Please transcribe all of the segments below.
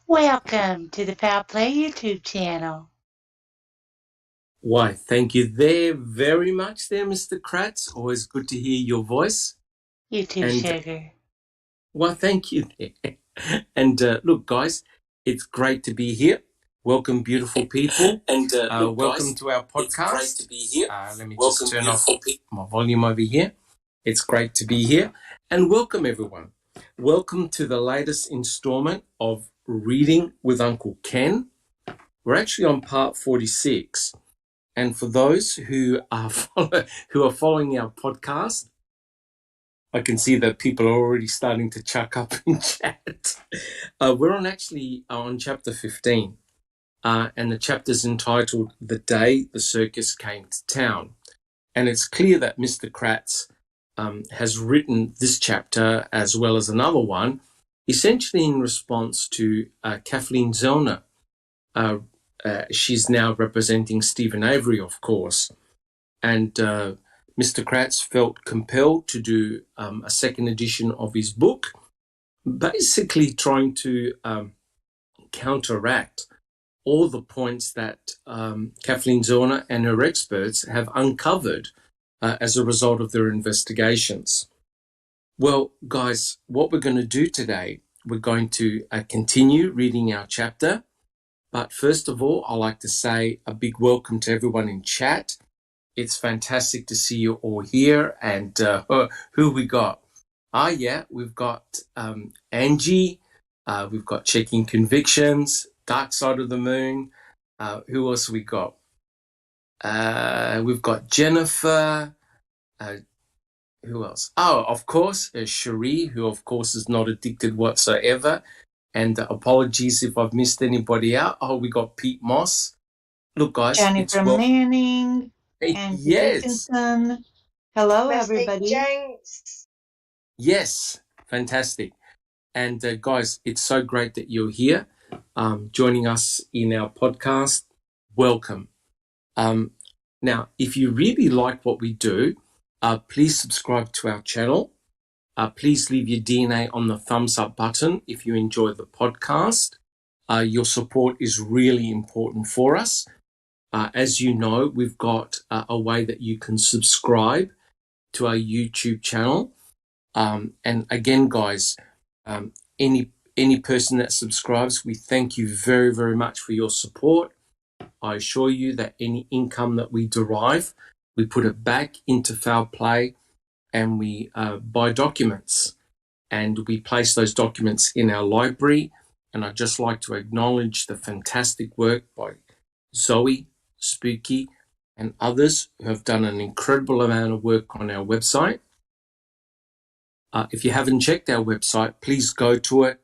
Welcome to the Foul Play YouTube channel. Why, thank you there very much there, Mr. Kratz. Always good to hear your voice. You too, Sugar. Well, thank you there. And look, guys, it's great to be here. Welcome, beautiful people. And welcome to our podcast. It's great to be here. Let me just turn off my volume over here. It's great to be here. And welcome, everyone. Welcome to the latest installment of Reading with Uncle Ken. We're actually on part 46. And for those who are following our podcast, I can see that people are already starting to chuck up in chat. We're on chapter 15, and the chapter's entitled "The Day the Circus Came to Town." And it's clear that Mr. Kratz has written this chapter as well as another one, essentially in response to Kathleen Zellner. She's now representing Stephen Avery, of course. And Mr. Kratz felt compelled to do a second edition of his book, basically trying to counteract all the points that Kathleen Zellner and her experts have uncovered as a result of their investigations. Well, guys, what we're going to do today, we're going to continue reading our chapter. But first of all, I'd like to say a big welcome to everyone in chat. It's fantastic to see you all here. And who we got? We've got Angie. We've got Checking Convictions, Dark Side of the Moon. Who else we got? We've got Jennifer. Who else? Oh, of course, Cherie, who of course is not addicted whatsoever. And apologies if I've missed anybody out. Oh, we got Pete Moss. Look, guys. Johnny from Manning. And yes. Dickinson. Hello, everybody. James. Yes, fantastic. And guys, it's so great that you're here joining us in our podcast. Welcome. Now, if you really like what we do, please subscribe to our channel. Please leave your DNA on the thumbs up button if you enjoy the podcast. Your support is really important for us. As you know, we've got a way that you can subscribe to our YouTube channel. And again, guys, any person that subscribes, we thank you very, very much for your support. I assure you that any income that we derive, we put it back into Foul Play, and we buy documents, and we place those documents in our library. And I'd just like to acknowledge the fantastic work by Zoe, Spooky, and others who have done an incredible amount of work on our website. If you haven't checked our website, please go to it.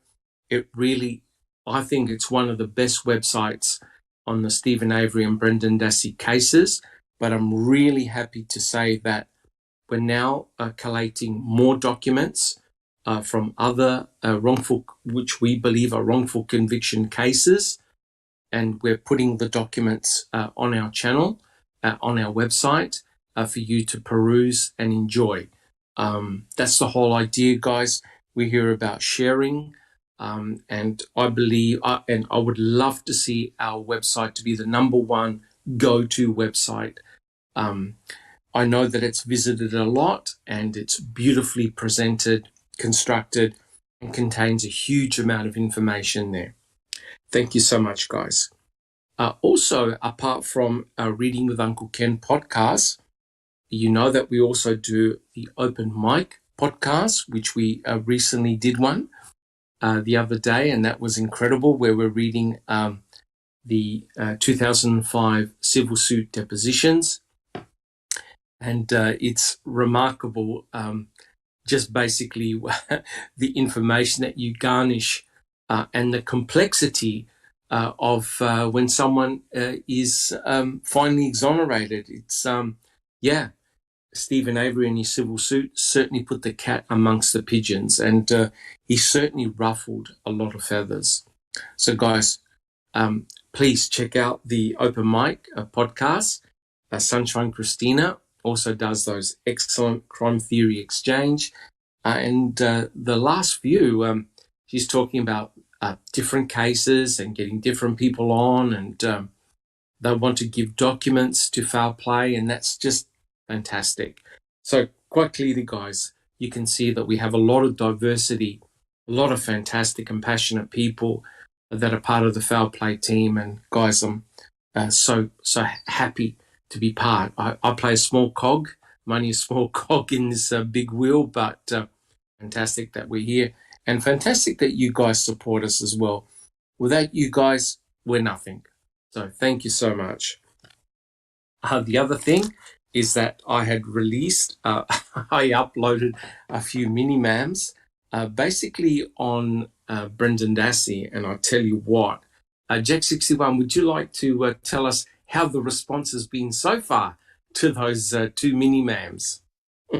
I think it's one of the best websites on the Stephen Avery and Brendan Dassey cases. But I'm really happy to say that we're now collating more documents from other which we believe are wrongful conviction cases, and we're putting the documents on our channel, on our website, for you to peruse and enjoy. That's the whole idea, guys. We're here about sharing, and I believe, and I would love to see our website to be the #1 go-to website. I know that it's visited a lot, and it's beautifully presented, constructed, and contains a huge amount of information there. Thank you so much, guys. Also, apart from our Reading with Uncle Ken podcast, you know that we also do the Open Mic podcast, which we recently did one the other day, and that was incredible, where we're reading the 2005 civil suit depositions. And it's remarkable, just basically the information that you garnish and the complexity of when someone is finally exonerated. It's, Stephen Avery and his civil suit certainly put the cat amongst the pigeons, and he certainly ruffled a lot of feathers. So, guys, please check out the Open Mic podcast. Sunshine Christina also does those excellent crime theory exchange. And the last few, she's talking about different cases and getting different people on, and they want to give documents to foul play, and that's just fantastic. So quite clearly, guys, you can see that we have a lot of diversity, a lot of fantastic and passionate people that are part of the foul play team. And guys, I'm so happy to be part. I play a small cog. I'm only a small cog in this big wheel, but fantastic that we're here, and fantastic that you guys support us as well. Without you guys, we're nothing. So thank you so much. The other thing is that I had released, I uploaded a few mini-mams basically on Brendan Dassey, and I'll tell you what. Jack61, would you like to tell us how the response has been so far to those two mini-mams?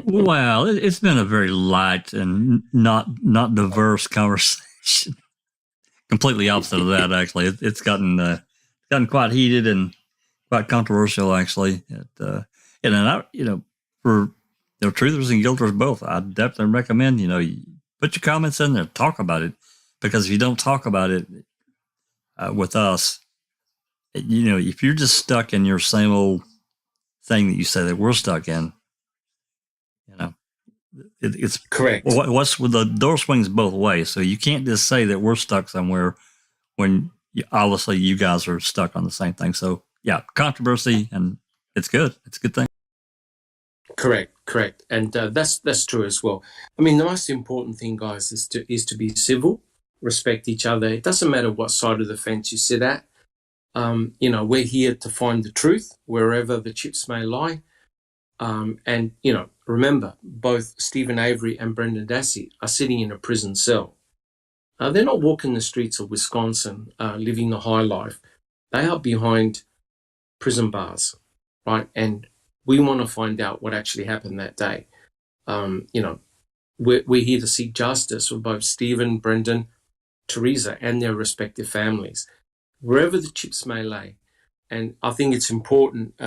Well, it's been a very light and not diverse conversation. Completely opposite of that, actually. It's gotten quite heated and quite controversial, actually. For truthers and guilters both, I definitely recommend you put your comments in there, talk about it, because if you don't talk about it with us, if you're just stuck in your same old thing that you say that we're stuck in, it's correct. What's with the door swings both ways, so you can't just say that we're stuck somewhere when obviously you guys are stuck on the same thing. So yeah, controversy, and it's good. It's a good thing. Correct, and that's true as well. I mean, the most important thing, guys, is to be civil, respect each other. It doesn't matter what side of the fence you sit at. We're here to find the truth wherever the chips may lie. And remember, both Stephen Avery and Brendan Dassey are sitting in a prison cell. They're not walking the streets of Wisconsin, living the high life. They are behind prison bars, right? And we want to find out what actually happened that day. We're here to seek justice for both Stephen, Brendan, Teresa, and their respective families, wherever the chips may lay. And I think it's important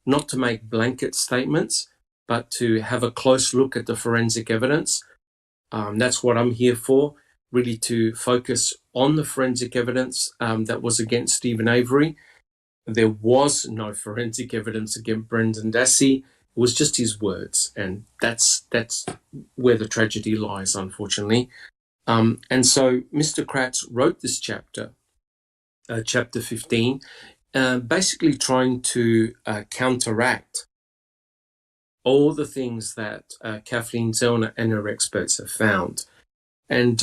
not to make blanket statements, but to have a close look at the forensic evidence. That's what I'm here for, really, to focus on the forensic evidence that was against Stephen Avery. There was no forensic evidence against Brendan Dassey. It was just his words, and that's where the tragedy lies, unfortunately. And so Mr. Kratz wrote this chapter, chapter 15, basically trying to counteract all the things that Kathleen Zellner and her experts have found. And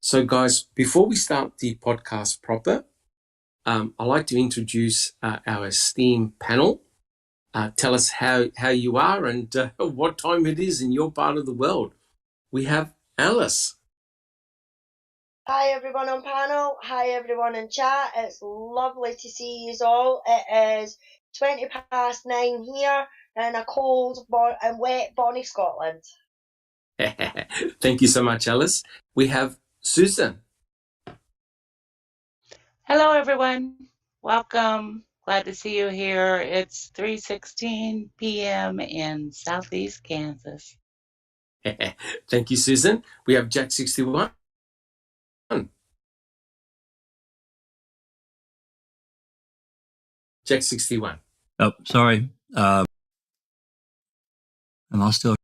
so, guys, before we start the podcast proper, I'd like to introduce our esteemed panel. Tell us how you are and what time it is in your part of the world. We have Alice. Hi everyone on panel, hi everyone in chat. It's lovely to see you all. It is 9:20 here in a cold and wet Bonnie, Scotland. Thank you so much, Alice. We have Susan. Hello, everyone. Welcome. Glad to see you here. It's 3:16 p.m. in Southeast Kansas. Thank you, Susan. We have Jack61. Jack61. Oh, sorry. Am I still?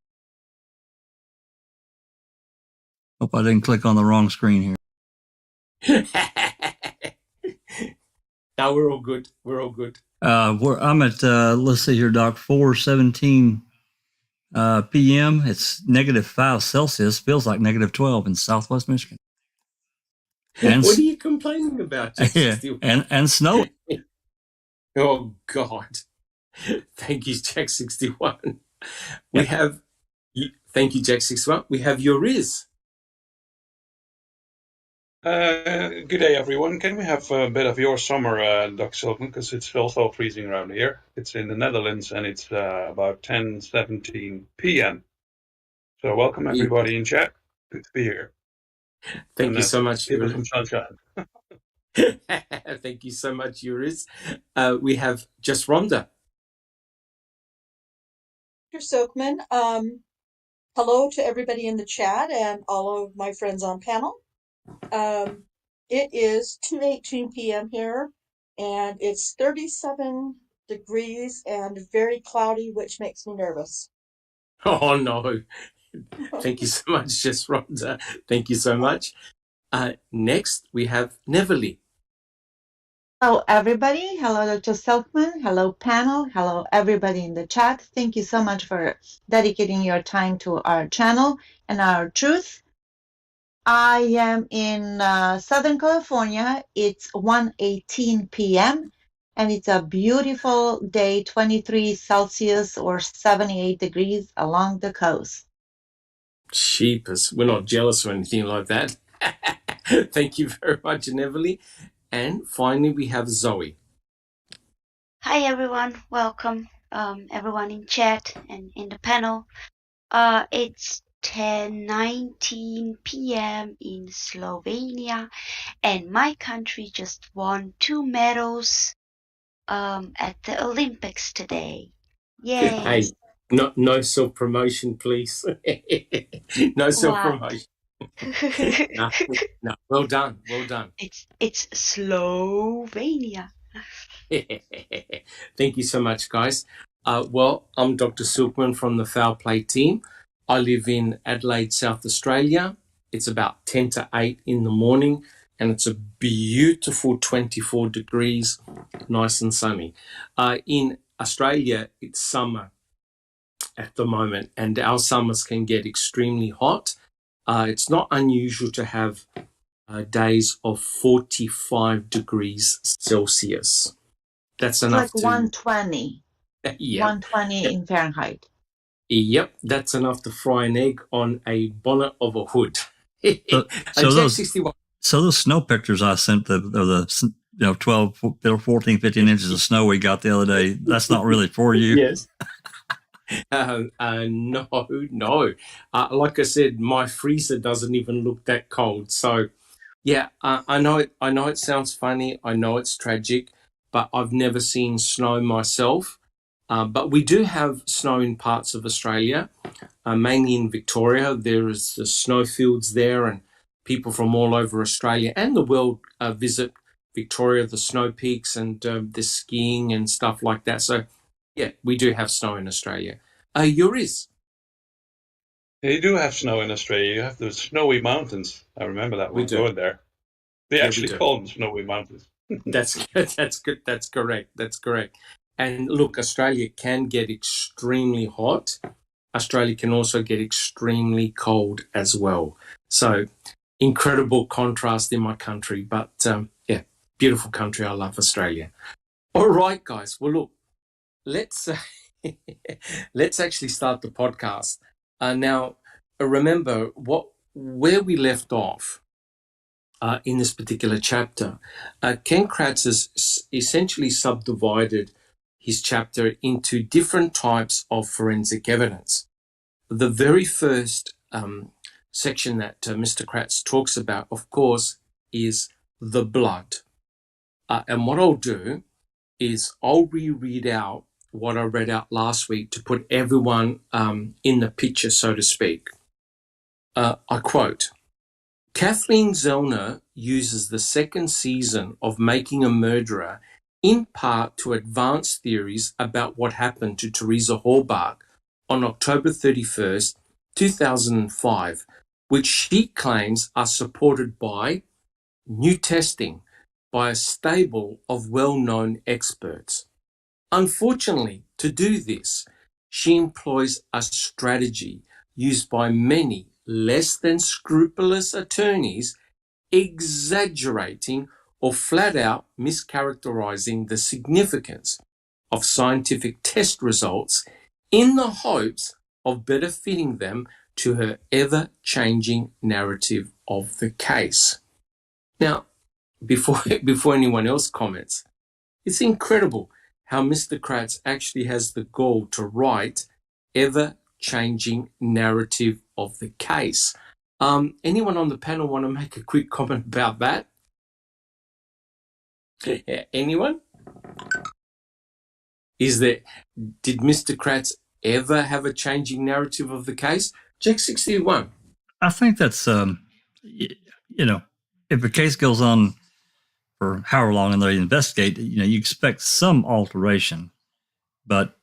Hope I didn't click on the wrong screen here. No, we're all good. We're all good. I'm at, let's see here, Doc, 4:17 p.m. It's -5 Celsius. Feels like -12 in Southwest Michigan. And what are you complaining about, Jack61? And snow. Oh, God. Thank you, Jack61. We have, thank you, Jack61. We have Yuriz. Good day, everyone. Can we have a bit of your summer, Doc Silkman? Because it's also freezing around here. It's in the Netherlands, and it's about 10:17 p.m. So welcome, everybody in chat. Good to be here. Thank you so much. Give us some sunshine. Thank you so much, Yuriz. We have just Rhonda. Dr. Silkman, hello to everybody in the chat and all of my friends on panel. It is 2:18 p.m. here, and it's 37 degrees and very cloudy, which makes me nervous. Oh, no. Thank you so much, Jess Rhonda. Thank you so much. Next, we have Neverly. Hello, everybody. Hello, Dr. Silkman. Hello, panel. Hello, everybody in the chat. Thank you so much for dedicating your time to our channel and our truth. I am in Southern California. It's 1:18 p.m. and it's a beautiful day, 23 Celsius or 78 degrees along the coast. Sheepers. We're not jealous or anything like that. Thank you very much, Neverly. And finally, we have Zoe. Hi everyone, welcome everyone in chat and in the panel. It's 10:19 p.m. in Slovenia, and my country just won 2 medals at the Olympics today. Yay! Hey, no self-promotion, please. No self-promotion. No, well done. It's Slovenia. Thank you so much, guys. Well, I'm Dr. Silkman from the Foul Play team. I live in Adelaide, South Australia. It's about 10 to 8 in the morning, and it's a beautiful 24 degrees, nice and sunny. In Australia, it's summer at the moment, and our summers can get extremely hot. It's not unusual to have days of 45 degrees Celsius. That's enough like 120. Yeah. 120 in Fahrenheit. Yep, that's enough to fry an egg on a bonnet of a hood. So those snow pictures I sent, the 12, 14, 15 inches of snow we got the other day, that's not really for you. Yes. No. Like I said, my freezer doesn't even look that cold. So, yeah, I know it sounds funny. I know it's tragic, but I've never seen snow myself. But we do have snow in parts of Australia, mainly in Victoria. There is the snowfields there, and people from all over Australia and the world visit Victoria, the snow peaks, and the skiing and stuff like that. So, yeah, we do have snow in Australia. Yuris. You do have snow in Australia. You have the snowy mountains. I remember that when going there. They actually call them snowy mountains. That's good. That's correct. And look, Australia can get extremely hot. Australia can also get extremely cold as well. So incredible contrast in my country. But yeah, beautiful country. I love Australia. All right, guys. Well, look, let's actually start the podcast. Now, remember where we left off. In this particular chapter, Ken Kratz has essentially subdivided his chapter into different types of forensic evidence. The very first section that Mr. Kratz talks about, of course, is the blood. And what I'll do is I'll reread out what I read out last week to put everyone in the picture, so to speak. I quote, Kathleen Zellner uses the second season of Making a Murderer in part to advance theories about what happened to Teresa Halbach on October 31st, 2005, which she claims are supported by new testing by a stable of well-known experts. Unfortunately, to do this, she employs a strategy used by many less than scrupulous attorneys, exaggerating or flat out mischaracterizing the significance of scientific test results in the hopes of better fitting them to her ever-changing narrative of the case. Now, before anyone else comments, it's incredible how Mr. Kratz actually has the gall to write ever-changing narrative of the case. Anyone on the panel want to make a quick comment about that? Anyone? Did Mr. Kratz ever have a changing narrative of the case? Jack 61. I think that's, if a case goes on for however long and they investigate, you expect some alteration. But,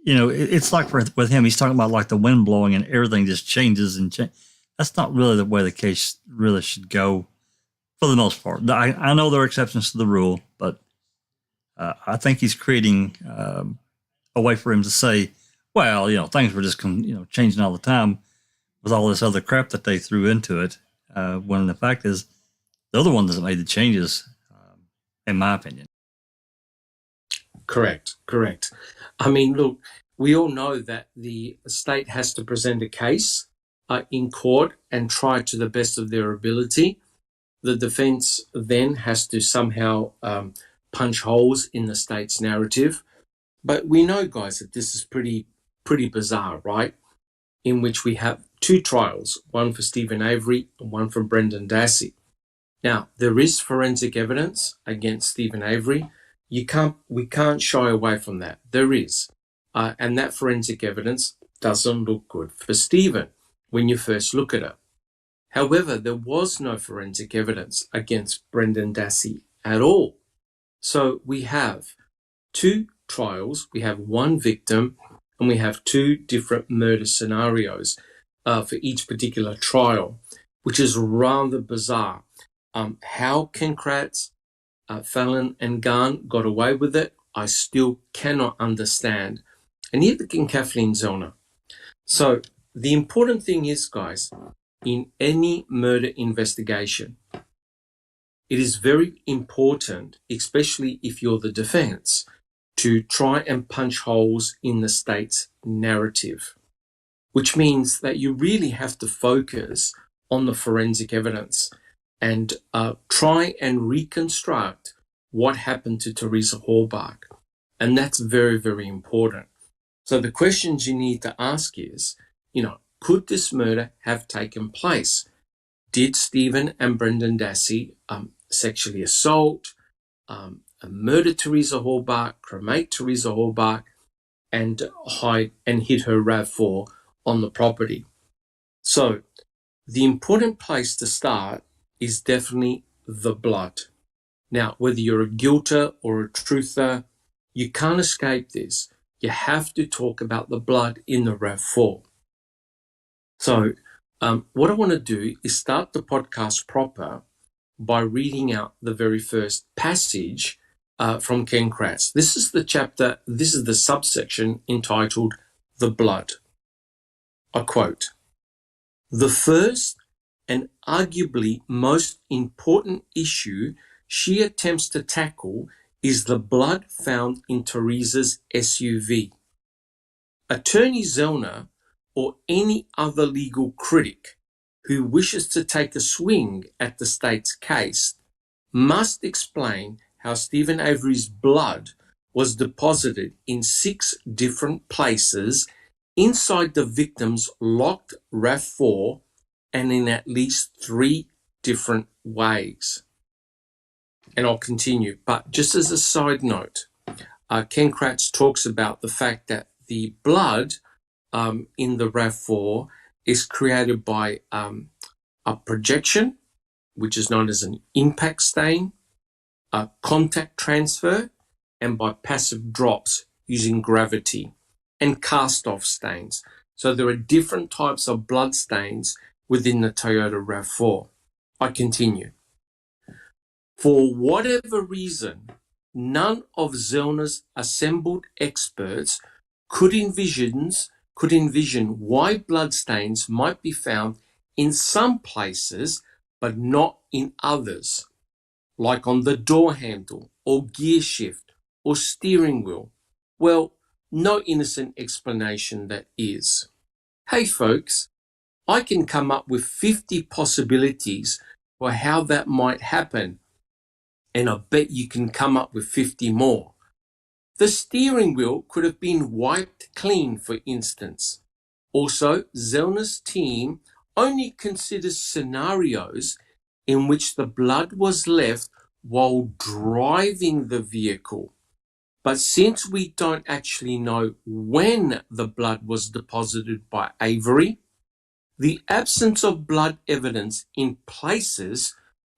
it's like with him, he's talking about like the wind blowing and everything just changes and that's not really the way the case really should go for the most part. I know there are exceptions to the rule, but I think he's creating a way for him to say, well, things were just changing all the time with all this other crap that they threw into it. When the fact is, the other one that made the changes, in my opinion. Correct. I mean, look, we all know that the state has to present a case in court and try to the best of their ability. The defense then has to somehow punch holes in the state's narrative. But we know, guys, that this is pretty bizarre, right? In which we have two trials, one for Stephen Avery and one for Brendan Dassey. Now, there is forensic evidence against Stephen Avery. We can't shy away from that. There is. And that forensic evidence doesn't look good for Stephen when you first look at it. However, there was no forensic evidence against Brendan Dassey at all. So we have two trials, we have one victim, and we have two different murder scenarios for each particular trial, which is rather bizarre. How Kenkratz, Fallon, and Garn got away with it, I still cannot understand. And neither can Kathleen Zellner. So the important thing is, guys, in any murder investigation, it is very important, especially if you're the defense, to try and punch holes in the state's narrative, which means that you really have to focus on the forensic evidence and try and reconstruct what happened to Teresa Halbach. And that's very, very important. So the questions you need to ask is, could this murder have taken place? Did Stephen and Brendan Dassey sexually assault, murder Teresa Halbach, cremate Teresa Halbach, and hide and hid her RAV4 on the property? So the important place to start is definitely the blood. Now, whether you're a guilter or a truther, you can't escape this. You have to talk about the blood in the RAV4. So what I want to do is start the podcast proper by reading out the very first passage from Kenkratz. This is the subsection entitled The Blood. I quote, "The first and arguably most important issue she attempts to tackle is the blood found in Teresa's SUV. Attorney Zellner or any other legal critic who wishes to take a swing at the state's case must explain how Stephen Avery's blood was deposited in 6 different places inside the victim's locked RAV4 and in at least 3 different ways." And I'll continue. But just as a side note, Kenkratz talks about the fact that the blood in the RAV4 is created by a projection, which is known as an impact stain, a contact transfer, and by passive drops using gravity, and cast-off stains. So there are different types of blood stains within the Toyota RAV4. I continue. For whatever reason, none of Zellner's assembled experts could envision why bloodstains might be found in some places but not in others, like on the door handle or gear shift or steering wheel. Well, no innocent explanation that is. Hey folks, I can come up with 50 possibilities for how that might happen, and I bet you can come up with 50 more. The steering wheel could have been wiped clean, for instance. Also, Zellner's team only considers scenarios in which the blood was left while driving the vehicle. But since we don't actually know when the blood was deposited by Avery, the absence of blood evidence in places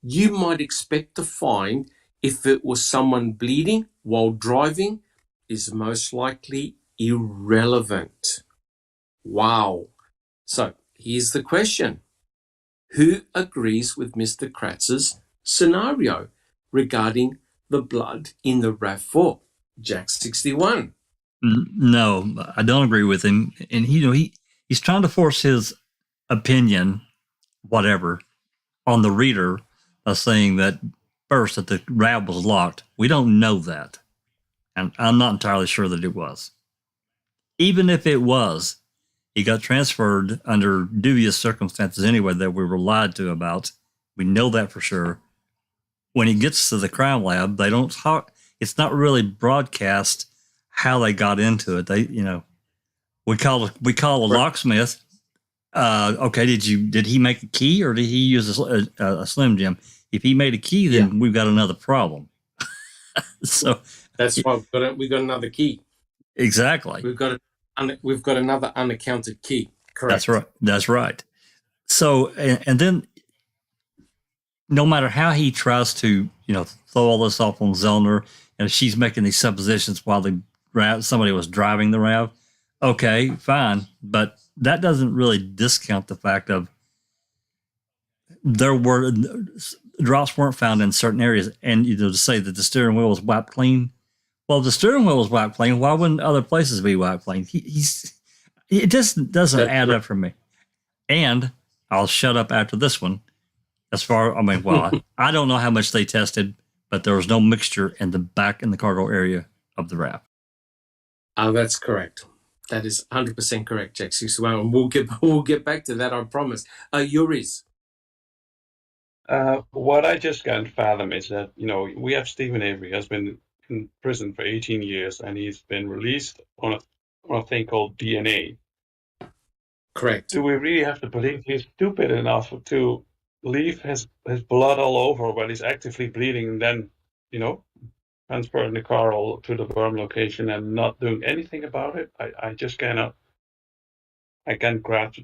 you might expect to find if it was someone bleeding while driving is most likely irrelevant. Wow. So here's the question. Who agrees with Mr. Kratz's scenario regarding the blood in the RAV4? Jack 61. No, I don't agree with him. And he's trying to force his opinion, whatever, on the reader by saying that first that the RAV was locked. We don't know that. And I'm not entirely sure that it was. Even if it was, he got transferred under dubious circumstances anyway that we were lied to about. We know that for sure. When he gets to the crime lab, they don't talk. It's not really broadcast how they got into it. We call a locksmith. Okay, did he make a key or did he use a Slim Jim? If he made a key, then we've got another problem. So that's why we got another key. Exactly. We've got another unaccounted key. Correct. That's right. So and then no matter how he tries to throw all this off on Zellner, and she's making these suppositions while somebody was driving the RAV. Okay, fine, but that doesn't really discount the fact of drops weren't found in certain areas, and to say that the steering wheel was wiped clean. Well, if the steering wheel was wiped clean, why wouldn't other places be wiped clean? It just doesn't add up for me. And I'll shut up after this one. I don't know how much they tested, but there was no mixture in the cargo area of the RAV. That's correct. That is 100% correct, Jack 61. And we'll get back to that, I promise. Yuris. What I just can't fathom is that, we have Stephen Avery has been in prison for 18 years and he's been released on a thing called DNA. Correct. Do we really have to believe he's stupid enough to leave his blood all over when he's actively bleeding and then, transferring the car all to the burn location and not doing anything about it? I just can't grasp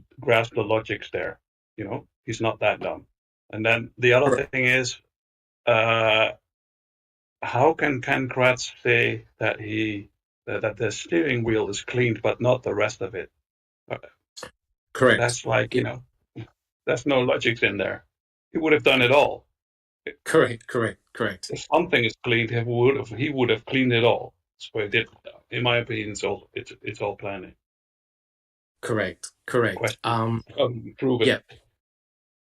the logics there. He's not that dumb. And then the other thing is, how can Ken Kratz say that that the steering wheel is cleaned but not the rest of it? Correct. That's like, there's no logic in there. He would have done it all. Correct. If something is cleaned, he would have cleaned it all. So he did. In my opinion, it's all planning. Correct. Prove it.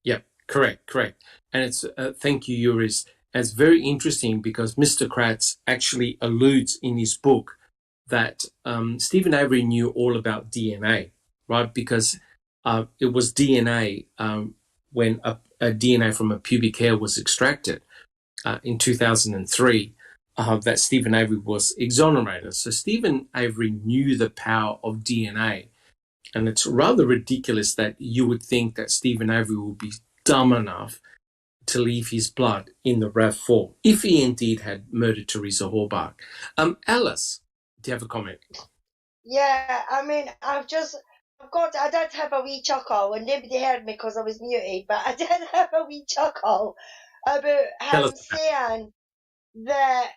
Yep. Correct. And it's thank you, Yuris. And it's very interesting because Mr. Kratz actually alludes in his book that Stephen Avery knew all about DNA, right? Because it was DNA when a DNA from a pubic hair was extracted in 2003 that Stephen Avery was exonerated. So Stephen Avery knew the power of DNA. And it's rather ridiculous that you would think that Stephen Avery would be dumb enough to leave his blood in the RAV4 if he indeed had murdered Teresa Horbach. Alice, do you have a comment? Yeah, I mean, I did have a wee chuckle, and nobody heard me because I was muted, but I did have a wee chuckle about him saying that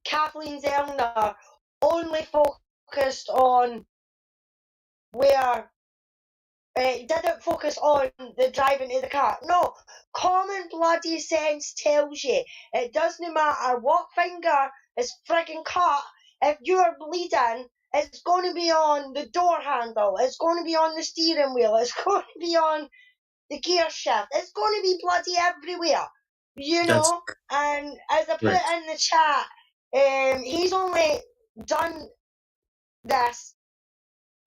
Kathleen Zellner only focused on didn't focus on the driving of the car. No, common bloody sense tells you it doesn't matter what finger is frigging cut, if you're bleeding, it's going to be on the door handle, it's going to be on the steering wheel, it's going to be on the gear shift, it's going to be bloody everywhere, And as I put it in the chat, he's only done this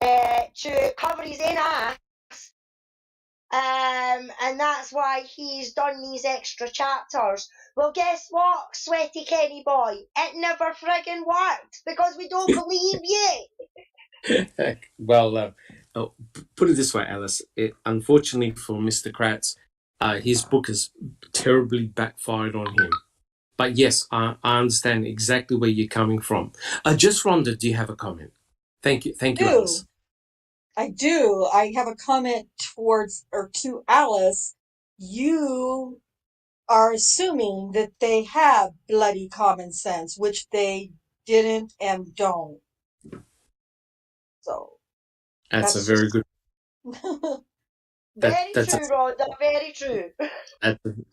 to cover his own ass, and that's why he's done these extra chapters. Well, guess what, sweaty Kenny boy? It never friggin' worked because we don't believe you. Well, put it this way, Alice. Unfortunately for Mr. Kratz, his book has terribly backfired on him. But yes, I understand exactly where you're coming from. Just Rhonda, do you have a comment? Thank you, Alice. I do. I have a comment to Alice. You are assuming that they have bloody common sense, which they didn't and don't. So That's a that's very just good. Very That's true, Rhonda, very true.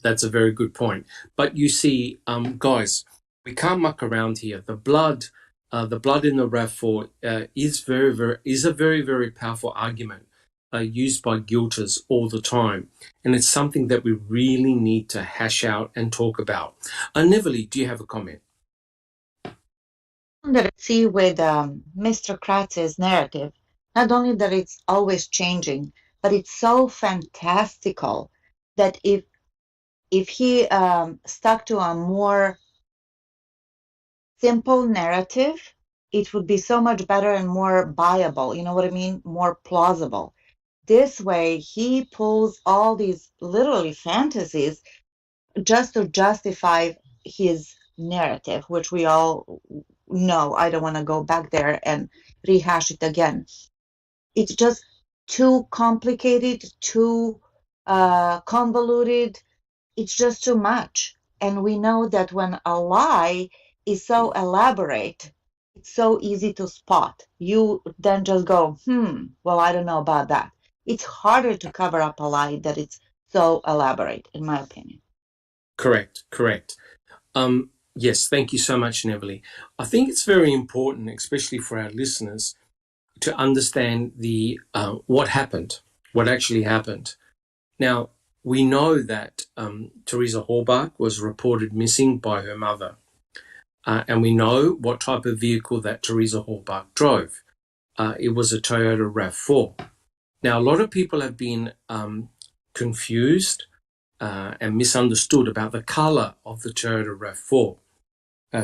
that's a very good point. But you see, guys, we can't muck around here. The blood in the RAV4 is a very powerful argument used by guilters all the time, and it's something that we really need to hash out and talk about. Neverly, do you have a comment? That I see with Mr. Kratz's narrative, not only that it's always changing, but it's so fantastical that if he stuck to a more simple narrative, it would be so much better and more viable. You know what I mean? More plausible. This way, he pulls all these literally fantasies just to justify his narrative, which we all know. I don't want to go back there and rehash it again. It's just too complicated, too convoluted. It's just too much. And we know that when a lie is so elaborate, it's so easy to spot. You then just go, well, I don't know about that. It's harder to cover up a lie that it's so elaborate, in my opinion. Correct. Yes, thank you so much, Neverly. I think it's very important, especially for our listeners, to understand the what actually happened. Now, we know that Teresa Halbach was reported missing by her mother, and we know what type of vehicle that Teresa Halbach drove. It was a Toyota RAV4. Now, a lot of people have been confused and misunderstood about the color of the Toyota RAV4.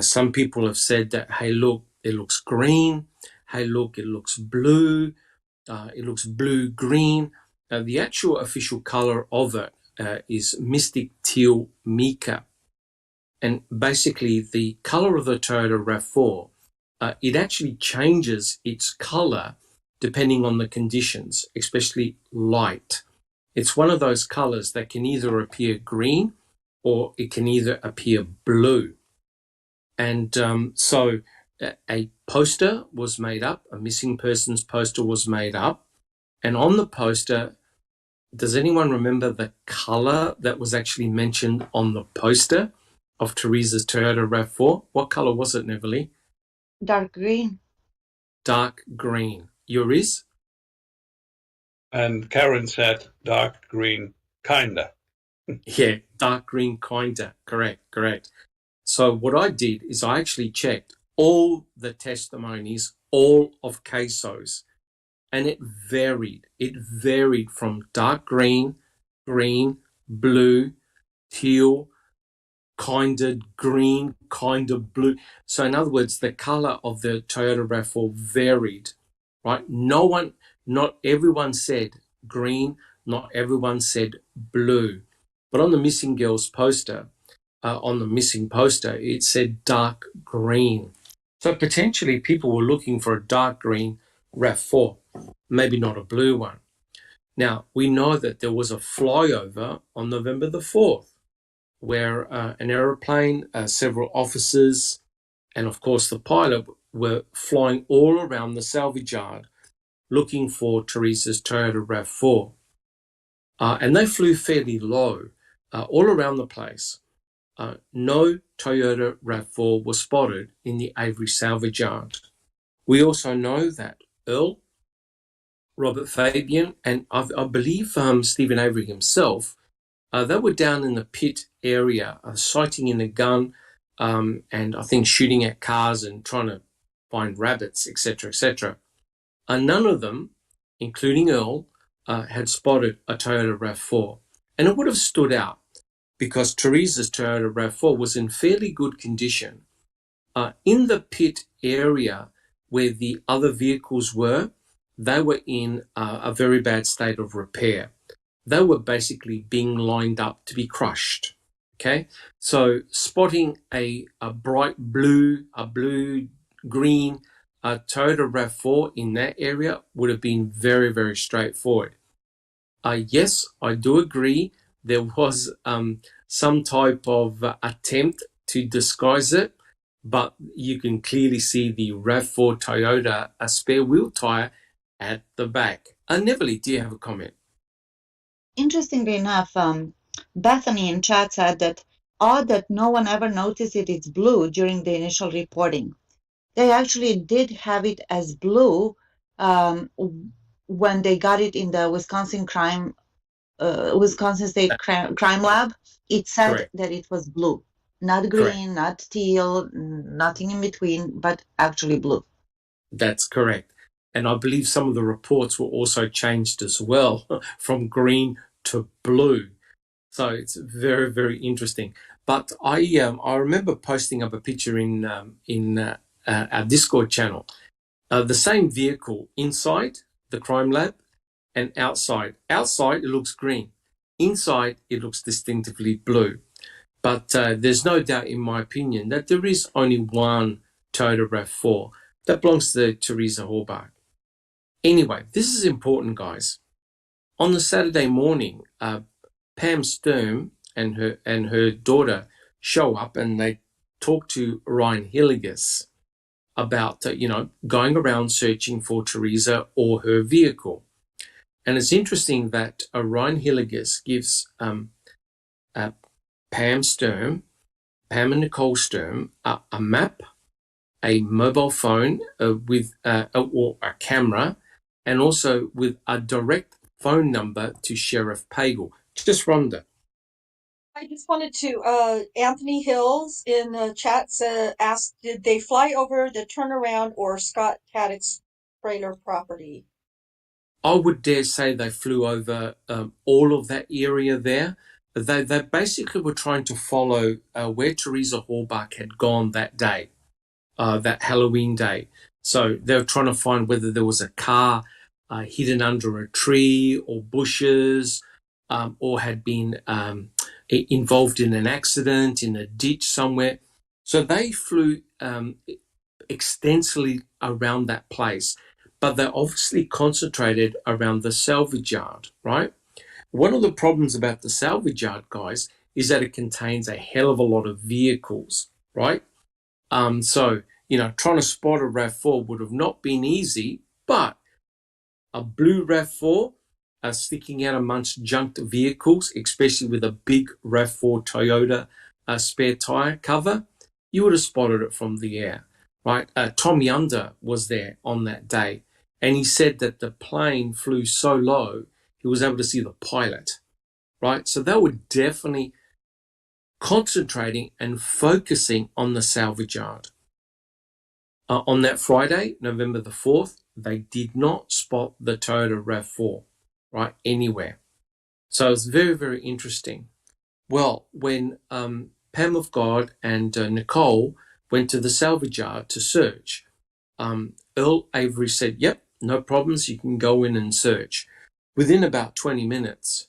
Some people have said that, hey, look, it looks green. Hey, look, it looks blue. It looks blue-green. The actual official color of it is Mystic Teal Mica. And basically, the color of the Toyota RAV4, it actually changes its color depending on the conditions, especially light. It's one of those colors that can either appear green or it can either appear blue. And so a poster was made up, a missing persons poster was made up. And on the poster, does anyone remember the color that was actually mentioned on the poster of Teresa's Toyota RAV4? What color was it, Neverly? Dark green. Dark green. Yours? And Karen said dark green, kinda. Yeah, dark green, kinda. Correct. So what I did is I actually checked all the testimonies, all of CASO's, and it varied. It varied from dark green, blue, teal, kind of green, kind of blue. So in other words, the color of the Toyota RAV4 varied, right? Not everyone said green, not everyone said blue. But on the missing girl's poster, it said dark green. So potentially people were looking for a dark green RAV4, maybe not a blue one. Now, we know that there was a flyover on November the 4th where an aeroplane, several officers, and of course the pilot were flying all around the salvage yard looking for Teresa's Toyota RAV4. And they flew fairly low all around the place. No Toyota RAV4 was spotted in the Avery salvage yard. We also know that Earl, Robert Fabian, and I believe Stephen Avery himself, they were down in the pit area, sighting in a gun, and I think shooting at cars and trying to find rabbits, etc. None of them, including Earl, had spotted a Toyota RAV4. And it would have stood out because Teresa's Toyota RAV4 was in fairly good condition. In the pit area where the other vehicles were, they were in a very bad state of repair. They were basically being lined up to be crushed. Okay, so spotting a bright blue, a blue-green Toyota RAV4 in that area would have been very, very straightforward. Yes, I do agree. There was some type of attempt to disguise it, but you can clearly see the RAV4 Toyota, a spare wheel tire at the back. Neville, do you have a comment? Interestingly enough, Bethany in chat said that odd that no one ever noticed it's blue during the initial reporting. They actually did have it as blue when they got it in the Wisconsin State Crime Lab. It said Correct. that it was blue, not green, not teal, nothing in between, but actually blue. That's correct. And I believe some of the reports were also changed as well from green to blue. So it's very, very interesting. But I remember posting up a picture in our Discord channel. The same vehicle inside the crime lab and outside. Outside, it looks green. Inside, it looks distinctively blue. But there's no doubt, in my opinion, that there is only one Toyota RAV4 that belongs to Teresa Horbach. Anyway, this is important, guys. On the Saturday morning, Pam Sturm and her daughter show up and they talk to Ryan Hilligus about going around searching for Teresa or her vehicle. And it's interesting that Ryan Hilligus gives Pam and Nicole Sturm a map, a mobile phone with or a camera, and also with a direct phone number to Sheriff Pagel. Just Rhonda. I just wanted to, Anthony Hills in the chat asked, did they fly over the turnaround or Scott Caddick's trailer property? I would dare say they flew over all of that area there. They basically were trying to follow where Teresa Horbach had gone that day, that Halloween day. So they were trying to find whether there was a car hidden under a tree or bushes, or had been involved in an accident in a ditch somewhere. So they flew extensively around that place, but they obviously concentrated around the salvage yard, right? One of the problems about the salvage yard, guys, is that it contains a hell of a lot of vehicles, right? So, trying to spot a RAV4 would have not been easy, but a blue RAV4 sticking out amongst junked vehicles, especially with a big RAV4 Toyota spare tire cover, you would have spotted it from the air, right? Tom Yunder was there on that day, and he said that the plane flew so low, he was able to see the pilot, right? So they were definitely concentrating and focusing on the salvage yard. On that Friday, November the 4th, they did not spot the Toyota RAV4, right, anywhere. So it's very, very interesting. Well, when Pam of God and Nicole went to the salvage yard to search, Earl Avery said, yep, no problems, you can go in and search. Within about 20 minutes,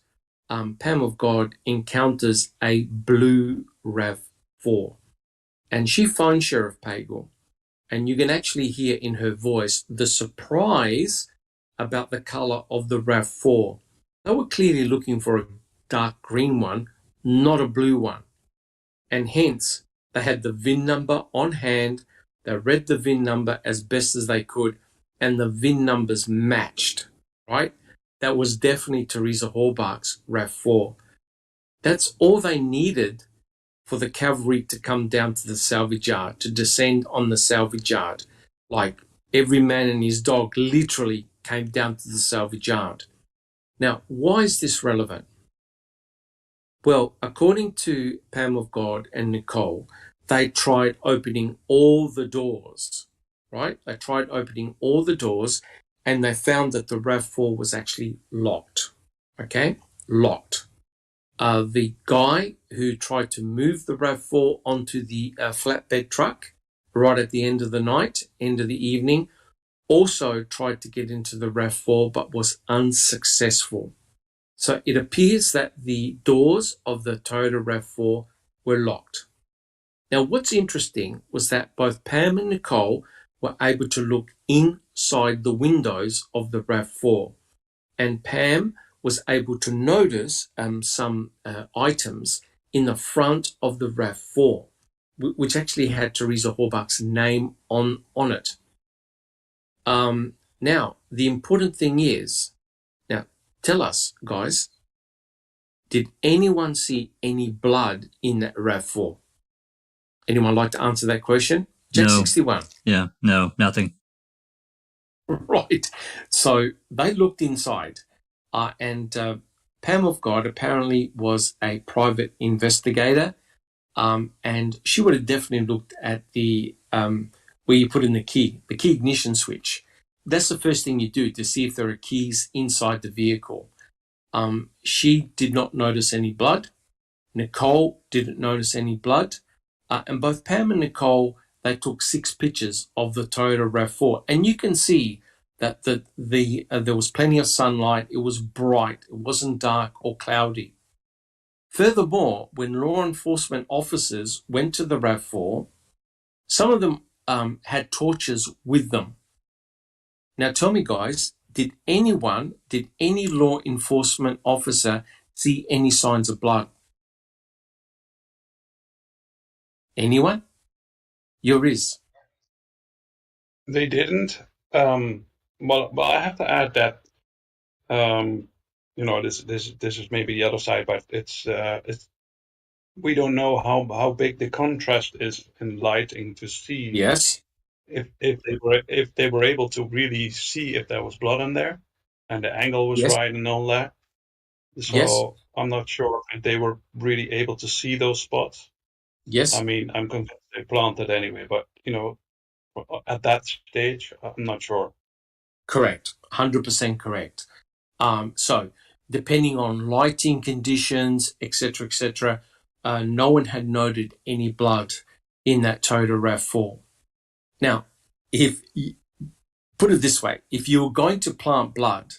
Pam of God encounters a blue RAV4, and she phones Sheriff Pagel, and you can actually hear in her voice the surprise about the color of the RAV4. They were clearly looking for a dark green one, not a blue one. And hence, they had the VIN number on hand. They read the VIN number as best as they could, and the VIN numbers matched, right? That was definitely Teresa Horbach's RAV4. That's all they needed for the cavalry to come down to the salvage yard, to descend on the salvage yard. Like every man and his dog literally came down to the salvage yard. Now, why is this relevant? Well, according to Pam of God and Nicole, they tried opening all the doors, right? They tried opening all the doors, and they found that the RAV4 was actually locked, okay? Locked. The guy who tried to move the RAV4 onto the flatbed truck right at the end of the night, end of the evening, also tried to get into the RAV4 but was unsuccessful. So it appears that the doors of the Toyota RAV4 were locked. Now, what's interesting was that both Pam and Nicole were able to look inside the windows of the RAV4, and Pam was able to notice some items in the front of the RAV4, which actually had Teresa Horbach's name on it. Now, the important thing is, now, tell us, guys, did anyone see any blood in that RAV4? Anyone like to answer that question? Jack No. 61. Yeah, no, nothing. Right. So they looked inside, and Pam of God apparently was a private investigator, and she would have definitely looked at the where you put in the key ignition switch. That's the first thing you do to see if there are keys inside the vehicle. She did not notice any blood. Nicole didn't notice any blood. And both Pam and Nicole, they took 6 pictures of the Toyota RAV4. And you can see that there was plenty of sunlight. It was bright. It wasn't dark or cloudy. Furthermore, when law enforcement officers went to the RAV4, some of them had torches with them. Now tell me, guys, did any law enforcement officer see any signs of blood? Anyone? Yours. They didn't. Well, I have to add that this is maybe the other side, but it's we don't know how big the contrast is in lighting to see. Yes. If they were able to really see if there was blood in there, and the angle was Yes. right and all that. So Yes. I'm not sure if they were really able to see those spots. Yes. I mean, I'm convinced they planted anyway, but at that stage, I'm not sure. Correct. 100% correct. So depending on lighting conditions, etc., no one had noted any blood in that Toyota RAV4. Now, if you put it this way, if you were going to plant blood,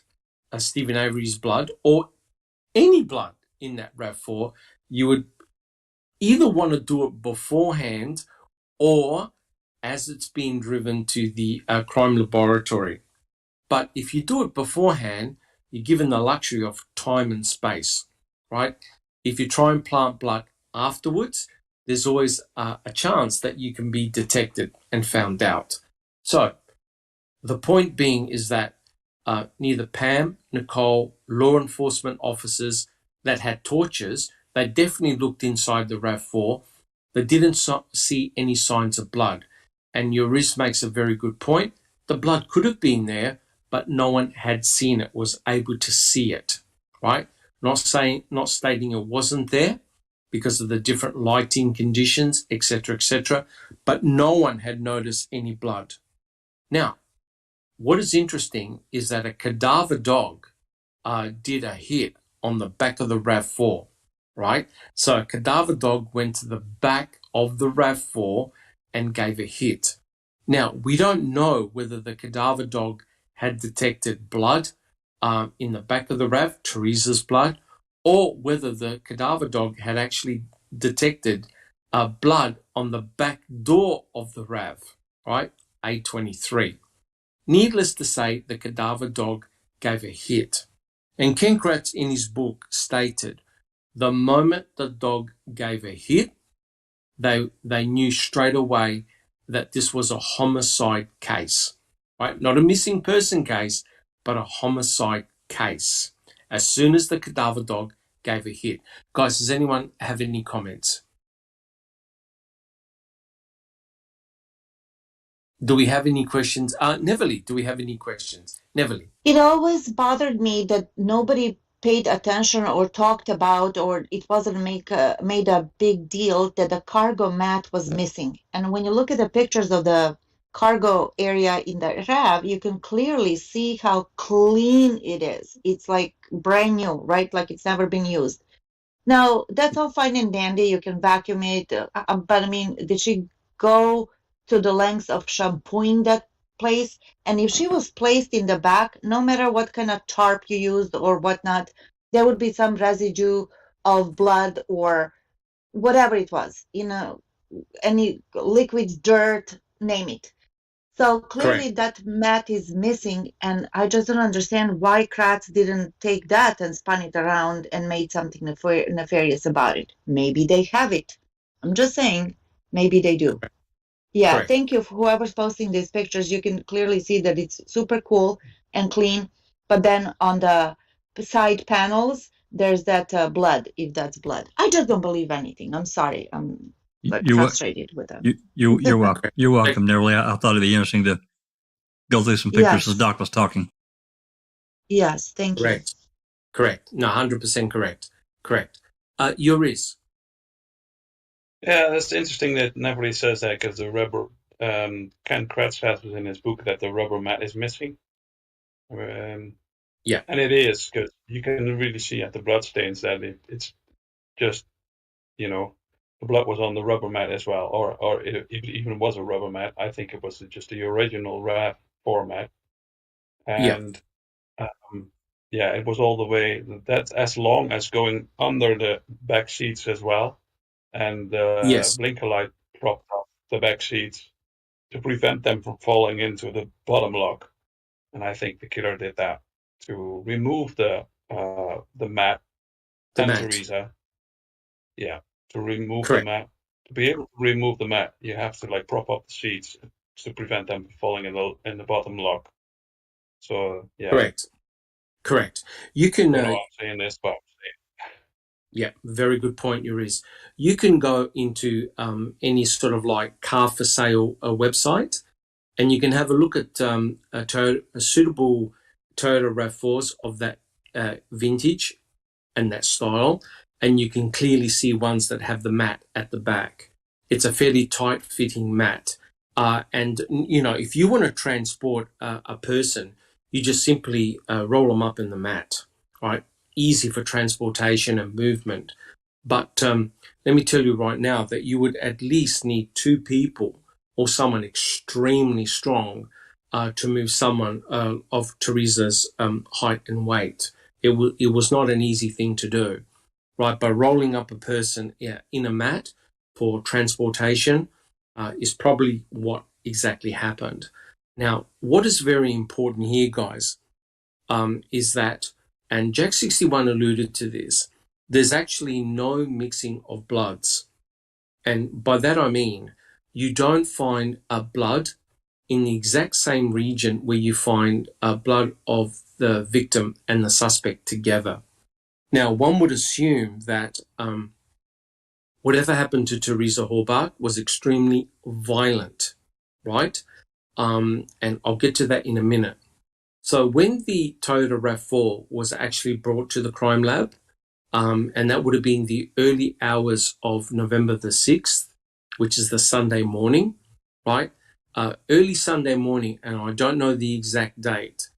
Stephen Avery's blood, or any blood in that RAV4, you would either want to do it beforehand or as it's being driven to the crime laboratory. But if you do it beforehand, you're given the luxury of time and space, right? If you try and plant blood afterwards, there's always a chance that you can be detected and found out. So the point being is that neither Pam, Nicole, law enforcement officers that had torches, they definitely looked inside the RAV4. They didn't see any signs of blood. And Yuris makes a very good point. The blood could have been there, but no one had seen it, was able to see it, right? Not stating it wasn't there because of the different lighting conditions, etc., but no one had noticed any blood. Now, what is interesting is that a cadaver dog did a hit on the back of the RAV4, right? So a cadaver dog went to the back of the RAV4 and gave a hit. Now, we don't know whether the cadaver dog had detected blood in the back of the RAV, Teresa's blood, or whether the cadaver dog had actually detected blood on the back door of the RAV, right, A23. Needless to say, the cadaver dog gave a hit. And Ken Kratz in his book stated, the moment the dog gave a hit, they knew straight away that this was a homicide case, right? Not a missing person case, but a homicide case. As soon as the cadaver dog gave a hit. Guys, does anyone have any comments? Do we have any questions? Neverly, do we have any questions? Neverly. It always bothered me that nobody paid attention or talked about, or it wasn't made a big deal that the cargo mat was missing. And when you look at the pictures of the cargo area in the RAV, you can clearly see how clean it is. It's like brand new, right? Like it's never been used. Now, that's all fine and dandy. You can vacuum it. But I mean, did she go to the lengths of shampooing that place? And if she was placed in the back, no matter what kind of tarp you used or whatnot, there would be some residue of blood or whatever it was, any liquids, dirt, name it. So clearly Correct. that mat is missing, and I just don't understand why Kratz didn't take that and spun it around and made something nefarious about it. Maybe they have it. I'm just saying, maybe they do. Yeah, Correct. thank you for whoever's posting these pictures. You can clearly see that it's super cool and clean. But then on the side panels, there's that blood, if that's blood. I just don't believe anything. I'm sorry. I'm like You frustrated with them. you're welcome. Correct. You're welcome, Nerly. I thought it'd be interesting to go through some pictures as Yes, Doc was talking. yes, thank you. Correct. Correct. No, 100% correct. Correct. Yuris. Yeah, that's interesting that nobody says that because the rubber, Ken Kratz has in his book that the rubber mat is missing. Yeah. And it is, because you can really see at the blood stains that it's just, the blood was on the rubber mat as well, or it even was a rubber mat. I think it was just the original RAV format. Yeah. And it was all the way, that's as long as going under the back seats as well. And the Yes. blinker light propped up the back seats to prevent them from falling into the bottom lock. And I think the killer did that to remove the mat The and mat. Teresa. Yeah, to remove the Correct. mat. To be able to remove the mat, you have to prop up the seats to prevent them from falling in the bottom lock. So yeah. Correct. Correct. You can. I don't know why I'm saying this, but Yeah, very good point, Yuris. You can go into any sort of car for sale website, and you can have a look at a suitable Toyota RAV4s of that vintage and that style, and you can clearly see ones that have the mat at the back. It's a fairly tight-fitting mat. And, if you want to transport a person, you just simply roll them up in the mat, right? Easy for transportation and movement. But let me tell you right now that you would at least need 2 people or someone extremely strong to move someone of Teresa's height and weight. It was not an easy thing to do, right? By rolling up a person in a mat for transportation is probably what exactly happened. Now, what is very important here, guys, is that, and Jack 61 alluded to this, there's actually no mixing of bloods. And by that I mean, you don't find blood in the exact same region where you find blood of the victim and the suspect together. Now, one would assume that whatever happened to Teresa Horbach was extremely violent, right? And I'll get to that in a minute. So when the Toyota RAV4 was actually brought to the crime lab, and that would have been the early hours of November the 6th, which is the Sunday morning, right? Early Sunday morning, and I don't know the exact date,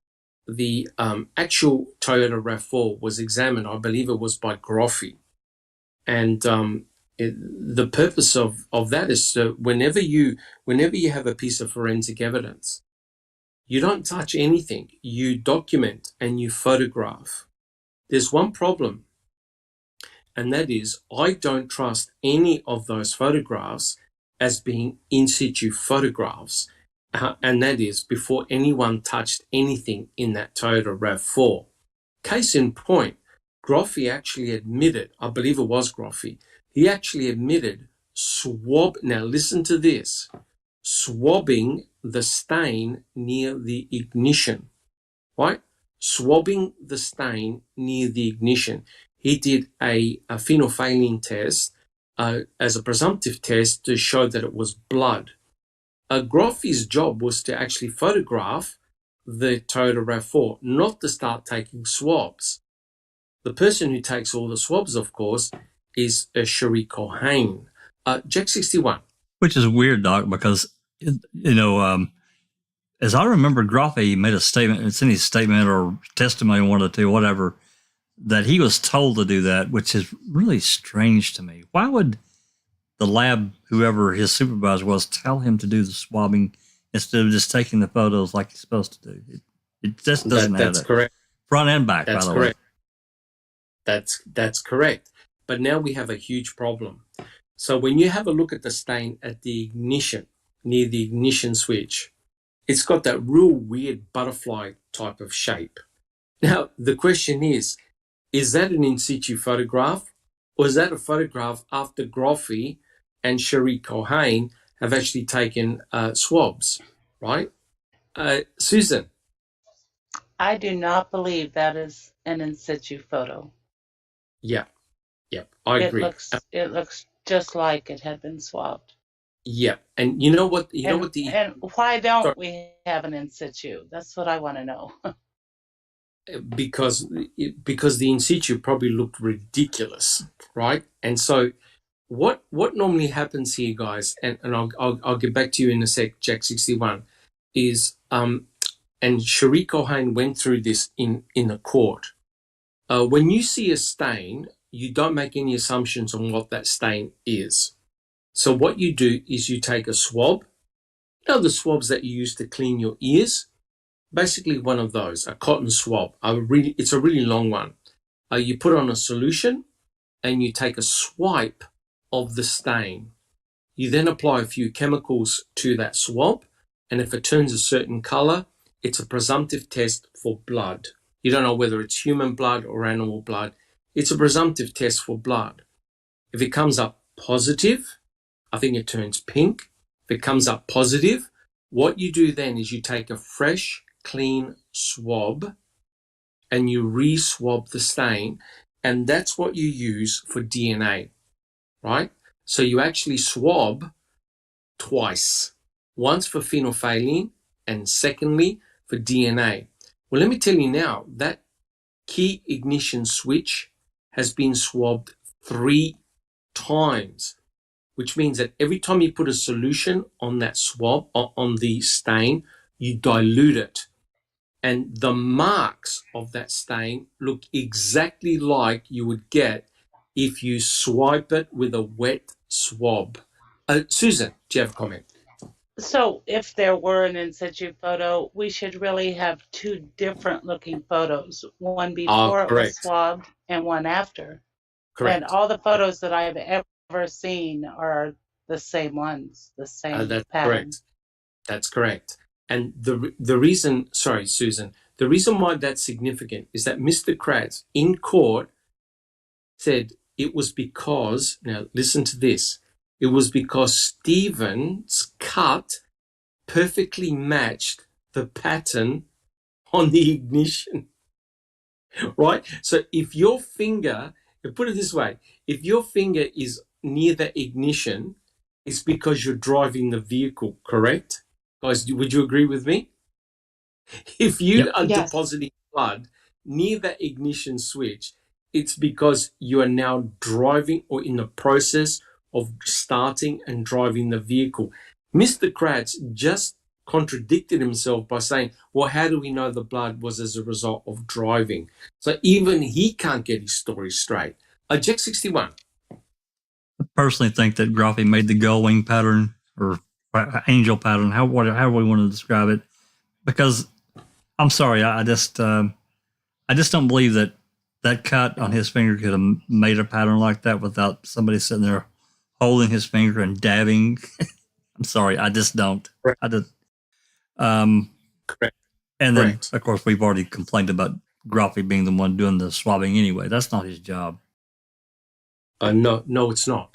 the actual Toyota RAV4 was examined, I believe it was by Groffy. And the purpose of that is to, whenever you have a piece of forensic evidence, you don't touch anything. You document and you photograph. There's one problem, and that is I don't trust any of those photographs as being in situ photographs, and that is before anyone touched anything in that Toyota RAV4. Case in point, Groffy actually admitted, I believe it was Groffy, he actually admitted now listen to this, swabbing the stain near the ignition, right? Swabbing the stain near the ignition. He did a phenolphthalein test as a presumptive test to show that it was blood. Groffy's job was to actually photograph the Toyota RAV4, not to start taking swabs. The person who takes all the swabs, of course, is Cherie Cohane. Jack 61. Which is weird, Doc, because, as I remember, Groffy made a statement, it's in his statement or testimony, one of the two, whatever, that he was told to do that, which is really strange to me. Why would the lab, whoever his supervisor was, tell him to do the swabbing instead of just taking the photos like he's supposed to do? It just doesn't add up. That's correct. Front and back, That's by the correct. way. That's correct. But now we have a huge problem. So when you have a look at the stain at the ignition, near the ignition switch, it's got that real weird butterfly type of shape. Now, the question is that an in situ photograph, or is that a photograph after Groffy and Sheree Cohane have actually taken swabs, right? Susan? I do not believe that is an in situ photo. Yeah, I agree. It looks just like it had been swabbed. Yeah, and you know what? And why don't we have an in situ? That's what I want to know. because the in situ probably looked ridiculous, right? And so what normally happens here, guys, and I'll get back to you in a sec, Jack 61, is and Sheree Cohane went through this in the court. When you see a stain, you don't make any assumptions on what that stain is. So what you do is you take a swab, the swabs that you use to clean your ears, basically one of those, a cotton swab. It's a really long one. You put on a solution and you take a swipe of the stain. You then apply a few chemicals to that swab, and if it turns a certain color, it's a presumptive test for blood. You don't know whether it's human blood or animal blood. It's a presumptive test for blood. If it comes up positive, I think it turns pink. If it comes up positive, what you do then is you take a fresh, clean swab and you re-swab the stain, and that's what you use for DNA, right? So you actually swab twice, once for phenolphthalein and secondly for DNA. Well, let me tell you now, that key ignition switch has been swabbed 3 times, which means that every time you put a solution on that swab, on the stain, you dilute it. And the marks of that stain look exactly like you would get if you swipe it with a wet swab. Susan, do you have a comment? So if there were an in situ photo, we should really have 2 different looking photos, one before it was swabbed and one after. Correct. And all the photos that I've ever seen are the same ones, the same that's pattern. Correct. That's correct. And the reason, sorry, Susan, the reason why that's significant is that Mr. Kratz in court said it was because, now listen to this, it was because Stephen's cut perfectly matched the pattern on the ignition, right? So if your finger, put it this way, if your finger is near the ignition, it's because you're driving the vehicle, correct? Guys, would you agree with me? If you are depositing blood near the ignition switch, it's because you are now driving or in the process of starting and driving the vehicle. Mr. Kratz just contradicted himself by saying, well, how do we know the blood was as a result of driving? So even he can't get his story straight. Jack 61. I personally think that Groffy made the gull wing pattern or angel pattern, however we want to describe it, because I'm sorry, I just don't believe that cut on his finger could have made a pattern like that without somebody sitting there holding his finger and dabbing. I'm sorry, I just don't. Correct. I just, Correct. And then, of course, we've already complained about Groffy being the one doing the swabbing anyway. That's not his job. No, it's not.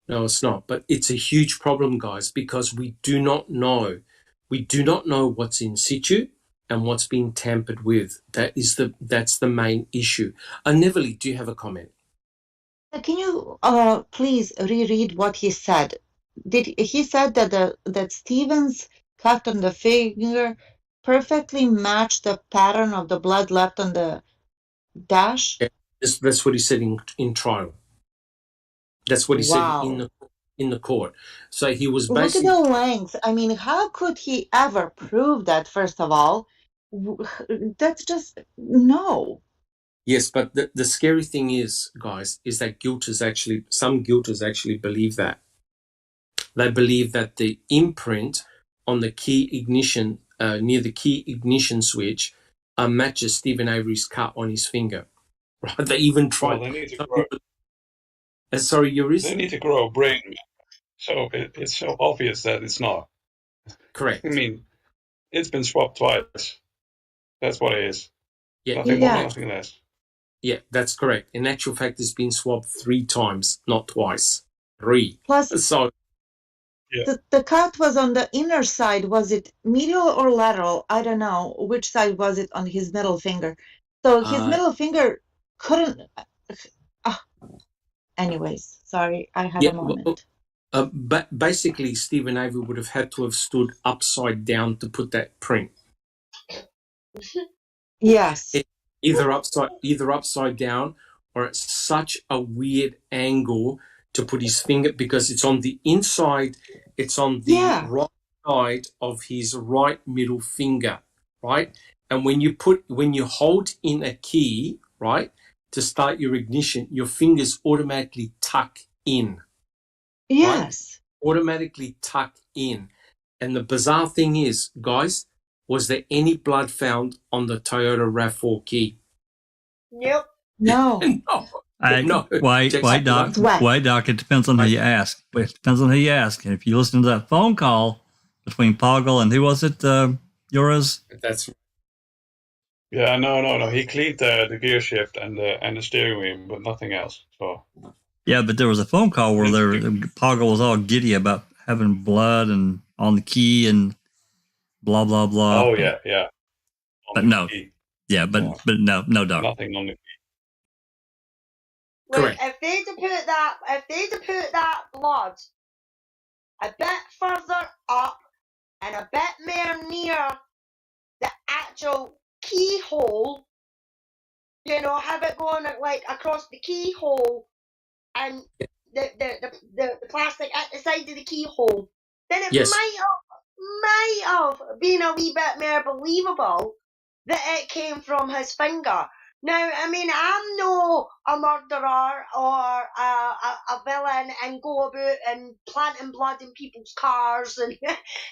No, it's not. But it's a huge problem, guys, because we do not know. We do not know what's in situ and what's being tampered with. That's the main issue. Neverly, do you have a comment? Can you please reread what he said? He said that Stephen's cut on the finger perfectly matched the pattern of the blood left on the dash? Yeah, that's what he said in trial. That's what he said in the court. So he was basically... Look at the length. I mean, how could he ever prove that, first of all? That's just... No. Yes, but the scary thing is, guys, is that some guilters actually believe that. They believe that the imprint on the key ignition, near the key ignition switch, matches Stephen Avery's cut on his finger. Right? They even tried... Well, they need to grow... sorry, Yuris? They need to grow a brain. So it's so obvious that it's not. Correct. I mean, It's been swapped twice. That's what it is. Yeah. Nothing more, Yeah. nothing less. Yeah, that's correct. In actual fact, it's been swapped 3 times, not twice. 3. Plus, So Yeah. the cut was on the inner side. Was it medial or lateral? I don't know. Which side was it on his middle finger? So his middle finger couldn't. Anyways, sorry, I had a moment. But basically, Stephen Avery would have had to have stood upside down to put that print. Yes. Either upside down, or at such a weird angle to put his finger, because it's on the inside. It's on the right side of his right middle finger, right? And when you hold in a key, right, to start your ignition, your fingers automatically tuck in. Yes. Right? Automatically tuck in. And the bizarre thing is, guys, was there any blood found on the Toyota RAV4 key? Nope. No. No. Why, Doc? It depends on who you ask. It depends on who you ask. And if you listen to that phone call between Poggle and who was it, yours? That's Yeah, no. He cleaned the gear shift and the steering wheel, but nothing else. So. Yeah, but there was a phone call where Poggle was all giddy about having blood and on the key and blah blah blah. Oh yeah. But no. Key. Yeah, but no, Doc. Nothing on the key. Correct. If they'd have put that blood a bit further up and a bit more near the actual keyhole, have it going like across the keyhole and the plastic at the side of the keyhole, then it might have been a wee bit more believable that it came from his finger. Now, I mean, I'm no a murderer or a villain and go about and planting blood in people's cars and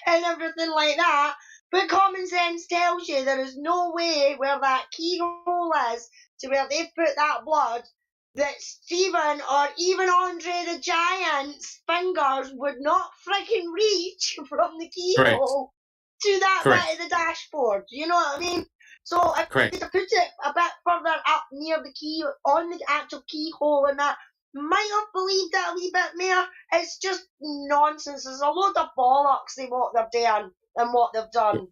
and everything like that. But common sense tells you there is no way where that keyhole is to where they've put that blood that Stephen or even Andre the Giant's fingers would not freaking reach from the keyhole to that bit of the dashboard. You know what I mean? So if they put it a bit further up near the key, on the actual keyhole and that, might have believed it a wee bit more. It's just nonsense. There's a load of bollocks in what they're doing and what they've done.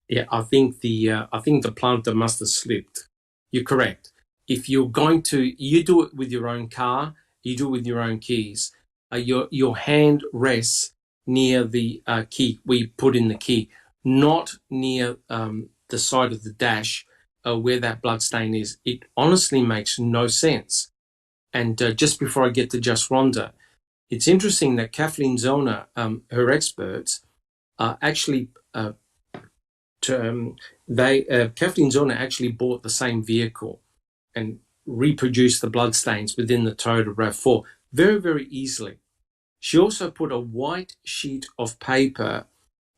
Yeah, I think the planter must have slipped. You're correct. If you're going to, you do it with your own car, you do it with your own keys. Your hand rests near the key where you put in the key, not near the side of the dash where that blood stain is. It honestly makes no sense. And just before I get to Just Rhonda, it's interesting that Kathleen Zellner, her experts, actually Kathleen Zellner actually bought the same vehicle and reproduced the blood stains within the Toyota RAV4 very, very easily. She also put a white sheet of paper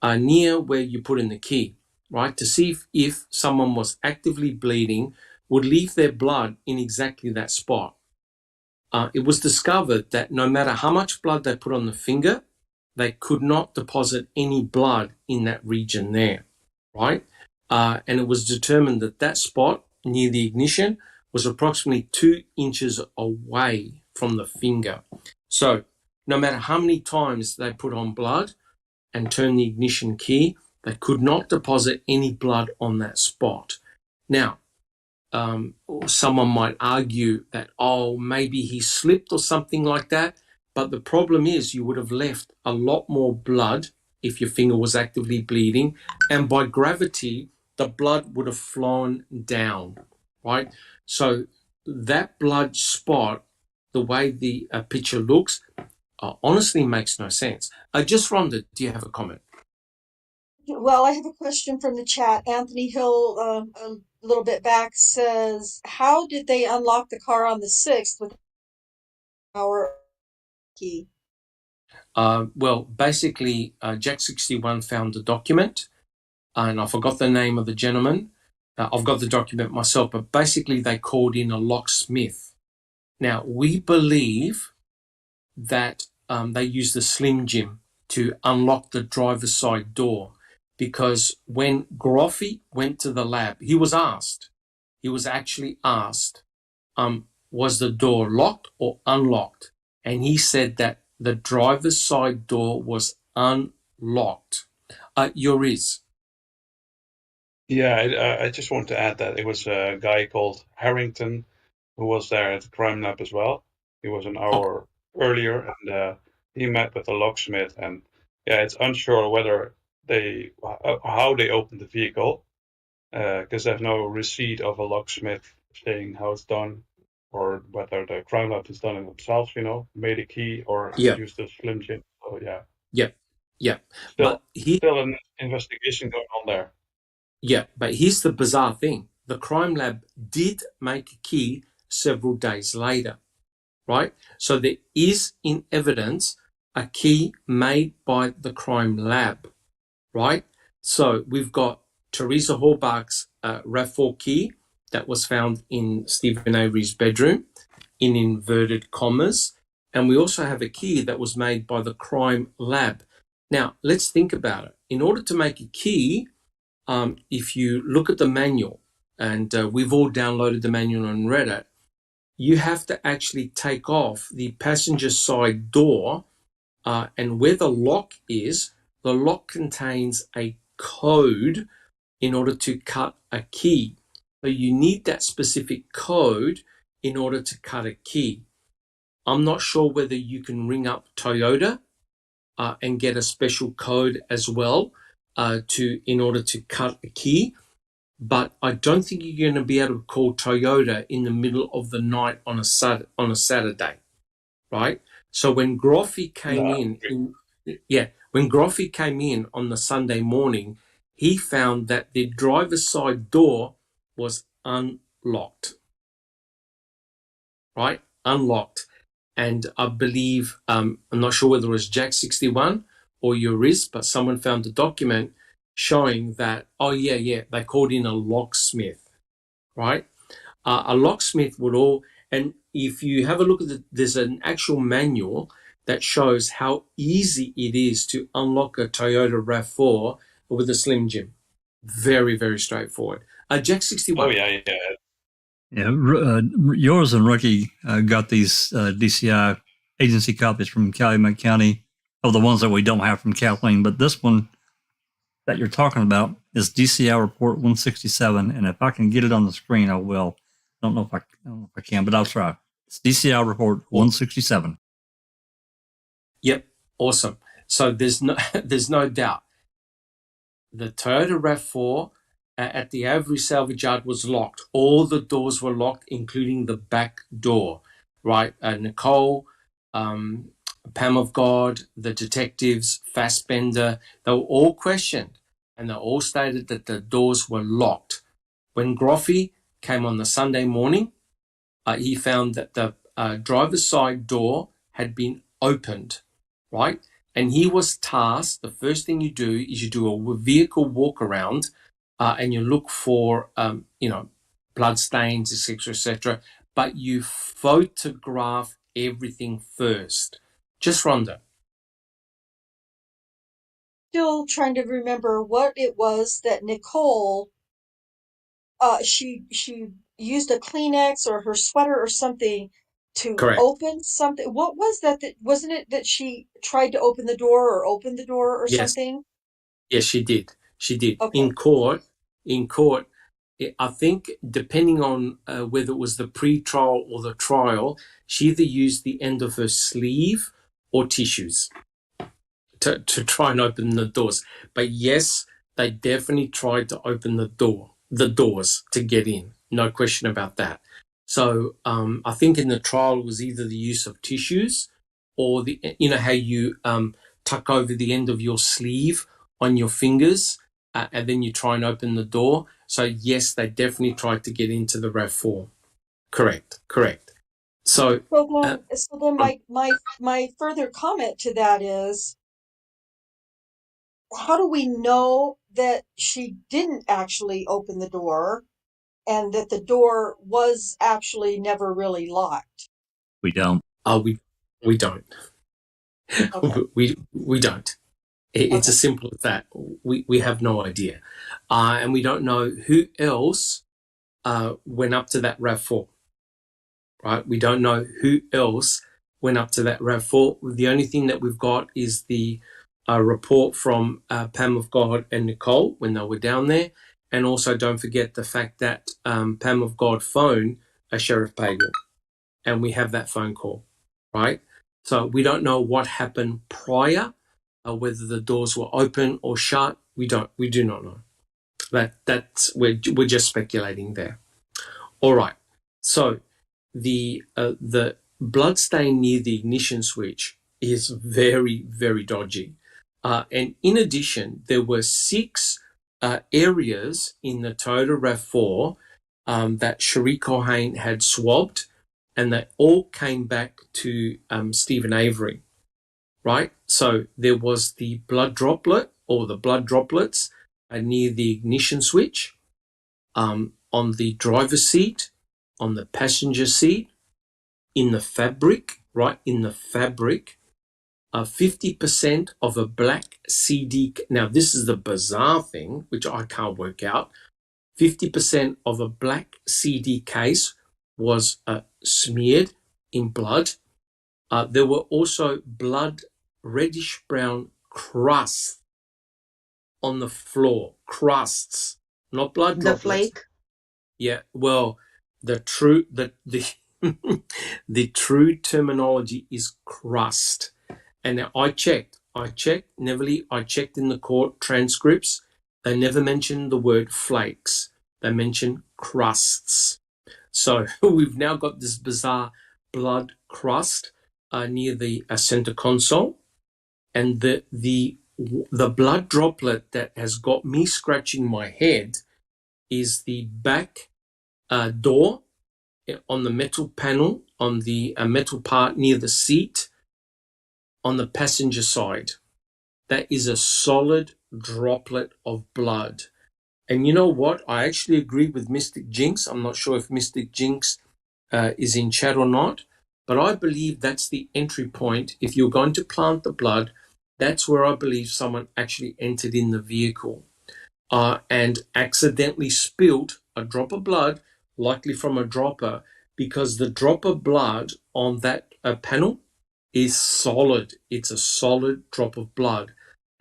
near where you put in the key, right, to see if someone was actively bleeding, would leave their blood in exactly that spot. It was discovered that no matter how much blood they put on the finger, they could not deposit any blood in that region there, right? And it was determined that that spot near the ignition was approximately 2 inches away from the finger. So no matter how many times they put on blood and turn the ignition key, they could not deposit any blood on that spot. Now, someone might argue that, maybe he slipped or something like that. But the problem is you would have left a lot more blood if your finger was actively bleeding. And by gravity, the blood would have flown down, right? So that blood spot, the way the picture looks, honestly makes no sense. Just Rhonda, do you have a comment? Well, I have a question from the chat. Anthony Hill, a little bit back, says, how did they unlock the car on the 6th with our key? Well, basically, Jack 61 found the document, and I forgot the name of the gentleman. I've got the document myself, but basically they called in a locksmith. Now, we believe that they used the Slim Jim to unlock the driver's side door. because when Groffy went to the lab, he was actually asked, was the door locked or unlocked? And he said that the driver's side door was unlocked. Yours. Yeah, I just want to add that it was a guy called Harrington who was there at the crime lab as well. He was an hour earlier, and he met with the locksmith. And yeah, it's unsure whether how they opened the vehicle, because there's no receipt of a locksmith saying how it's done, or whether the crime lab has done it themselves. Made a key or used a Slim Jim. So yeah. Yeah. Still an investigation going on there. Yeah, but here's the bizarre thing. The crime lab did make a key several days later, right? So there is in evidence a key made by the crime lab, right? So we've got Teresa Horbach's RAV4 key that was found in Stephen Avery's bedroom in inverted commas. And we also have a key that was made by the crime lab. Now, let's think about it. In order to make a key, if you look at the manual, and we've all downloaded the manual and read it, you have to actually take off the passenger side door, and where the lock is, the lock contains a code in order to cut a key. So you need that specific code in order to cut a key. I'm not sure whether you can ring up Toyota and get a special code as well in order to cut a key, but I don't think you're going to be able to call Toyota in the middle of the night on a Saturday, right? So when Groffy came when Groffy came in on the Sunday morning, he found that the driver's side door was unlocked, right? Unlocked. And I believe, I'm not sure whether it was Jack 61 or Yuris, but someone found a document showing that, they called in a locksmith, right? A locksmith and if you have a look at there's an actual manual that shows how easy it is to unlock a Toyota RAV4 with a Slim Jim. Very, very straightforward. Jack 61. Oh, yeah. Yeah, yours and Rookie got these DCI agency copies from Calumet County of the ones that we don't have from Kathleen, but this one that you're talking about is DCI Report 167, and if I can get it on the screen, I will. I don't know if I can, but I'll try. It's DCI Report 167. Yep, awesome. So there's no doubt. The Toyota RAV4 at the Avery salvage yard was locked. All the doors were locked, including the back door, right? Nicole, Pam of God, the detectives, Fassbender, they were all questioned, and they all stated that the doors were locked. When Groffy came on the Sunday morning, he found that the driver's side door had been opened, right? And he was tasked, the first thing you do is you do a vehicle walk around, and you look for, blood stains, etc., but you photograph everything first. Just Rhonda. Still trying to remember what it was that Nicole, she used a Kleenex or her sweater or something to Correct. open something. What was that? Wasn't it that she tried to open the door or open the door or something? Yes, she did. Okay. In court, I think depending on whether it was the pre-trial or the trial, she either used the end of her sleeve or tissues to try and open the doors. But yes, they definitely tried to open the doors to get in. No question about that. So I think in the trial it was either the use of tissues or how you tuck over the end of your sleeve on your fingers and then you try and open the door. So yes, they definitely tried to get into the RAV4. Correct. So then my further comment to that is, how do we know that she didn't actually open the door and that the door was actually never really locked? We don't. We don't. Okay. We don't. It's as simple as that. We have no idea. And we don't know who else went up to that RAV4, right? We don't know who else went up to that RAV4. The only thing that we've got is the report from Pam of God and Nicole when they were down there. And also don't forget the fact that Pam of God phoned Sheriff Pagan. And we have that phone call, right? So we don't know what happened prior, whether the doors were open or shut. We do not know. We're just speculating there. All right. So the blood stain near the ignition switch is very, very dodgy. And in addition, there were 6 areas in the Toyota RAV4 that Cherie Cohane had swabbed, and they all came back to Stephen Avery, right? So there was the blood droplet or the blood droplets near the ignition switch, on the driver's seat, on the passenger seat, in the fabric, right? In the fabric, 50% of a black CD. Now, this is the bizarre thing, which I can't work out. 50% of a black CD case was smeared in blood. There were also blood reddish brown crusts on the floor. Crusts, not blood droplets. The flake. Yeah, well, the true terminology is crust. And now I checked, Neverly, I checked in the court transcripts. They never mentioned the word flakes. They mentioned crusts. So we've now got this bizarre blood crust near the center console. And the blood droplet that has got me scratching my head is the back door on the metal panel, on the metal part near the seat on the passenger side. That is a solid droplet of blood. And you know what? I actually agree with Mystic Jinx. I'm not sure if Mystic Jinx is in chat or not, but I believe that's the entry point. If you're going to plant the blood, that's where I believe someone actually entered in the vehicle and accidentally spilled a drop of blood, likely from a dropper, because the drop of blood on that panel is solid. It's a solid drop of blood.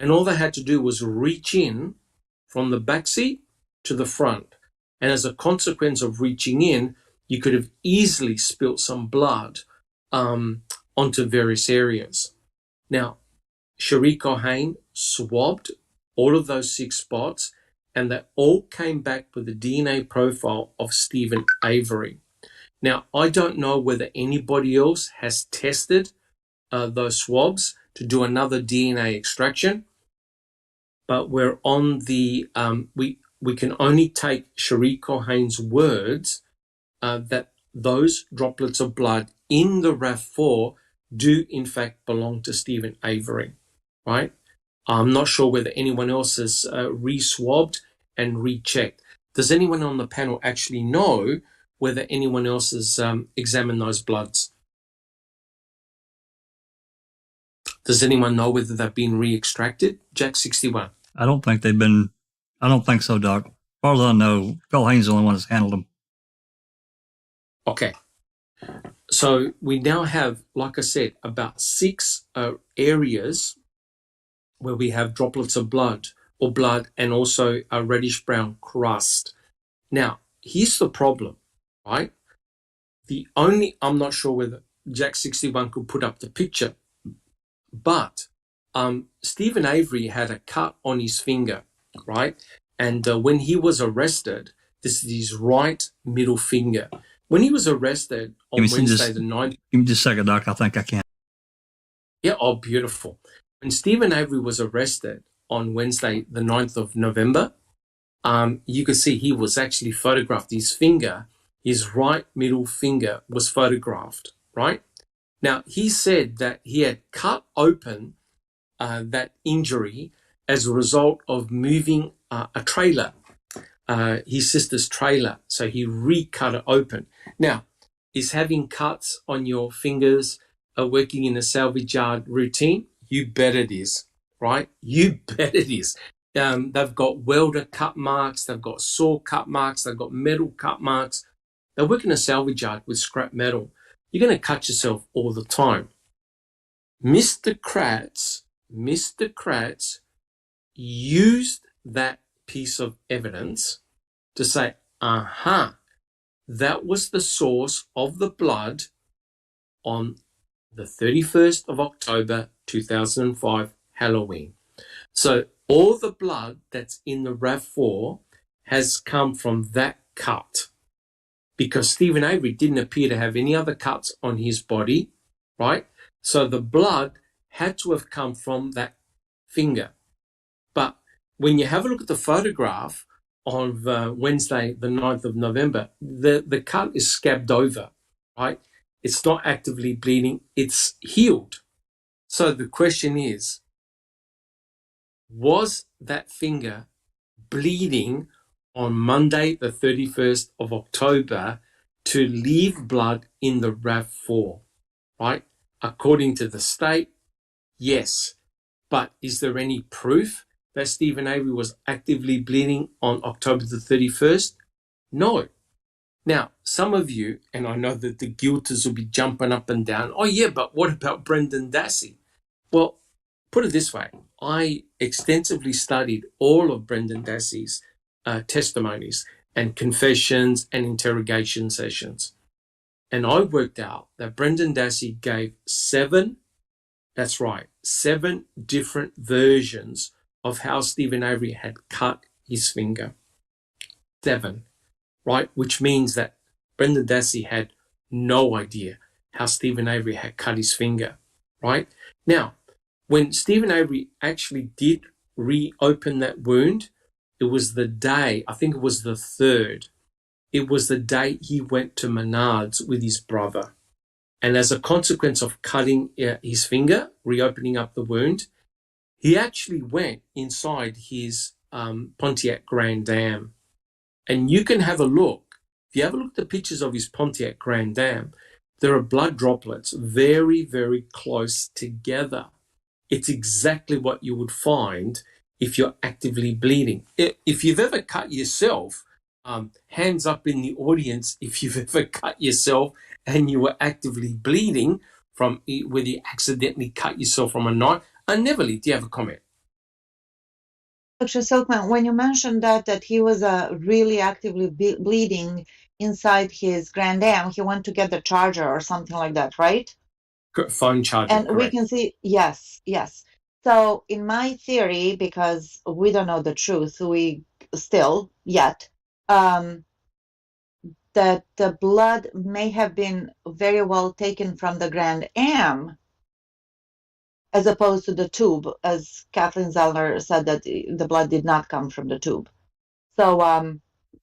And all they had to do was reach in from the back seat to the front. And as a consequence of reaching in, you could have easily spilt some blood onto various areas. Now, Cherie Cohane swabbed all of those 6 spots, and they all came back with the DNA profile of Stephen Avery. Now, I don't know whether anybody else has tested those swabs to do another DNA extraction, but we're on the we can only take Cherie Cohane's words that those droplets of blood in the RAV4 do in fact belong to Stephen Avery, right? I'm not sure whether anyone else has re-swabbed and rechecked. Does anyone on the panel actually know whether anyone else has examined those bloods? Does anyone know whether they've been re-extracted? Jack 61. I don't think they've been. I don't think so, Doc. As far as I know, Phil Haynes is the only one that's handled them. Okay. So we now have, like I said, about 6 areas where we have droplets of blood and also a reddish brown crust. Now, here's the problem, right? I'm not sure whether Jack 61 could put up the picture, but Stephen Avery had a cut on his finger, right? And when he was arrested, this is his right middle finger. When he was arrested on Wednesday the 9th... Give me just a second, Doc. I think I can. Yeah, oh, beautiful. When Stephen Avery was arrested on Wednesday the 9th of November, you could see he was actually photographed. His finger, his right middle finger was photographed, right? Now, he said that he had cut open that injury as a result of moving a trailer, his sister's trailer. So he recut it open. Now, is having cuts on your fingers working in a salvage yard routine? You bet it is. right? You bet it is. They've got welder cut marks, they've got saw cut marks, they've got metal cut marks. They work in a salvage yard with scrap metal. You're going to cut yourself all the time. Mr. Kratz used that piece of evidence to say, that was the source of the blood on the 31st of October 2005, Halloween. So all the blood that's in the RAV4 has come from that cut, because Stephen Avery didn't appear to have any other cuts on his body, right? So the blood had to have come from that finger. But when you have a look at the photograph of Wednesday, the 9th of November, the cut is scabbed over, right? It's not actively bleeding, it's healed. So the question is, was that finger bleeding on Monday, the 31st of October, to leave blood in the RAV4, right? According to the state, yes. But is there any proof that Stephen Avery was actively bleeding on October the 31st? No. Now, some of you, and I know that the guilters will be jumping up and down, oh yeah, but what about Brendan Dassey? Well, put it this way. I extensively studied all of Brendan Dassey's testimonies and confessions and interrogation sessions. And I worked out that Brendan Dassey gave 7 different versions of how Stephen Avery had cut his finger. 7, right? Which means that Brendan Dassey had no idea how Stephen Avery had cut his finger, right? Now, when Stephen Avery actually did reopen that wound, it was the day, I think it was the 3rd, it was the day he went to Menards with his brother. And as a consequence of cutting his finger, reopening up the wound, he actually went inside his Pontiac Grand Am. And you can have a look. If you have a look at the pictures of his Pontiac Grand Am, there are blood droplets very, very close together. It's exactly what you would find if you're actively bleeding. If you've ever cut yourself, hands up in the audience if you've ever cut yourself and you were actively bleeding from whether you accidentally cut yourself from a knife. Neverly, do you have a comment? Dr. Silkman, when you mentioned that he was really actively bleeding inside his Grand Am, he went to get the charger or something like that, right? Phone charger, and correct. We can see, yes. So in my theory, because we don't know the truth, we still yet, that the blood may have been very well taken from the Grand Am as opposed to the tube, as Kathleen Zellner said that the blood did not come from the tube. So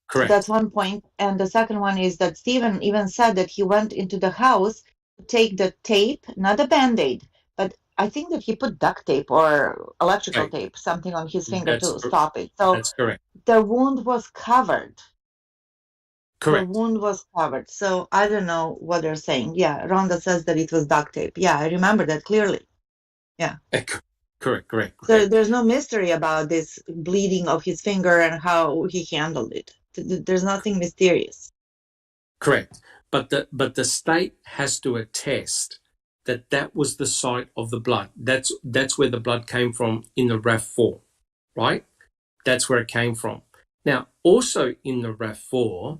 correct. That's one point. And the second one is that Stephen even said that he went into the house to take the tape, not a Band-Aid, but I think that he put duct tape or electrical tape, something on his finger to stop it. So that's correct. The wound was covered. Correct. The wound was covered. So I don't know what they're saying. Yeah, Rhonda says that it was duct tape. Yeah, I remember that clearly. Yeah. Correct. So there's no mystery about this bleeding of his finger and how he handled it. There's nothing mysterious. Correct. But the state has to attest that was the site of the blood. That's where the blood came from in the RAV4, right? That's where it came from. Now, also in the RAV4,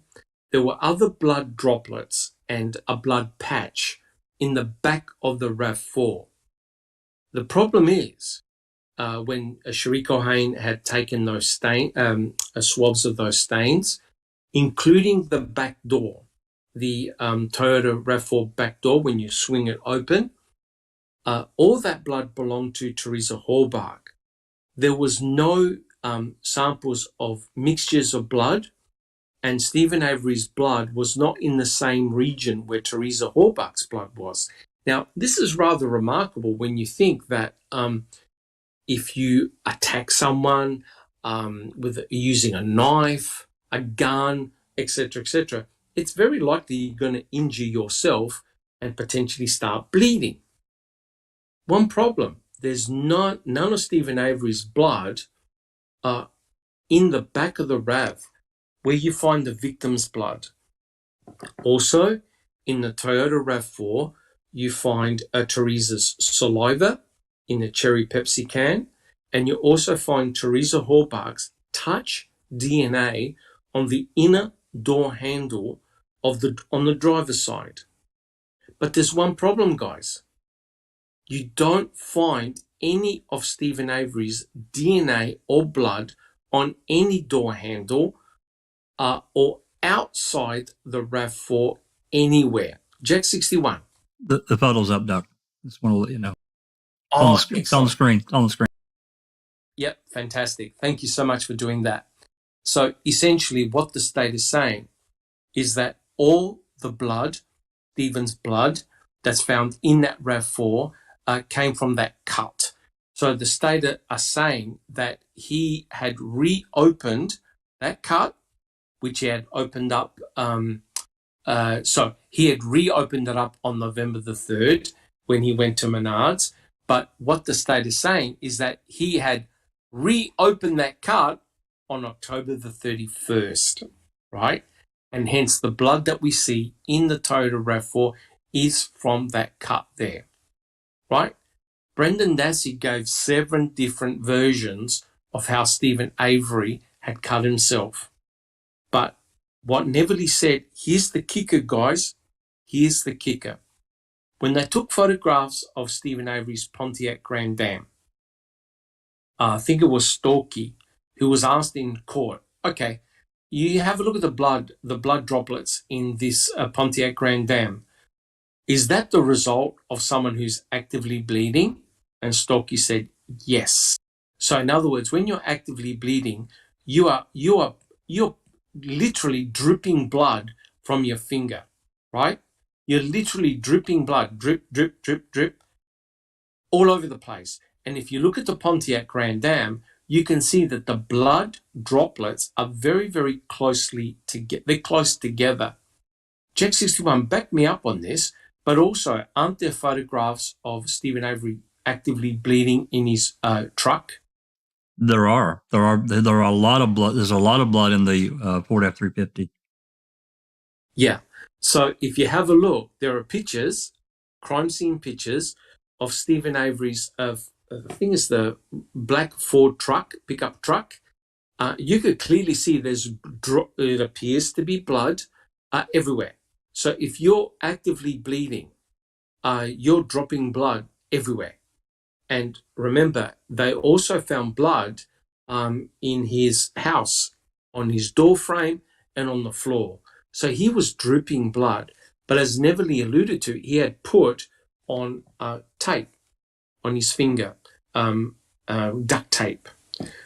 there were other blood droplets and a blood patch in the back of the RAV4. The problem is when Cherie Cohen had taken those swabs of those stains, including the back door, the Toyota RAV4 back door, when you swing it open, all that blood belonged to Teresa Halbach. There was no samples of mixtures of blood, and Stephen Avery's blood was not in the same region where Teresa Halbach's blood was. Now, this is rather remarkable when you think that if you attack someone with using a knife, a gun, etc., it's very likely you're going to injure yourself and potentially start bleeding. One problem, there's none of Stephen Avery's blood in the back of the RAV where you find the victim's blood. Also, in the Toyota RAV4, you find Teresa's saliva in the cherry Pepsi can, and you also find Teresa Horbach's touch DNA on the inner door handle on the driver's side. But there's one problem, guys. You don't find any of Stephen Avery's DNA or blood on any door handle or outside the RAV4 anywhere. Jack 61. The photo's up, Doc. Just want to let you know. Oh, it's on the screen. On the screen. Yep, fantastic. Thank you so much for doing that. So essentially what the state is saying is that all the blood, Stephen's blood, that's found in that RAV4 came from that cut. So the state are saying that he had reopened that cut, which he had opened up. So he had reopened it up on November the 3rd when he went to Menards. But what the state is saying is that he had reopened that cut on October the 31st, right? And hence the blood that we see in the Toyota RAV4 is from that cut there, right? Brendan Dassey gave 7 different versions of how Stephen Avery had cut himself. But what Neverly said, here's the kicker, guys. Here's the kicker. When they took photographs of Stephen Avery's Pontiac Grand Dam, I think it was Storkey, who was asked in court, okay, you have a look at the blood droplets in this Pontiac Grand Dam. Is that the result of someone who's actively bleeding? And Storkey said, yes. So in other words, when you're actively bleeding, you're literally dripping blood from your finger, right? You're literally dripping blood, drip, drip, drip, drip, all over the place. And if you look at the Pontiac Grand Dam, you can see that the blood droplets are very, very closely together. They're close together. Jack 61, back me up on this, but also, aren't there photographs of Stephen Avery actively bleeding in his truck? There are a lot of blood. There's a lot of blood in the Ford F-350. Yeah. So if you have a look, there are pictures, crime scene pictures of Stephen Avery's, I think it's the black Ford truck, pickup truck. You could clearly see it appears to be blood everywhere. So if you're actively bleeding, you're dropping blood everywhere. And remember, they also found blood in his house, on his door frame and on the floor. So he was dripping blood. But as Neverly alluded to, he had put on tape on his finger, duct tape.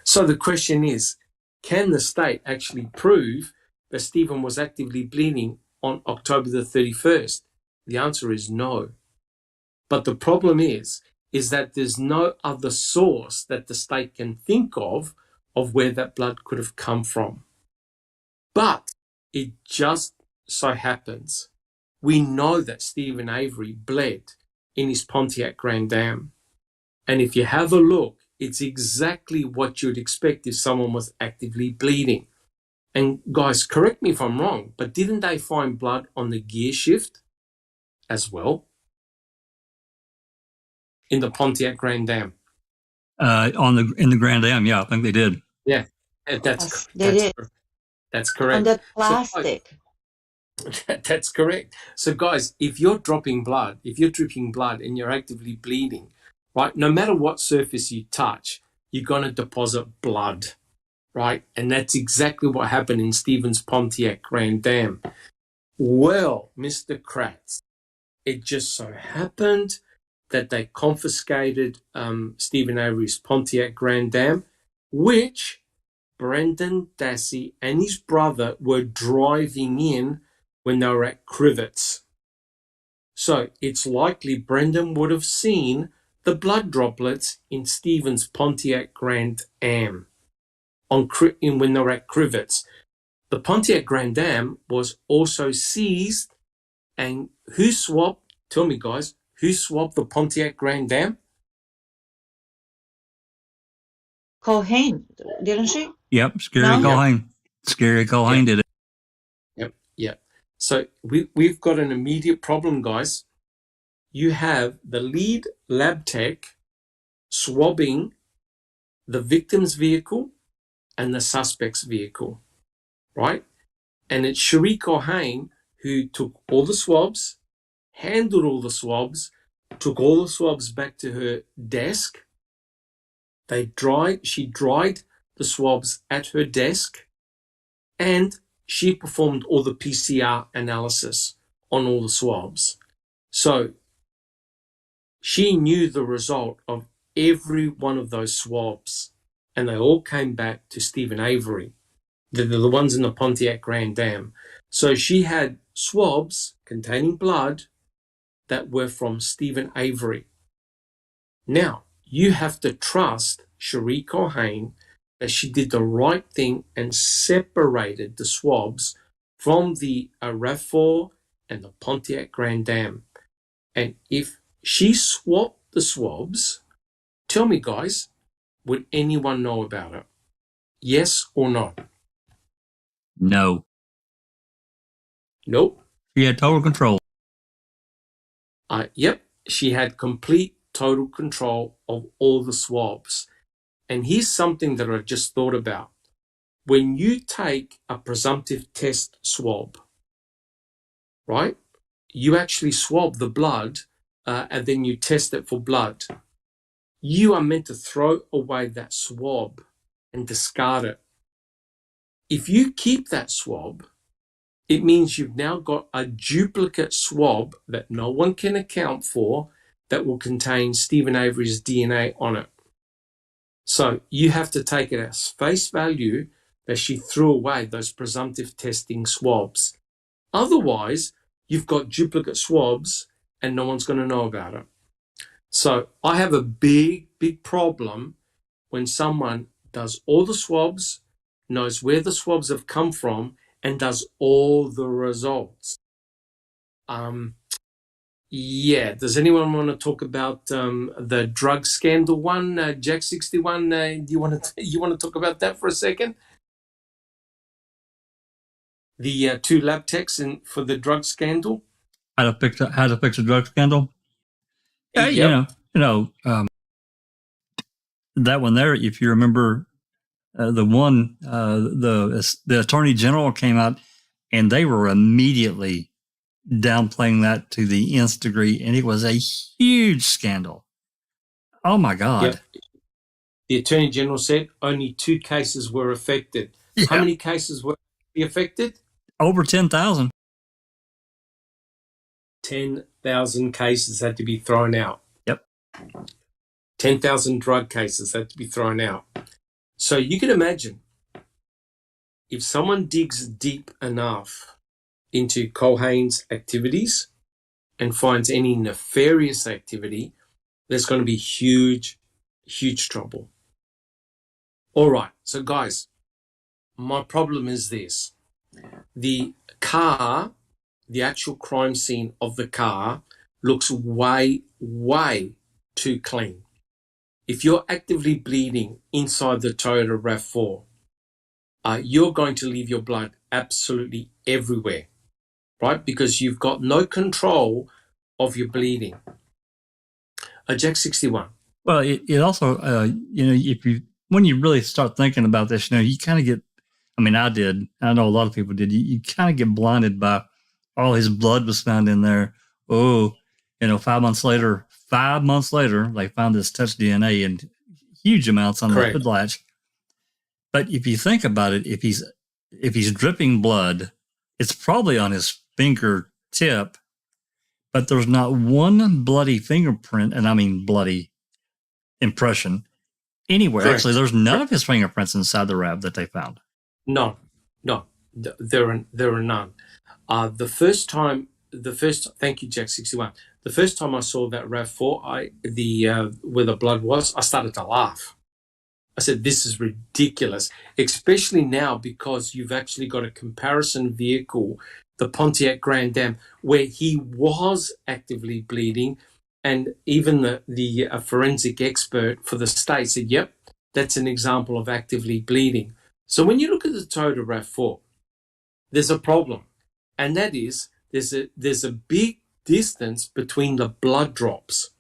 So the question is, can the state actually prove that Stephen was actively bleeding on October the 31st? The answer is no. But the problem is that there's no other source that the state can think of where that blood could have come from. But it just so happens we know that Stephen Avery bled in his Pontiac Grand Dam. And if you have a look, it's exactly what you'd expect if someone was actively bleeding. And guys, correct me if I'm wrong, but didn't they find blood on the gear shift as well? In the Pontiac Grand Dam. In the Grand Dam, yeah, I think they did. Yeah, Yes, that's correct. On the plastic. That's correct. So guys, if you're dropping blood, if you're dripping blood and you're actively bleeding, right, no matter what surface you touch, you're going to deposit blood, right? And that's exactly what happened in Stephen's Pontiac Grand Dam. Well, Mr. Kratz, it just so happened that they confiscated Stephen Avery's Pontiac Grand Dam, which Brendan Dassey and his brother were driving in when they were at Crivets. So it's likely Brendan would have seen the blood droplets in Stephen's Pontiac Grand Am when they were at Crivets. The Pontiac Grand Am was also seized, and who swapped? Tell me, guys, who swapped the Pontiac Grand Am? Culhane, didn't she? Yep, Scary No? Culhane. Scary Culhane did it. Yep. So we've got an immediate problem, guys. You have the lead lab tech swabbing the victim's vehicle and the suspect's vehicle, right? And it's Cherie Culhane who took all the swabs, handled all the swabs, took all the swabs back to her desk. She dried the swabs at her desk, and she performed all the PCR analysis on all the swabs. So she knew the result of every one of those swabs, and they all came back to Stephen Avery. They're the ones in the Pontiac Grand Dam. So she had swabs containing blood that were from Stephen Avery. Now, you have to trust Cherie Culhane that she did the right thing and separated the swabs from the RAV4 and the Pontiac Grand Dam. And if she swapped the swabs, tell me, guys, would anyone know about it? Yes or no? No. Nope. She had total control. Yep, she had complete, total control of all the swabs. And here's something that I just thought about. When you take a presumptive test swab, right, you actually swab the blood and then you test it for blood. You are meant to throw away that swab and discard it. If you keep that swab, it means you've now got a duplicate swab that no one can account for that will contain Stephen Avery's DNA on it. So you have to take it as face value that she threw away those presumptive testing swabs. Otherwise, you've got duplicate swabs and no one's going to know about it. So I have a big problem when someone does all the swabs, knows where the swabs have come from, and does all the results. Yeah, does anyone want to talk about the drug scandal one, Jack 61? Do you want to talk about that for a second? The two lab techs for the drug scandal. How to fix a drug scandal? Yeah, yep. That one there. If you remember, the attorney general came out, and they were immediately downplaying that to the nth degree, and it was a huge scandal. Oh my God. Yep. The Attorney General said only 2 cases were affected. Yeah. How many cases were affected? Over 10,000. 10,000 cases had to be thrown out. Yep. 10,000 drug cases had to be thrown out. So you can imagine if someone digs deep enough into Culhane's activities and finds any nefarious activity, there's going to be huge trouble. All right, so guys, my problem is this. The car, the actual crime scene of the car looks way too clean. If you're actively bleeding inside the Toyota RAV4, you're going to leave your blood absolutely everywhere, right? Because you've got no control of your bleeding. Jack 61. Well, it also, when you really start thinking about this, you kind of get, I did, I know a lot of people did, you kind of get blinded by all his blood was found in there. 5 months later, they found this touch DNA and huge amounts on the hood latch. But if you think about it, if he's dripping blood, it's probably on his fingertip, but there's not one bloody fingerprint, and I mean bloody impression anywhere. Correct. Actually, there's none of his fingerprints inside the RAV that they found. No, there are none. Thank you, Jack 61. The first time I saw that RAV4, where the blood was, I started to laugh. I said, this is ridiculous, especially now because you've actually got a comparison vehicle, the Pontiac Grand Dam, where he was actively bleeding, and even the forensic expert for the state said, yep, that's an example of actively bleeding. So when you look at the total RAF4, there's a problem, and that is there's a big distance between the blood drops.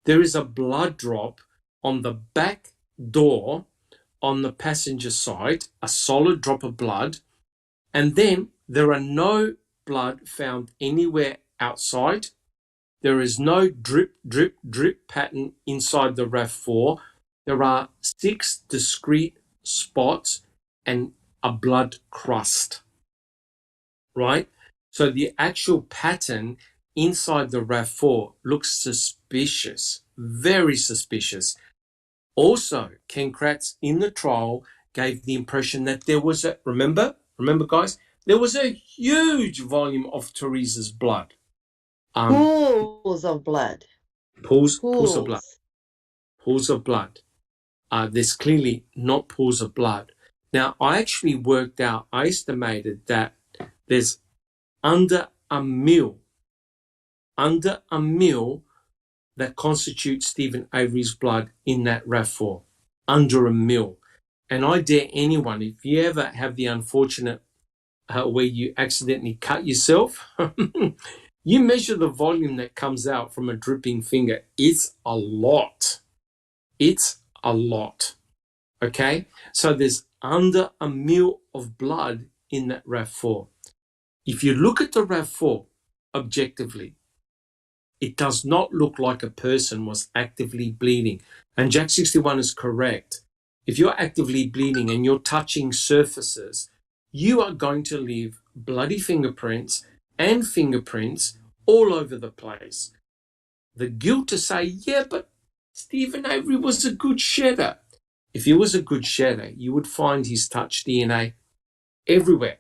There is a blood drop on the back door on the passenger side, a solid drop of blood, and then there are no blood found anywhere outside. There is no drip, drip, drip pattern inside the RAF4. There are 6 discrete spots and a blood crust, right? So the actual pattern inside the RAF4 looks suspicious, very suspicious. Also, Ken Kratz in the trial gave the impression that there was a, remember guys, there was a huge volume of Teresa's blood. Pools of blood. Pools of blood. Pools of blood. There's clearly not pools of blood. Now, I actually worked out, I estimated that there's under a mil that constitutes Stephen Avery's blood in that RAF4, under a mil. And I dare anyone, if you ever have the unfortunate where you accidentally cut yourself, you measure the volume that comes out from a dripping finger. It's a lot. It's a lot. Okay? So there's under a mil of blood in that RAF4. If you look at the RAF4 objectively, it does not look like a person was actively bleeding. And Jack 61 is correct. If you're actively bleeding and you're touching surfaces, you are going to leave bloody fingerprints and fingerprints all over the place. The guilt to say, yeah, but Stephen Avery was a good shedder. If he was a good shedder, you would find his touch DNA everywhere.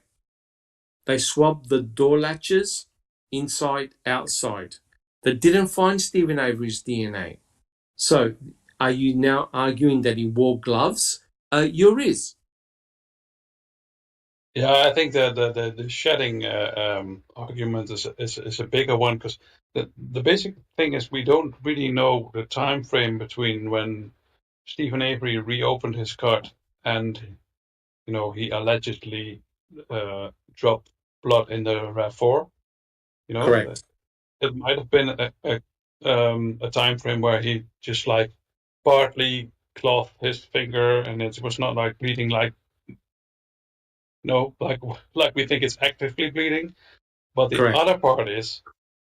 They swabbed the door latches inside, outside. They didn't find Stephen Avery's DNA. So are you now arguing that he wore gloves? You're is. Yeah, I think the shedding argument is a bigger one, because the basic thing is we don't really know the time frame between when Stephen Avery reopened his cart and he allegedly dropped blood in the RAV4. Correct. It might have been a time frame where he just like partly clothed his finger, and it was not like bleeding like we think it's actively bleeding. But the Correct. other part is,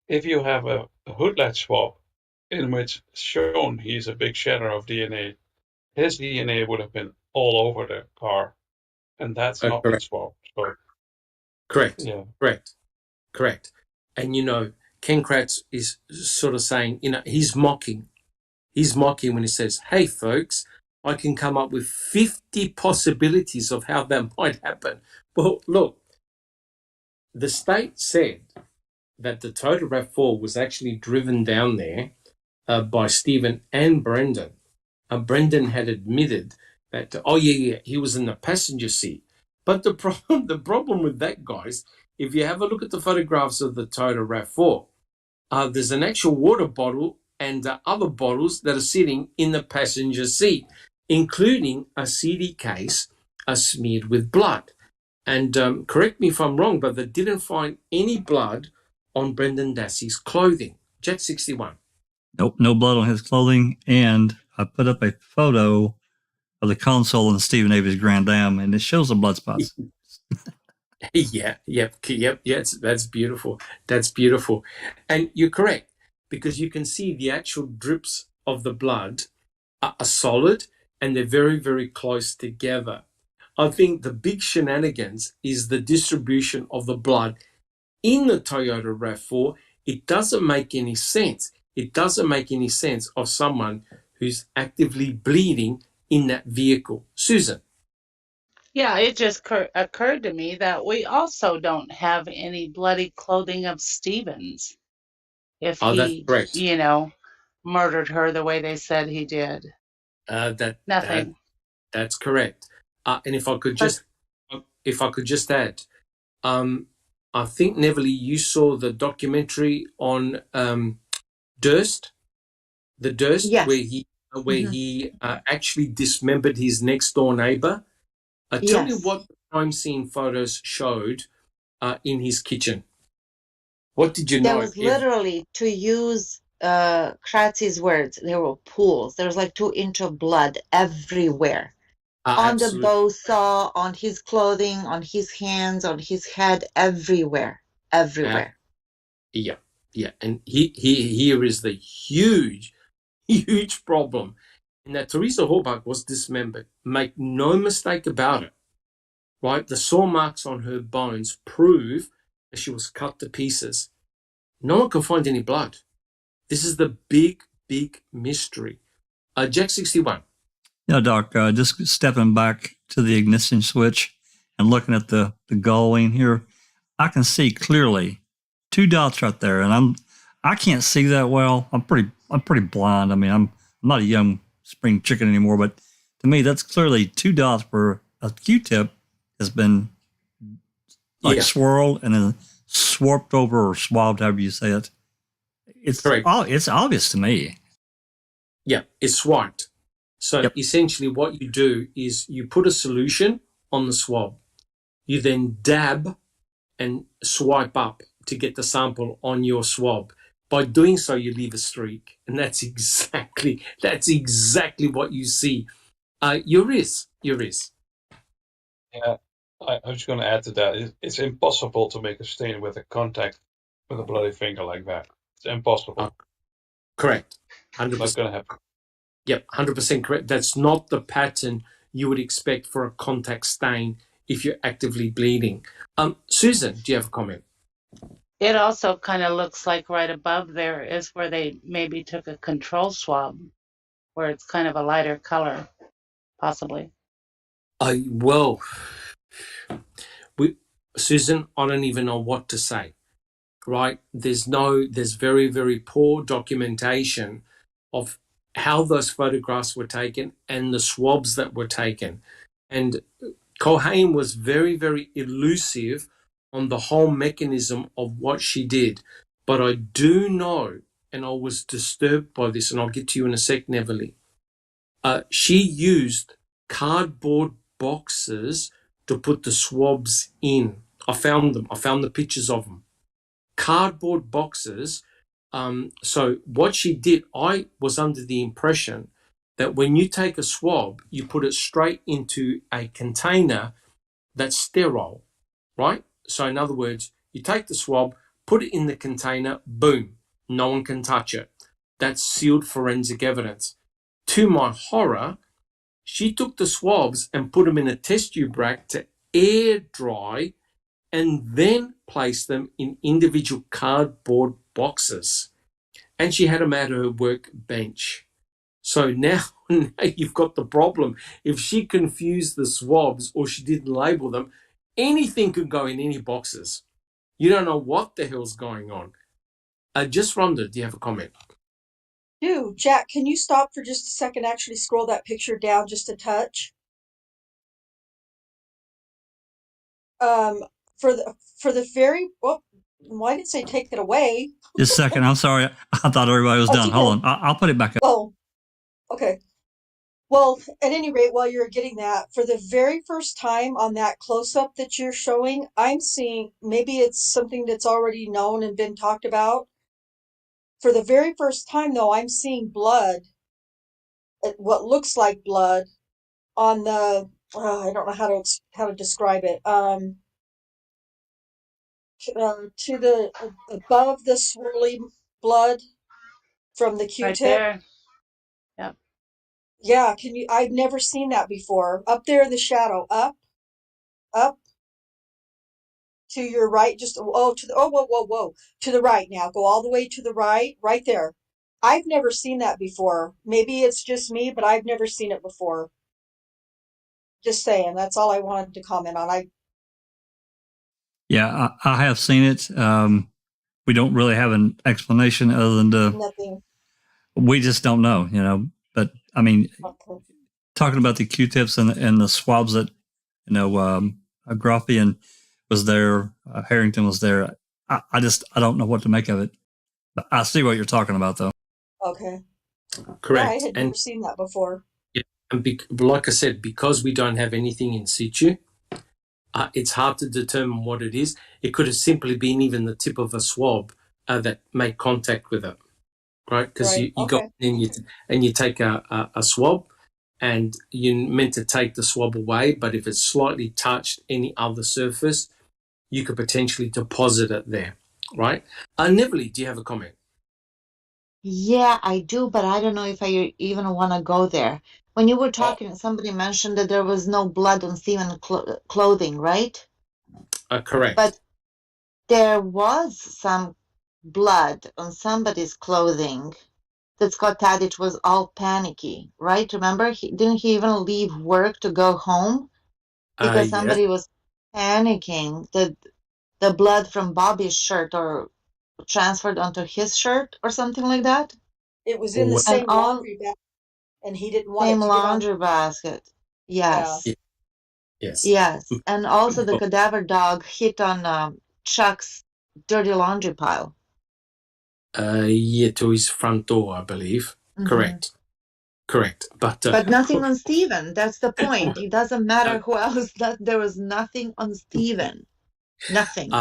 if you have a hood latch swab in which shown he's a big shedder of DNA, his DNA would have been all over the car, and that's not been swabbed. So, correct. Yeah. Correct. And Ken Kratz is sort of saying, he's mocking. He's mocking when he says, hey, folks, I can come up with 50 possibilities of how that might happen. Well, look, the state said that the total RAV4 was actually driven down there by Stephen and Brendan. Brendan had admitted that, he was in the passenger seat. But the problem with that, guys, if you have a look at the photographs of the Toyota RAV4, there's an actual water bottle and other bottles that are sitting in the passenger seat, including a CD case smeared with blood. And correct me if I'm wrong, but they didn't find any blood on Brendan Dassey's clothing. Jet 61. Nope, no blood on his clothing. And I put up a photo of the console in Stephen Avery's Grand Dam, and it shows the blood spots. Yep. That's beautiful. That's beautiful. And you're correct, because you can see the actual drips of the blood are solid and they're very, very close together. I think the big shenanigans is the distribution of the blood in the Toyota RAV4. It doesn't make any sense. It doesn't make any sense of someone who's actively bleeding in that vehicle. Susan. Yeah, it just occurred to me that we also don't have any bloody clothing of Stevens. If he, that's correct. Murdered her the way they said he did. Nothing. That's correct. And if I could just add, I think, Neville, you saw the documentary on Durst. The Durst, yes. where he where he actually dismembered his next door neighbor. Tell me Yes. what the crime scene photos showed in his kitchen. What did you There know? was literally, to use Kratzy's words, there were pools. There was like 2 inches of blood everywhere. On the Absolutely. bow saw, on his clothing, on his hands, on his head, everywhere. Everywhere. Yeah. And here is the huge problem. And that Teresa Horbach was dismembered. Make no mistake about it, right? The saw marks on her bones prove that she was cut to pieces. No one can find any blood. This is the big mystery. Jack 61. Yeah, Doc, just stepping back to the ignition switch and looking at the galling here, I can see clearly 2 dots right there, and I can't see that well. I'm pretty blind. I mean, I'm not a young spring chicken anymore, but to me, that's clearly 2 dots where a Q-tip has been swirled and then swarped over or swabbed, however you say it. It's correct. It's obvious to me. Yeah, it's swiped. So essentially what you do is you put a solution on the swab. You then dab and swipe up to get the sample on your swab. By doing so, you leave a streak. And that's exactly what you see. Your is. Yeah, I was going to add to that. It's impossible to make a stain with a contact with a bloody finger like that. It's impossible. Correct. 100%. It's not going to happen. Yep, 100% correct. That's not the pattern you would expect for a contact stain if you're actively bleeding. Susan, do you have a comment? It also kind of looks like right above there is where they maybe took a control swab, where it's kind of a lighter color, possibly. Susan, I don't even know what to say, right? There's very, very poor documentation of how those photographs were taken and the swabs that were taken. And Culhane was very, very elusive on the whole mechanism of what she did. But I do know, and I was disturbed by this, and I'll get to you in a sec, Neverly. She used cardboard boxes to put the swabs in. I found them. I found the pictures of them. Cardboard boxes. So what she did, I was under the impression that when you take a swab, you put it straight into a container that's sterile, right? So in other words, you take the swab, put it in the container, boom, no one can touch it. That's sealed forensic evidence. To my horror, she took the swabs and put them in a test tube rack to air dry and then placed them in individual cardboard boxes. And she had them at her workbench. So now you've got the problem. If she confused the swabs or she didn't label them, anything could go in any boxes. You don't know what the hell's going on. Just Rhonda, do you have a comment? Jack, can you stop for just a second, actually scroll that picture down just a touch? For the very, well, why didn't say take it away? Just a second, I'm sorry. I thought everybody was done. Okay. Hold on, I'll put it back up. Oh, okay. Well, at any rate, while you're getting that, for the very first time on that close-up that you're showing, I'm seeing, maybe it's something that's already known and been talked about. For the very first time, though, I'm seeing blood, what looks like blood, on the, I don't know how to describe it, to the, above the swirly blood from the Q-tip. Right there. Yep. Yeah, I've never seen that before. Up there in the shadow, up, to your right, whoa, to the right now. Go all the way to the right there. I've never seen that before. Maybe it's just me, but I've never seen it before. Just saying, that's all I wanted to comment on. Yeah, I have seen it. We don't really have an explanation other than nothing. We just don't know, But I mean, okay. Talking about the Q-tips and the swabs that, Graffian was there, Harrington was there. I don't know what to make of it. But I see what you're talking about, though. Okay. Correct. Yeah, I had never seen that before. Yeah, and like I said, because we don't have anything in situ, it's hard to determine what it is. It could have simply been even the tip of a swab that made contact with it, right? Because Right. you go in and you take a swab, and you're meant to take the swab away, but if it's slightly touched any other surface, you could potentially deposit it there, right? Neverly, do you have a comment? Yeah, I do, but I don't know if I even want to go there. When you were talking, somebody mentioned that there was no blood on Stephen's clothing, right? Correct. But there was some blood on somebody's clothing that Scott Tadich was all panicky, right? Remember, didn't he even leave work to go home because somebody was panicking that the blood from Bobby's shirt or transferred onto his shirt or something like that? It was in the same laundry basket, and he didn't want it Same to get on. laundry basket. Yes. Yeah. Yes. Yes. And also the cadaver dog hit on Chuck's dirty laundry pile. Yeah, to his front door, I believe. Mm-hmm. Correct. But nothing on Stephen. That's the point. It doesn't matter who else. There was nothing on Stephen. Nothing.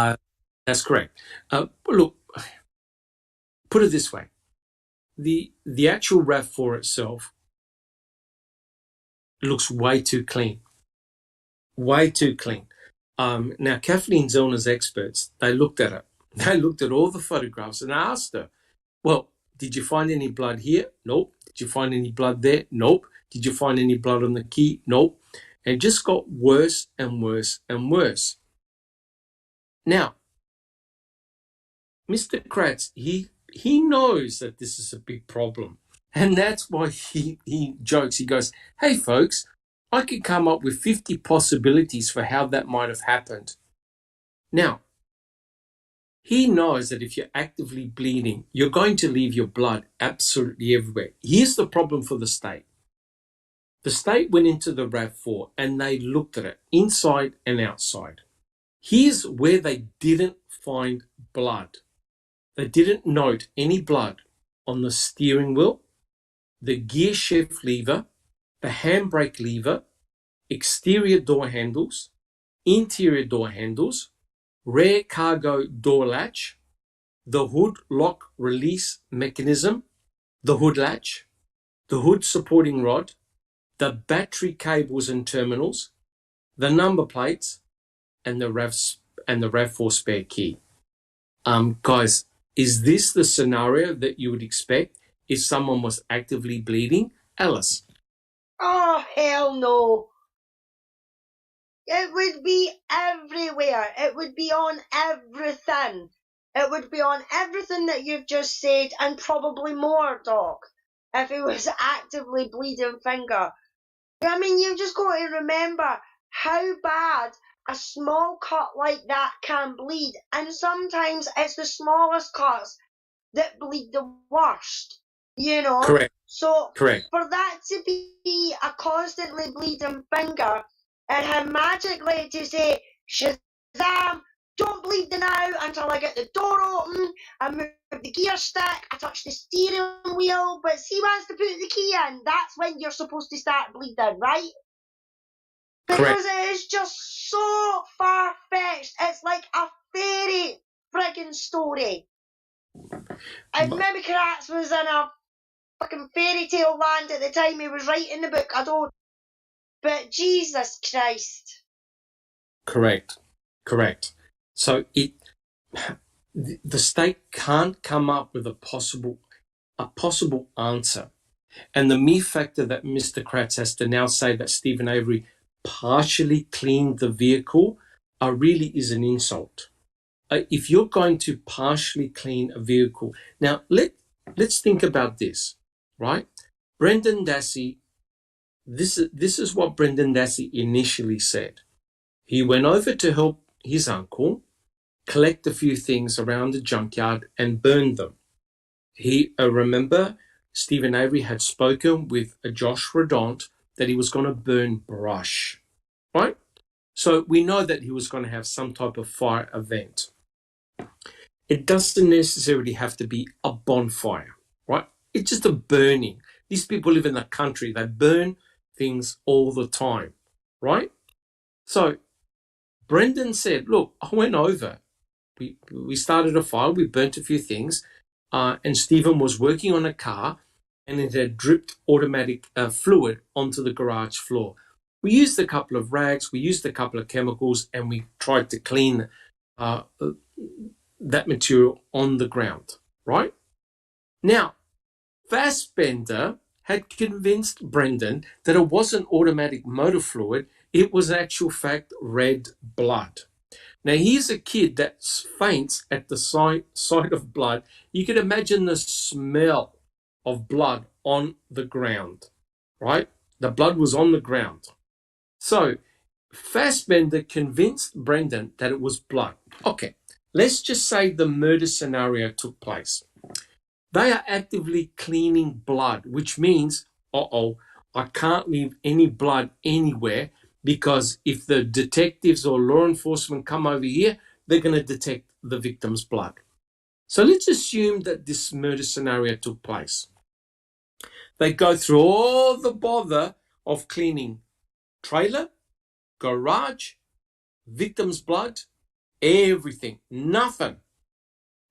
That's correct. Look, put it this way. The actual RAV4 itself looks way too clean. Way too clean. Now, Kathleen Zellner's experts, they looked at it. They looked at all the photographs and asked her, well, did you find any blood here? Nope. Did you find any blood there? Nope. Did you find any blood on the key? Nope. And it just got worse and worse and worse. Now, Mr. Kratz, he knows that this is a big problem. And that's why he jokes. He goes, hey, folks, I could come up with 50 possibilities for how that might have happened. Now, he knows that if you're actively bleeding, you're going to leave your blood absolutely everywhere. Here's the problem for the state. The state went into the RAV4 and they looked at it inside and outside. Here's where they didn't find blood. They didn't note any blood on the steering wheel, the gear shift lever, the handbrake lever, exterior door handles, interior door handles, rear cargo door latch, the hood lock release mechanism, the hood latch, the hood supporting rod, the battery cables and terminals, the number plates, and the RAV4 spare key. Guys, is this the scenario that you would expect if someone was actively bleeding? Alice? Oh, hell no. It would be everywhere. It would be on everything. It would be on everything that you've just said and probably more, Doc, if it was actively bleeding finger. I mean, you've just got to remember how bad a small cut like that can bleed. And sometimes it's the smallest cuts that bleed the worst, you know? Correct. So Correct. For that to be a constantly bleeding finger and him magically to say, Shazam, don't bleed now until I get the door open, I move the gear stick, I touch the steering wheel, but see once to put the key in, that's when you're supposed to start bleeding, right? Because Correct. it is just so far-fetched. It's like a fairy friggin' story. And maybe Kratz was in a fucking fairy tale land at the time he was writing the book, I don't. But Jesus Christ. Correct. So the state can't come up with a possible answer. And the mere factor that Mr. Kratz has to now say that Stephen Avery partially cleaned the vehicle really is an insult. If you're going to partially clean a vehicle, now let's think about this, right? Brendan Dassey, this is what Brendan Dassey initially said. He went over to help his uncle collect a few things around the junkyard and burned them. He remember Stephen Avery had spoken with Josh Redont that he was going to burn brush, right? So we know that he was going to have some type of fire event. It doesn't necessarily have to be a bonfire, right? It's just a burning. These people live in the country. They burn things all the time, right? So Brendan said, look, I went over. We started a fire. We burnt a few things. And Stephen was working on a car, and it had dripped automatic fluid onto the garage floor. We used a couple of rags. We used a couple of chemicals, and we tried to clean that material on the ground, right? Now, Fassbender had convinced Brendan that it wasn't automatic motor fluid, it was actual fact red blood. Now, here's a kid that faints at the sight of blood. You can imagine the smell of blood on the ground, right? The blood was on the ground. So Fassbender convinced Brendan that it was blood. Okay, let's just say the murder scenario took place. They are actively cleaning blood, which means, I can't leave any blood anywhere, because if the detectives or law enforcement come over here, they're going to detect the victim's blood. So let's assume that this murder scenario took place. They go through all the bother of cleaning trailer, garage, victim's blood, everything, nothing.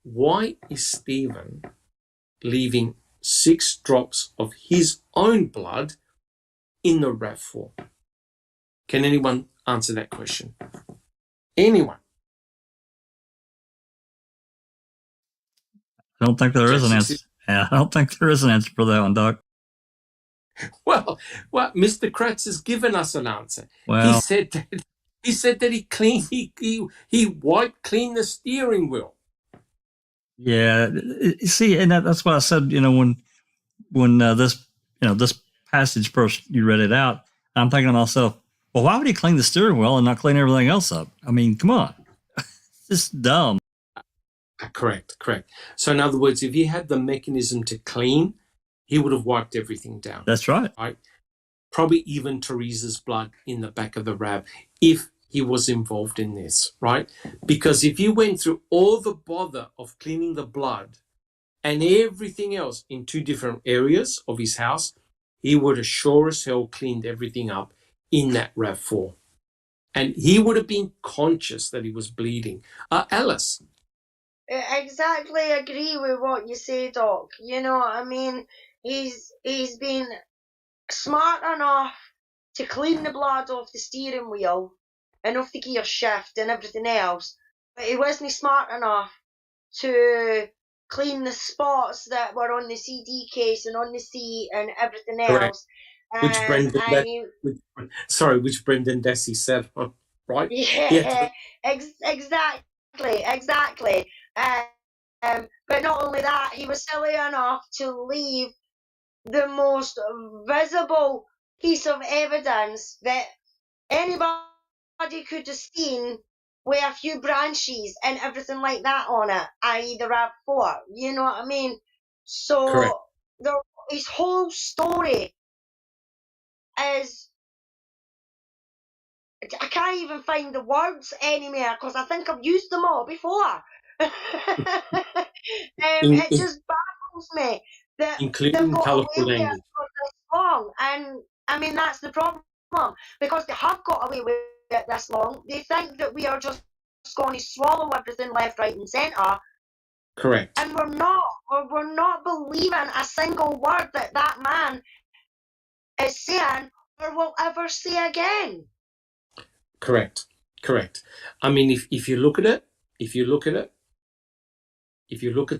Why is Stephen leaving 6 drops of his own blood in the RAV4? Can anyone answer that question? Anyone? I don't think there is an answer. Yeah, I don't think there is an answer for that one, Doc. Well, Mr. Kratz has given us an answer. Well, he said that he cleaned, he wiped clean the steering wheel. Yeah, see, and that's what I said. When this passage first, you read it out, I'm thinking to myself, well, why would he clean the steering wheel and not clean everything else up? I mean, come on, it's just dumb. Correct. So in other words, if he had the mechanism to clean, he would have wiped everything down. That's right. Right. Probably even Teresa's blood in the back of the RAV, if he was involved in this, right? Because if you went through all the bother of cleaning the blood and everything else in 2 different areas of his house, he would have sure as hell cleaned everything up in that RAV4. And he would have been conscious that he was bleeding. Alice? Exactly agree with what you say, Doc. You know, I mean, he's been smart enough to clean the blood off the steering wheel and off the gear shift and everything else, but he wasn't smart enough to clean the spots that were on the CD case and on the seat and everything else. Which Brendan Dassey said, right? Yeah, exactly. But not only that, he was silly enough to leave the most visible piece of evidence that anybody could have seen with a few branches and everything like that on it, i.e. the RAV4. You know what I mean? So his whole story is, I can't even find the words anymore because I think I've used them all before. It just baffles me that including colourful language for this long, and I mean that's the problem, because they have got away with it this long. They think that we are just going to swallow everything left, right, and centre. Correct. And we're not. We're not believing a single word that man is saying or will ever say again. Correct. I mean, if you look at it, if you look at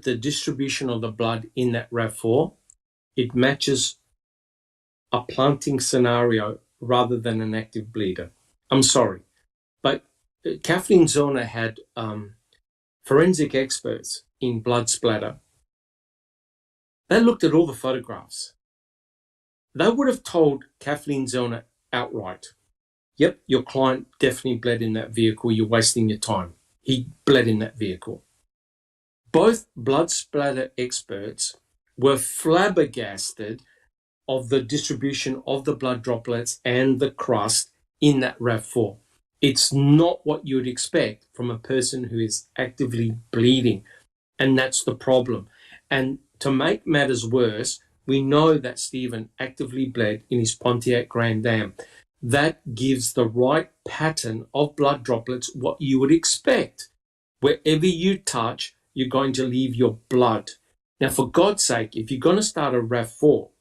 the distribution of the blood in that RAV4, it matches a planting scenario rather than an active bleeder. I'm sorry, but Kathleen Zorner had forensic experts in blood splatter. They looked at all the photographs. They would have told Kathleen Zorner outright, yep, your client definitely bled in that vehicle. You're wasting your time. He bled in that vehicle. Both blood splatter experts were flabbergasted of the distribution of the blood droplets and the crust in that RAV4. It's not what you would expect from a person who is actively bleeding, and that's the problem. And To make matters worse, we know that Stephen actively bled in his Pontiac Grand Am. That gives the right pattern of blood droplets, what you would expect. Wherever you touch, you're going to leave your blood. Now, for God's sake, if you're going to start a RAV4,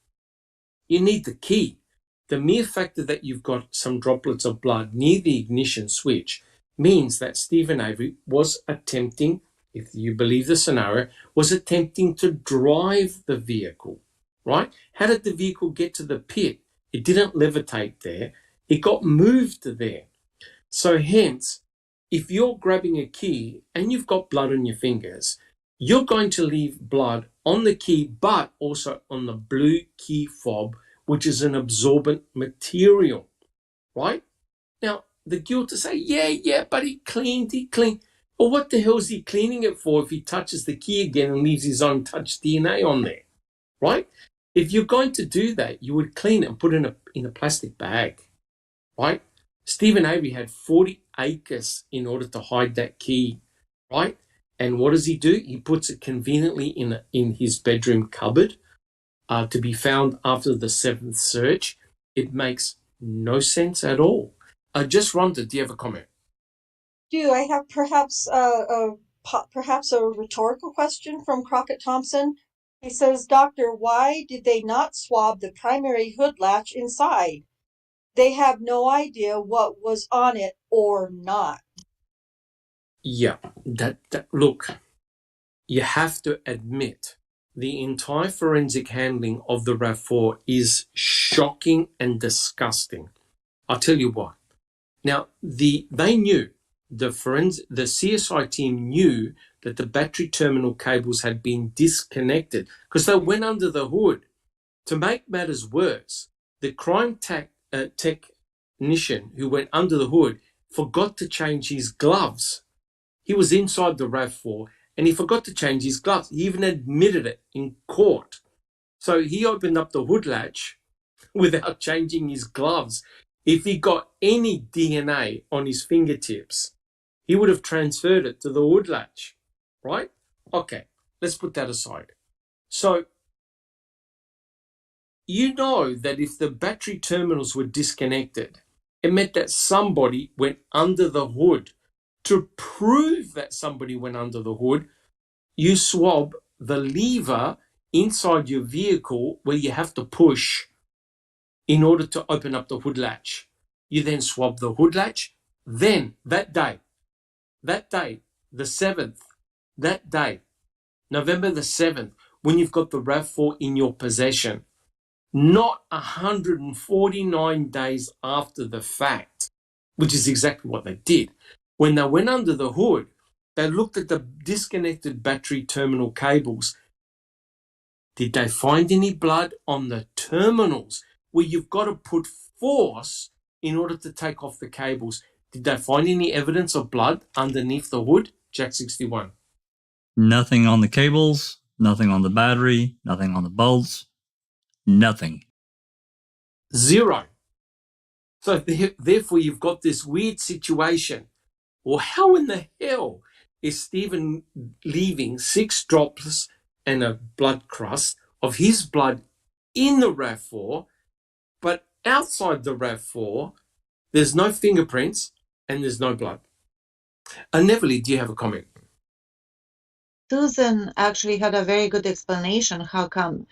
you need the key. The mere fact that you've got some droplets of blood near the ignition switch means that Stephen Avery was attempting, if you believe the scenario, was attempting to drive the vehicle, right? How did the vehicle get to the pit? It didn't levitate there. It got moved there. So hence, if you're grabbing a key and you've got blood on your fingers, you're going to leave blood on the key, but also on the blue key fob, which is an absorbent material, right? Now, the guilt to say, yeah, but he cleaned. Well, what the hell is he cleaning it for if he touches the key again and leaves his own touch DNA on there, right? If you're going to do that, you would clean it and put it in a plastic bag, right? Stephen Avery had 40 acres in order to hide that key, right? And what does he do? He puts it conveniently in his bedroom cupboard to be found after the 7th search. It makes no sense at all. Just Rhonda, do you have a comment? I have perhaps a rhetorical question from Crockett Thompson? He says, Doctor, why did they not swab the primary hood latch inside? They have no idea what was on it or not. Yeah, look, you have to admit the entire forensic handling of the RAV4 is shocking and disgusting. I'll tell you why. Now, they knew, the CSI team knew that the battery terminal cables had been disconnected because they went under the hood. To make matters worse, the crime technician who went under the hood forgot to change his gloves. He was inside the RAV4 and he forgot to change his gloves. He even admitted it in court. So he opened up the hood latch without changing his gloves. If he got any DNA on his fingertips, he would have transferred it to the hood latch, right? Okay, let's put that aside. So you know that if the battery terminals were disconnected, it meant that somebody went under the hood. To prove that somebody went under the hood, you swab the lever inside your vehicle where you have to push in order to open up the hood latch. You then swab the hood latch. Then that day, the 7th, that day, November the 7th, when you've got the RAV4 in your possession, not 149 days after the fact, which is exactly what they did. When they went under the hood, they looked at the disconnected battery terminal cables. Did they find any blood on the terminals where you've got to put force in order to take off the cables? Did they find any evidence of blood underneath the hood? Jack 61. Nothing on the cables, nothing on the battery, nothing on the bolts, nothing. Zero. So therefore you've got this weird situation. Well, how in the hell is Stephen leaving 6 drops and a blood crust of his blood in the RAV4, but outside the RAV4, there's no fingerprints and there's no blood? Neverly, do you have a comment? Susan actually had a very good explanation how come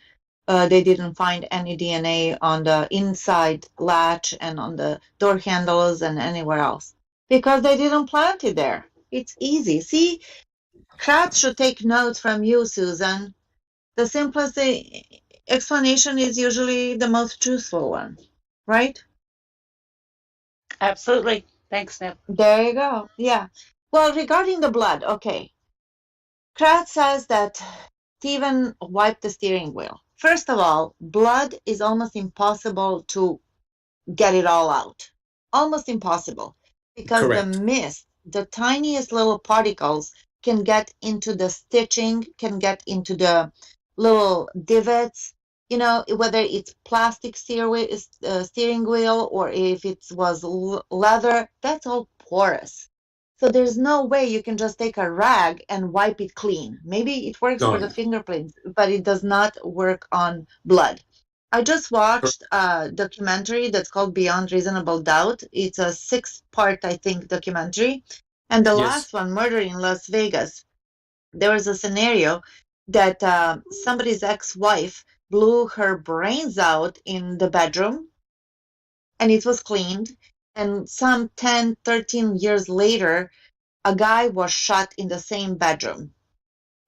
they didn't find any DNA on the inside latch and on the door handles and anywhere else. Because they didn't plant it there. It's easy. See, Kratz should take notes from you, Susan. The simplest explanation is usually the most truthful one, right? Absolutely. Thanks, Nip. There you go. Yeah. Well, regarding the blood, okay. Kratz says that Stephen wiped the steering wheel. First of all, blood is almost impossible to get it all out. Almost impossible. Because Correct. the mist, the tiniest little particles can get into the stitching, can get into the little divots, you know, whether it's plastic steering wheel or if it was leather, that's all porous. So there's no way you can just take a rag and wipe it clean. Maybe it works for the fingerprints, but it does not work on blood. I just watched a documentary that's called Beyond Reasonable Doubt. It's a 6-part, I think, documentary. And the last one, Murder in Las Vegas, there was a scenario that somebody's ex-wife blew her brains out in the bedroom, and it was cleaned. And some 10, 13 years later, a guy was shot in the same bedroom.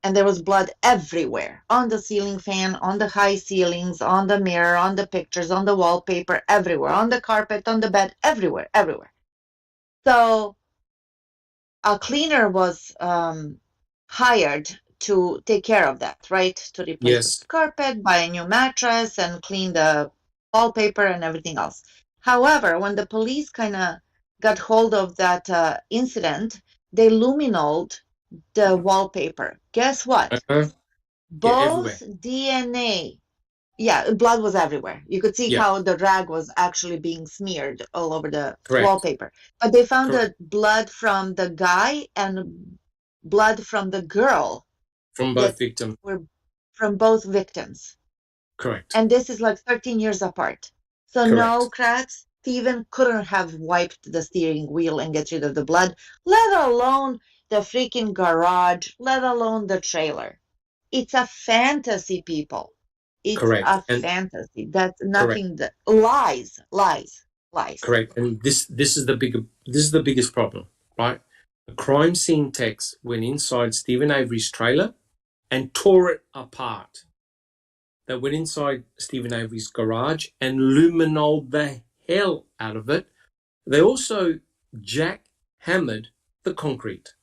And there was blood everywhere, on the ceiling fan, on the high ceilings, on the mirror, on the pictures, on the wallpaper, everywhere, on the carpet, on the bed, everywhere, everywhere. So a cleaner was hired to take care of that, right? To replace the carpet, buy a new mattress, and clean the wallpaper and everything else. However, when the police kind of got hold of that incident, they luminoled the wallpaper. Guess what? Both DNA, blood was everywhere. You could see how the rag was actually being smeared all over the wallpaper. But they found the blood from the guy and blood from the girl. From both victims. From both victims. Correct. And this is like 13 years apart. So no cracks. Steven couldn't have wiped the steering wheel and get rid of the blood, let alone the freaking garage, let alone the trailer. It's a fantasy, people. It's a fantasy. That's nothing. Lies. Correct. And this is the biggest problem, right? The crime scene techs went inside Stephen Avery's trailer and tore it apart. They went inside Stephen Avery's garage and luminoled the hell out of it. They also jackhammered the concrete.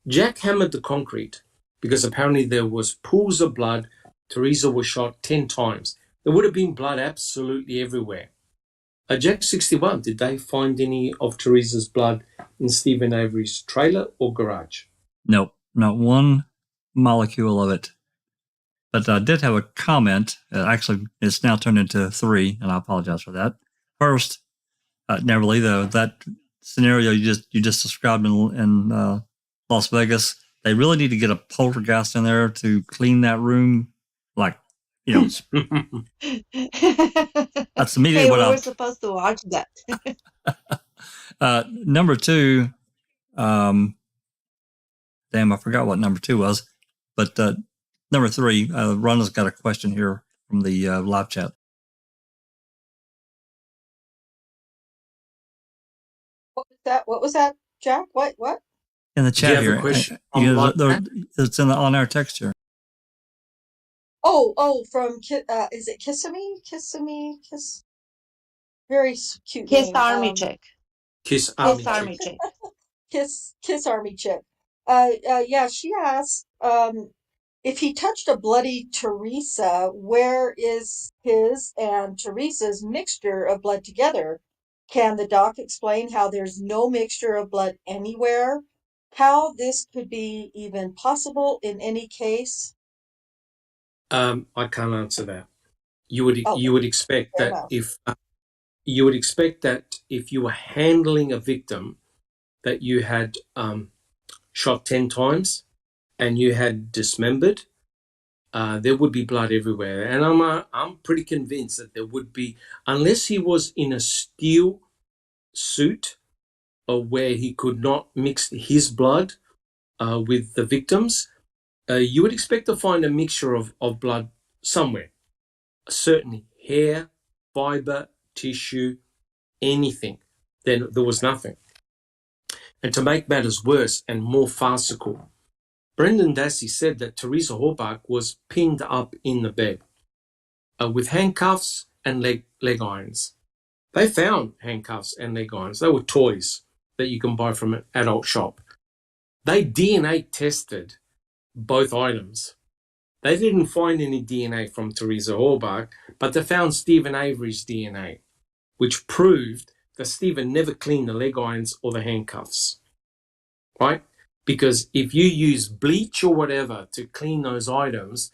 Jackhammered the concrete because apparently there was pools of blood. Teresa was shot 10 times. There would have been blood absolutely everywhere. Jack 61, did they find any of Teresa's blood in Stephen Avery's trailer or garage? Nope, not one molecule of it. But I did have a comment. Actually, it's now turned into 3, and I apologize for that. First, Neverly, though, that scenario you just described in Las Vegas, they really need to get a poltergeist in there to clean that room. Like, that's immediately what we were supposed to watch that. Number 2, damn, I forgot what number 2 was, but number 3, Rhonda's got a question here from the live chat. What was that, Jack? What? In the chat here. It's on our text here. Oh, from is it Kissimmee? Kiss. Very cute Kiss name. Army Chick. Kiss Army Chick. Kiss Army Chick. Yeah, she asked if he touched a bloody Teresa, where is his and Teresa's mixture of blood together? Can the doc explain how there's no mixture of blood anywhere? How this could be even possible in any case? I can't answer that. You would expect that if you were handling a victim that you had shot 10 times and you had dismembered, there would be blood everywhere. And I'm pretty convinced that there would be, unless he was in a steel suit where he could not mix his blood with the victims, you would expect to find a mixture of blood somewhere. Certainly hair, fiber, tissue, anything. Then there was nothing. And to make matters worse and more farcical, Brendan Dassey said that Teresa Horbach was pinned up in the bed with handcuffs and leg irons. They found handcuffs and leg irons. They were toys that you can buy from an adult shop. They DNA tested both items. They didn't find any DNA from Teresa Horbach, but they found Stephen Avery's DNA, which proved that Stephen never cleaned the leg irons or the handcuffs, right? Because if you use bleach or whatever to clean those items,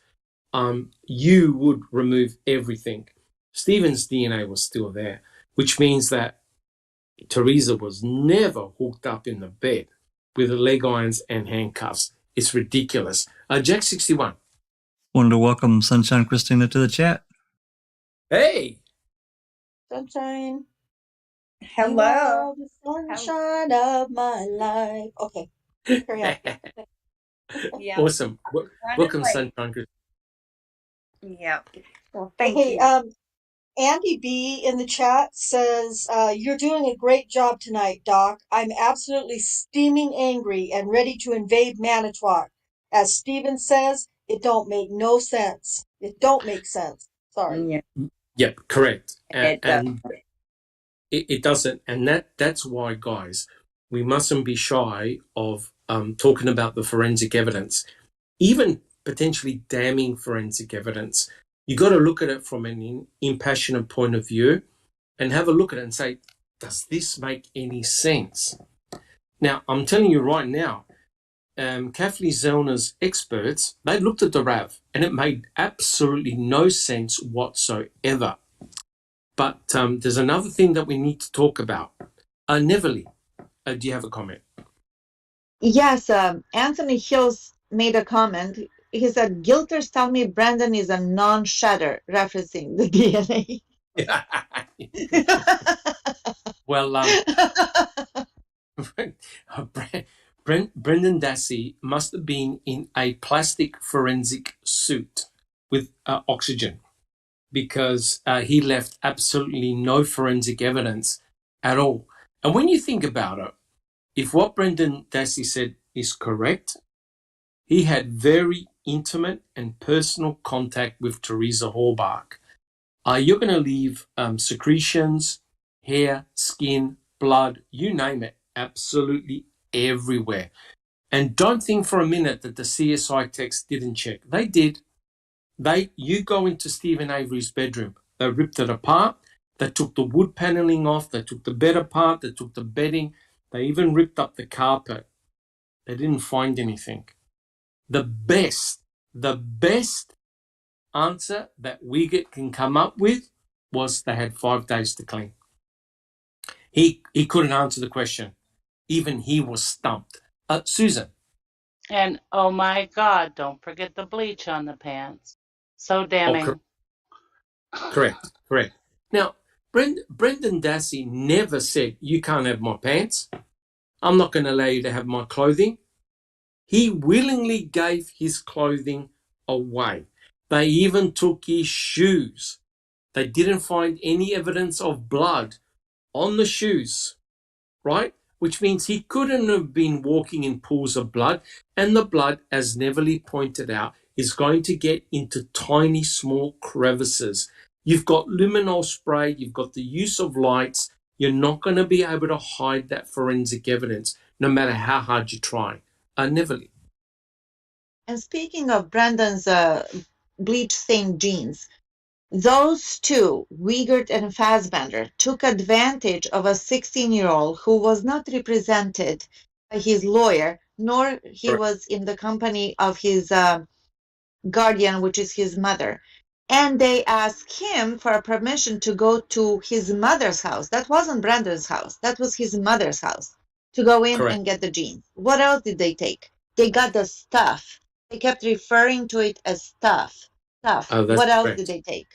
you would remove everything. Stephen's DNA was still there, which means that Teresa was never hooked up in the bed. with leg irons and handcuffs. It's ridiculous. Jack61. Wanted to welcome Sunshine Christina to the chat. Hey. Sunshine. Hello. You are the sunshine of my life. Okay. Carry on. Yeah. Awesome. Welcome, Sunshine Christina. Yeah. Well, thank you. Andy B in the chat says, you're doing a great job tonight, Doc. I'm absolutely steaming angry and ready to invade Manitowoc. As Steven says, it don't make no sense. It don't make sense. Sorry. Yeah. Yep, correct. It and it doesn't. And that's why, guys, we mustn't be shy of talking about the forensic evidence, even potentially damning forensic evidence. You got to look at it from an impassioned point of view and have a look at it and say, does this make any sense? Now, I'm telling you right now, Kathleen Zellner's experts, they looked at the RAV and it made absolutely no sense whatsoever. But there's another thing that we need to talk about. Neverly, do you have a comment? Yes, Anthony Hills made a comment. He said, Gilters tell me Brandon is a non-shredder, referencing the DNA. Well, Brendan Dassey must have been in a plastic forensic suit with oxygen, because he left absolutely no forensic evidence at all. And when you think about it, if what Brendan Dassey said is correct, he had very intimate and personal contact with Teresa Halbach. You're going to leave secretions, hair, skin, blood, you name it, absolutely everywhere. And don't think for a minute that the CSI techs didn't check. They did. You go into Stephen Avery's bedroom. They ripped it apart. They took the wood paneling off. They took the bed apart. They took the bedding. They even ripped up the carpet. They didn't find anything. The best answer that Wiegert can come up with was they had 5 days to clean. He couldn't answer the question. Even he was stumped. Susan. And oh my God, don't forget the bleach on the pants. So damning. Correct. Now, Brendan Dassey never said, you can't have my pants. I'm not going to allow you to have my clothing. He willingly gave his clothing away. They even took his shoes. They didn't find any evidence of blood on the shoes, right? Which means he couldn't have been walking in pools of blood. And the blood, as Neverly pointed out, is going to get into tiny, small crevices. You've got luminol spray. You've got the use of lights. You're not going to be able to hide that forensic evidence, no matter how hard you try. Neverly. And speaking of Brandon's bleach-stained jeans, those two, Wiegert and Fassbender, took advantage of a 16-year-old who was not represented by his lawyer, nor he was in the company of his guardian, which is his mother. And they asked him for permission to go to his mother's house. That wasn't Brandon's house. That was his mother's house, to go in and get the jeans. What else did they take? They got the stuff. They kept referring to it as stuff. Oh, what else did they take?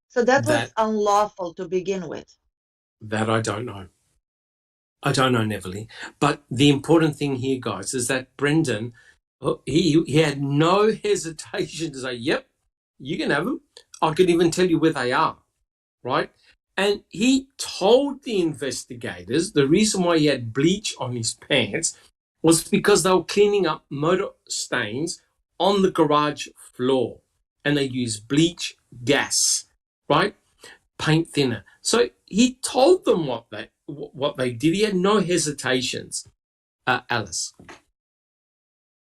So that was unlawful to begin with. That I don't know. I don't know, Neverly. But the important thing here, guys, is that Brendan, he had no hesitation to say, yep, you can have them. I can even tell you where they are, right? And he told the investigators the reason why he had bleach on his pants was because they were cleaning up motor stains on the garage floor. And they used bleach gas, right? Paint thinner. So he told them what they did. He had no hesitations. Alice.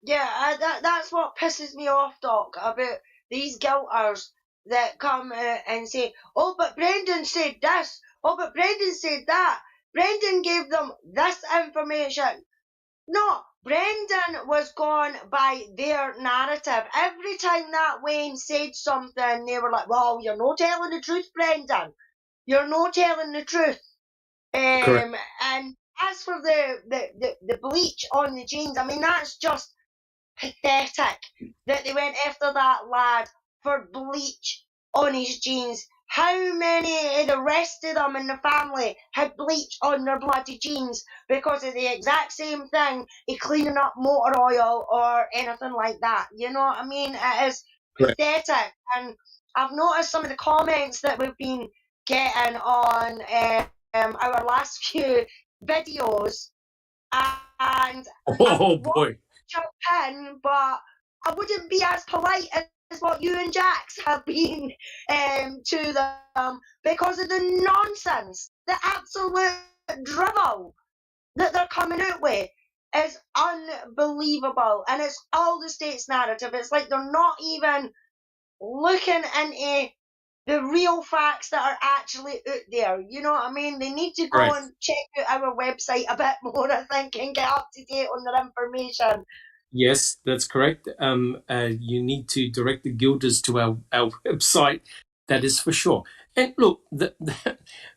Yeah, that's what pisses me off, Doc, about these guilters that come and say, oh, but Brendan said this. Oh, but Brendan said that. Brendan gave them this information. No, Brendan was gone by their narrative. Every time that Wayne said something, they were like, well, you're not telling the truth, Brendan. You're not telling the truth. And as as for the bleach on the jeans, I mean, that's just pathetic that they went after that lad for bleach on his jeans. How many of the rest of them in the family had bleach on their bloody jeans because of the exact same thing of cleaning up motor oil or anything like that? You know what I mean? It is pathetic. And I've noticed some of the comments that we've been getting on our last few videos, and oh boy, jump in, but I wouldn't be as polite as what you and Jax have been to them because of the nonsense, the absolute drivel that they're coming out with is unbelievable, and it's all the state's narrative. It's like they're not even looking into the real facts that are actually out there. You know what I mean? They need to go and check out our website a bit more, I think, and get up to date on their information. Yes, that's correct. You need to direct the guilders to our website. That is for sure. And look,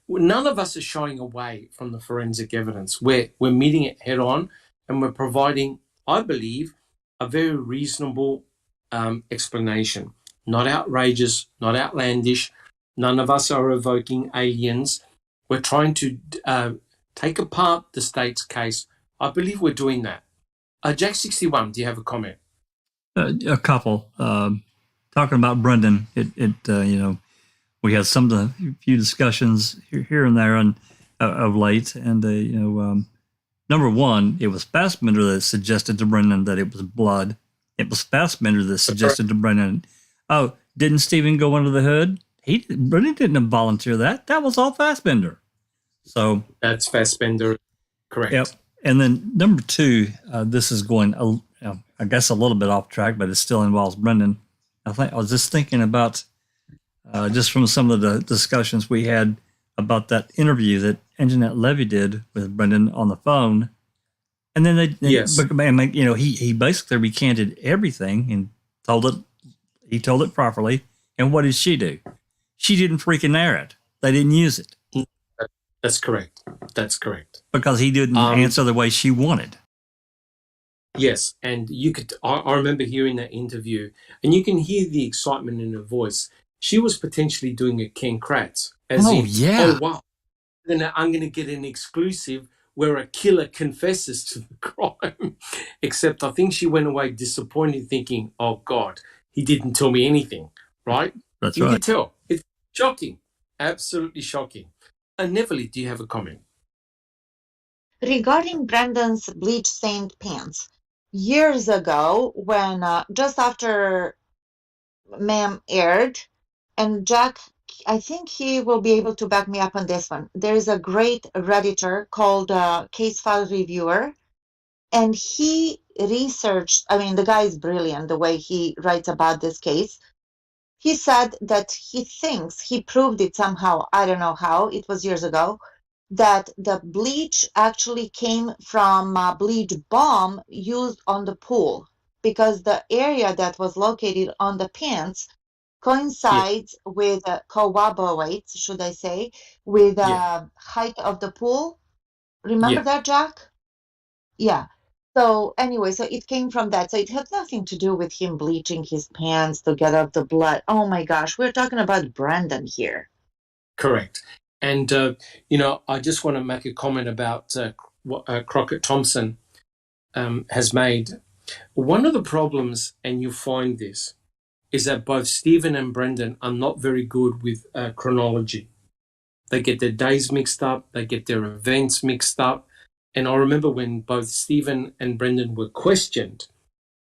none of us are shying away from the forensic evidence. We're meeting it head on, and we're providing, I believe, a very reasonable explanation. Not outrageous, not outlandish. None of us are evoking aliens. We're trying to take apart the state's case. I believe we're doing that. Jack 61, do you have a comment? A couple. Talking about Brendan, we had some of the few discussions here and there of late, and number one, it was Fassbender that suggested to Brendan that it was blood. It was Fassbender that suggested to Brendan, oh, didn't Stephen go under the hood? Brendan didn't volunteer that. That was all Fassbender. So that's Fassbender, correct. Yep. And then number two, this is going, I guess, a little bit off track, but it still involves Brendan. I was just thinking about, just from some of the discussions we had about that interview that Anjanette Levy did with Brendan on the phone. And then he basically recanted everything and he told it properly. And what did she do? She didn't freaking air it. They didn't use it. That's correct. That's correct. Because he didn't answer the way she wanted. Yes, and you could. I remember hearing that interview, and you can hear the excitement in her voice. She was potentially doing a Ken Kratz. Oh, wow. Then I'm going to get an exclusive where a killer confesses to the crime. Except I think she went away disappointed, thinking, oh, God, he didn't tell me anything, right? That's you right. You could tell. It's shocking. Absolutely shocking. Neverly, do you have a comment? Regarding Brendan's bleach-stained pants, years ago, when just after Ma'am aired, and Jack, I think he will be able to back me up on this one. There is a great Redditor called Case File Reviewer, and he researched, I mean, the guy is brilliant the way he writes about this case. He said that he thinks he proved it somehow, I don't know how, it was years ago, that the bleach actually came from a bleach bomb used on the pool, because the area that was located on the pants coincides with, corroborates, should I say, with the height of the pool. Remember that, Jack? Yeah. So anyway, so it came from that. So it had nothing to do with him bleaching his pants to get out the blood. Oh my gosh, we're talking about Brendan here. Correct. And, I just want to make a comment about what Crockett Thompson has made. One of the problems, and you find this, is that both Stephen and Brendan are not very good with chronology. They get their days mixed up. They get their events mixed up. And I remember when both Stephen and Brendan were questioned,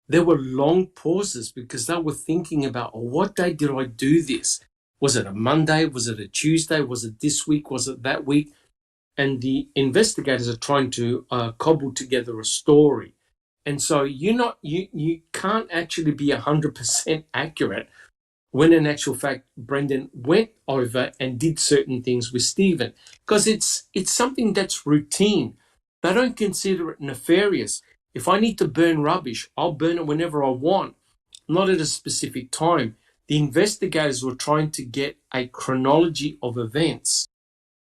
there were long pauses because they were thinking about, oh, what day did I do this? Was it a Monday? Was it a Tuesday? Was it this week? Was it that week? And the investigators are trying to cobble together a story. And so you can't actually be 100% accurate when in actual fact Brendan went over and did certain things with Stephen, because it's something that's routine. They don't consider it nefarious. If I need to burn rubbish, I'll burn it whenever I want, not at a specific time. The investigators were trying to get a chronology of events,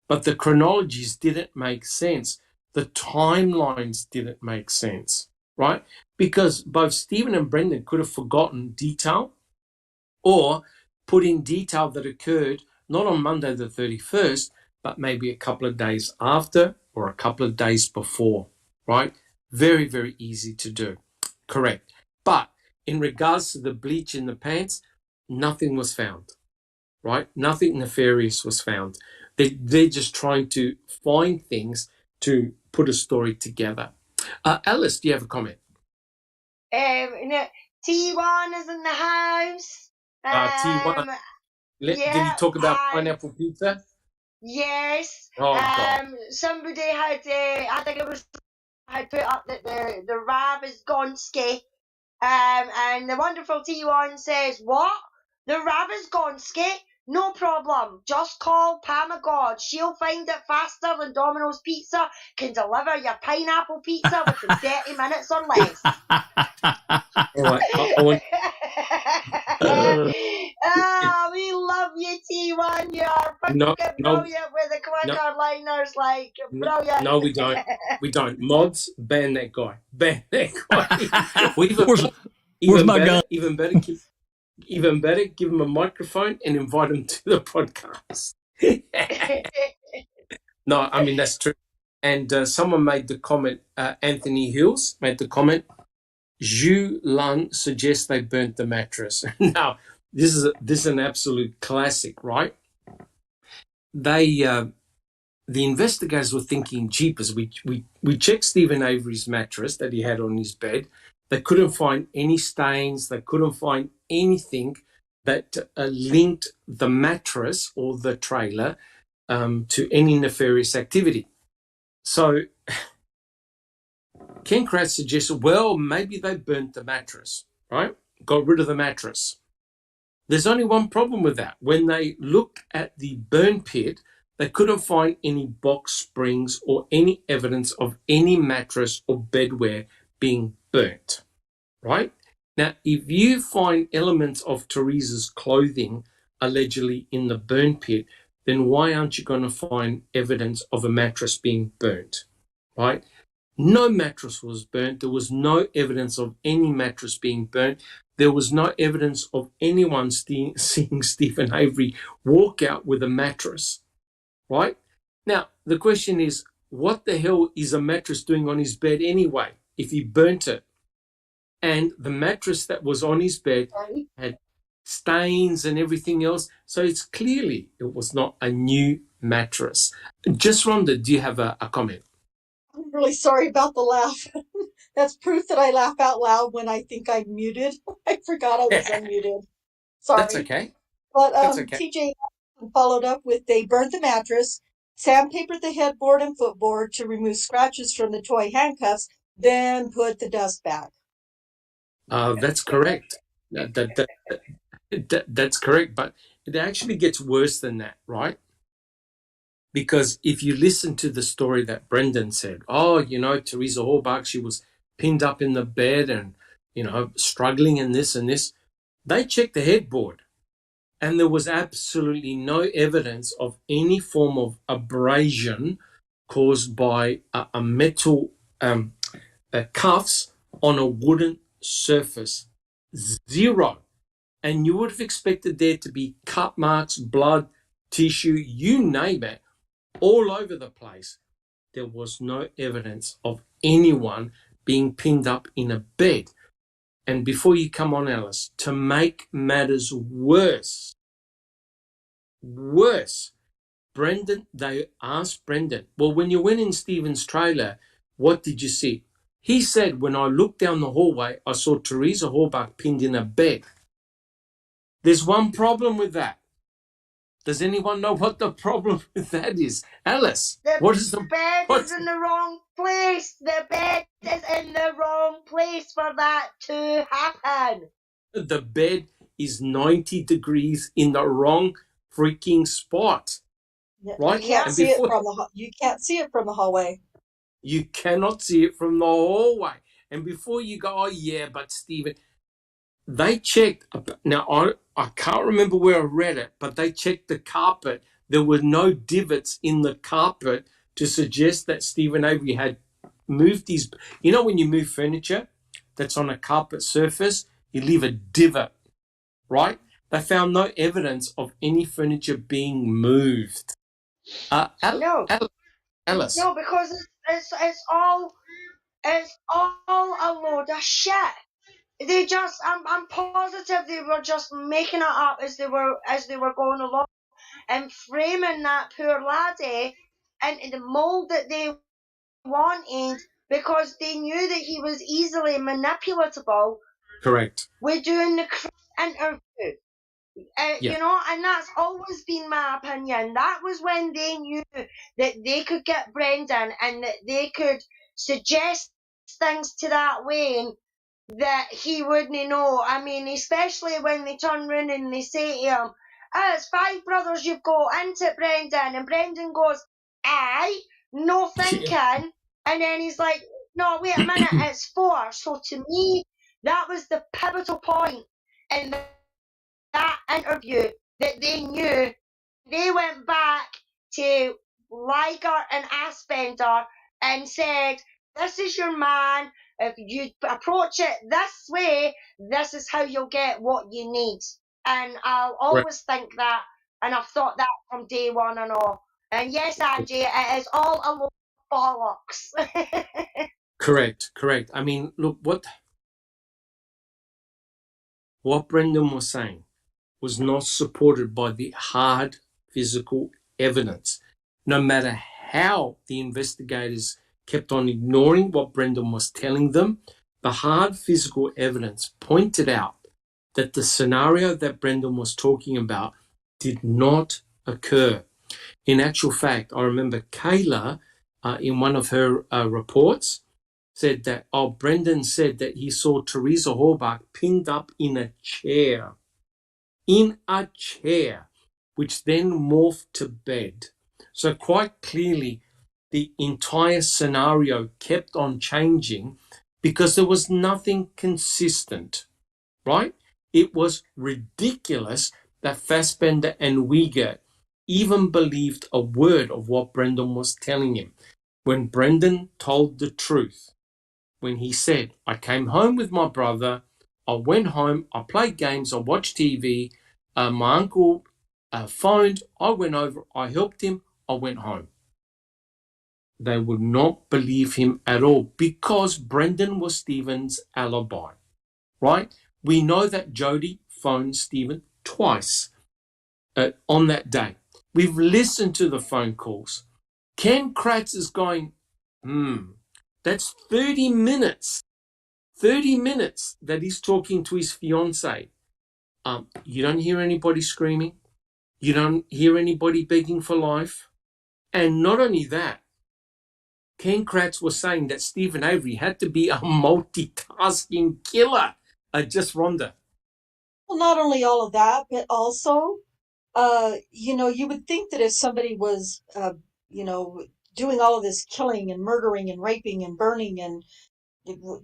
but the chronologies didn't make sense. The timelines didn't make sense, right? Because both Stephen and Brendan could have forgotten detail or put in detail that occurred not on Monday the 31st, but maybe a couple of days after or a couple of days before, right? Very, very easy to do. Correct. But in regards to the bleach in the pants, nothing was found, right? Nothing nefarious was found. They're just trying to find things to put a story together. Alice, do you have a comment? T1 is in the house. T1. Did he talk about pineapple pizza? Yes. Oh, God. Somebody had, I think it was, had put up that the Rab is Gonski. And the wonderful T1 says, what? The Rab is Gonski? No problem. Just call Pama God. She'll find it faster than Domino's Pizza can deliver your pineapple pizza within 30 minutes or less. All right. We love you, T1. You are fucking brilliant with the clicker liners, like brilliant. No, we don't. We don't. Mods, ban that guy. Ban that guy. Even better, give him a microphone and invite him to the podcast. No, I mean, that's true. And someone made the comment, Anthony Hills made the comment, Zhu Lun suggests they burnt the mattress. Now, this is an absolute classic, right? The investigators were thinking, jeepers, we checked Stephen Avery's mattress that he had on his bed. They couldn't find any stains. They couldn't find anything that linked the mattress or the trailer to any nefarious activity. So Ken Kratz suggested, well, maybe they burnt the mattress, right? Got rid of the mattress. There's only one problem with that. When they looked at the burn pit, they couldn't find any box springs or any evidence of any mattress or bedwear being burnt, right? Now, if you find elements of Teresa's clothing allegedly in the burn pit, then why aren't you going to find evidence of a mattress being burnt, right? No mattress was burnt. There was no evidence of any mattress being burnt. There was no evidence of anyone seeing Stephen Avery walk out with a mattress, right? Now, the question is, what the hell is a mattress doing on his bed anyway, if he burnt it? And the mattress that was on his bed had stains and everything else. So it's clearly it was not a new mattress. Just Rhonda, do you have a comment? I'm really sorry about the laugh. That's proof that I laugh out loud when I think I'm muted. I forgot I was unmuted. Sorry. That's okay. But TJ followed up with, they burnt the mattress, sandpapered the headboard and footboard to remove scratches from the toy handcuffs, then put the dust back. That's correct. That's correct. But it actually gets worse than that, right? Because if you listen to the story that Brendan said, Teresa Horbach, she was pinned up in the bed and, struggling in this and this. They checked the headboard and there was absolutely no evidence of any form of abrasion caused by a metal cuffs on a wooden surface. Zero. And you would have expected there to be cut marks, blood, tissue, you name it, all over the place. There was no evidence of anyone being pinned up in a bed. And before you come on, Alice, to make matters worse, they asked Brendan, well, when you went in Stephen's trailer, what did you see? He said, when I looked down the hallway, I saw Teresa Horbach pinned in a bed. There's one problem with that. Does anyone know what the problem with that is? Alice, the bed is in the wrong place. The bed is in the wrong place for that to happen. The bed is 90 degrees in the wrong freaking spot. Right? You can't see it from the hallway. You cannot see it from the hallway. And before you go, oh yeah, but Stephen, they checked. Now, I can't remember where I read it, but they checked the carpet. There were no divots in the carpet to suggest that Stephen Avery had moved his, you know, when you move furniture that's on a carpet surface, you leave a divot, right? They found no evidence of any furniture being moved. No, Alice. no, because it's all a load of shit. They just, I'm positive they were just making it up as they were going along and framing that poor laddie into the mould that they wanted because they knew that he was easily manipulatable. Correct. With doing the interview. You know, and that's always been my opinion. That was when they knew that they could get Brendan and that they could suggest things to that Wayne that he wouldn't know. I mean, especially when they turn round and they say to him, it's 5 brothers you've got, ain't it, Brendan? And Brendan goes, aye, no thinking. And then he's like, no, wait a minute, it's 4. So to me, that was the pivotal point in that interview that they knew. They went back to Liger and Aspender and said, this is your man. If you approach it this way, this is how you'll get what you need. And I'll always think that, and I've thought that from day one and all. And yes, Angie, it is all a load of bollocks. Correct. I mean, look, what Brendan was saying was not supported by the hard physical evidence. No matter how the investigators kept on ignoring what Brendan was telling them, the hard physical evidence pointed out that the scenario that Brendan was talking about did not occur. In actual fact, I remember Kayla, in one of her reports, said that, Brendan said that he saw Teresa Horbach pinned up in a chair, which then morphed to bed. So quite clearly, the entire scenario kept on changing because there was nothing consistent, right? It was ridiculous that Fassbender and Uyghur even believed a word of what Brendan was telling him. When Brendan told the truth, when he said, I came home with my brother, I went home, I played games, I watched TV, my uncle phoned, I went over, I helped him, I went home. They would not believe him at all because Brendan was Stephen's alibi, right? We know that Jody phoned Stephen twice on that day. We've listened to the phone calls. Ken Kratz is going, that's 30 minutes. 30 minutes that he's talking to his fiancée. You don't hear anybody screaming. You don't hear anybody begging for life. And not only that, Ken Kratz was saying that Stephen Avery had to be a multitasking killer. Just Rhonda. Well, not only all of that, but also, you would think that if somebody was, doing all of this killing and murdering and raping and burning and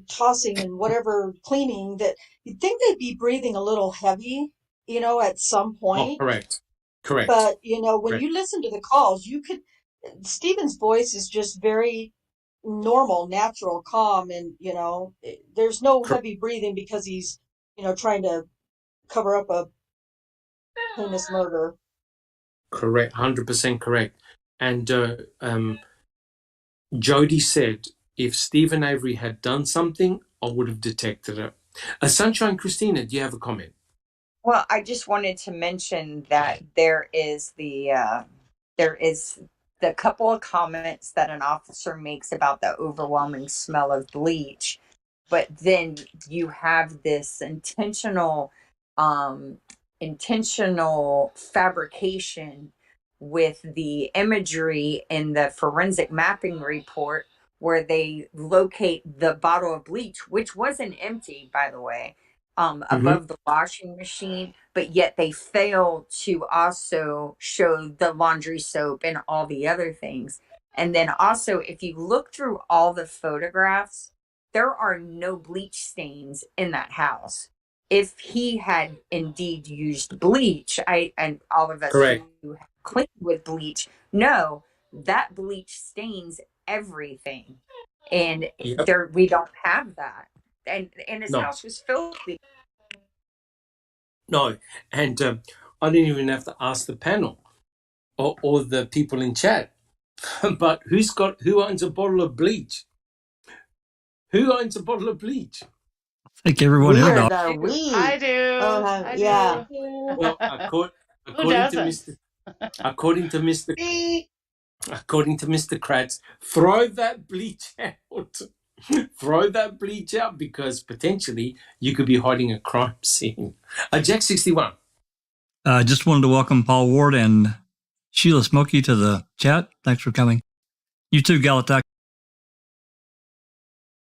tossing and whatever cleaning, that you'd think they'd be breathing a little heavy, at some point. Correct. But, when you listen to the calls, Stephen's voice is just very normal, natural, calm, and, there's no heavy breathing because he's, trying to cover up a heinous murder. Correct, 100% correct. And Jody said, if Stephen Avery had done something, I would have detected it. Sunshine Christina, do you have a comment? Well, I just wanted to mention that there is the couple of comments that an officer makes about the overwhelming smell of bleach, but then you have this intentional fabrication with the imagery in the forensic mapping report where they locate the bottle of bleach, which wasn't empty, by the way, above the washing machine, but yet they fail to also show the laundry soap and all the other things. And then also, if you look through all the photographs, there are no bleach stains in that house. If he had indeed used bleach, and all of us who clean with bleach know that bleach stains everything. And Yep. there, we don't have that. And his No. house was filthy. No. And I didn't even have to ask the panel or the people in chat. But who owns a bottle of bleach? Who owns a bottle of bleach? I think everyone here Weird, does. are we? I do. Oh, I yeah. do. Well, Who doesn't? according to Mr. Kratz, throw that bleach out. Throw that bleach out because potentially you could be hiding a crime scene. Jack 61. I just wanted to welcome Paul Ward and Sheila Smokey to the chat. Thanks for coming. You too, Galatak.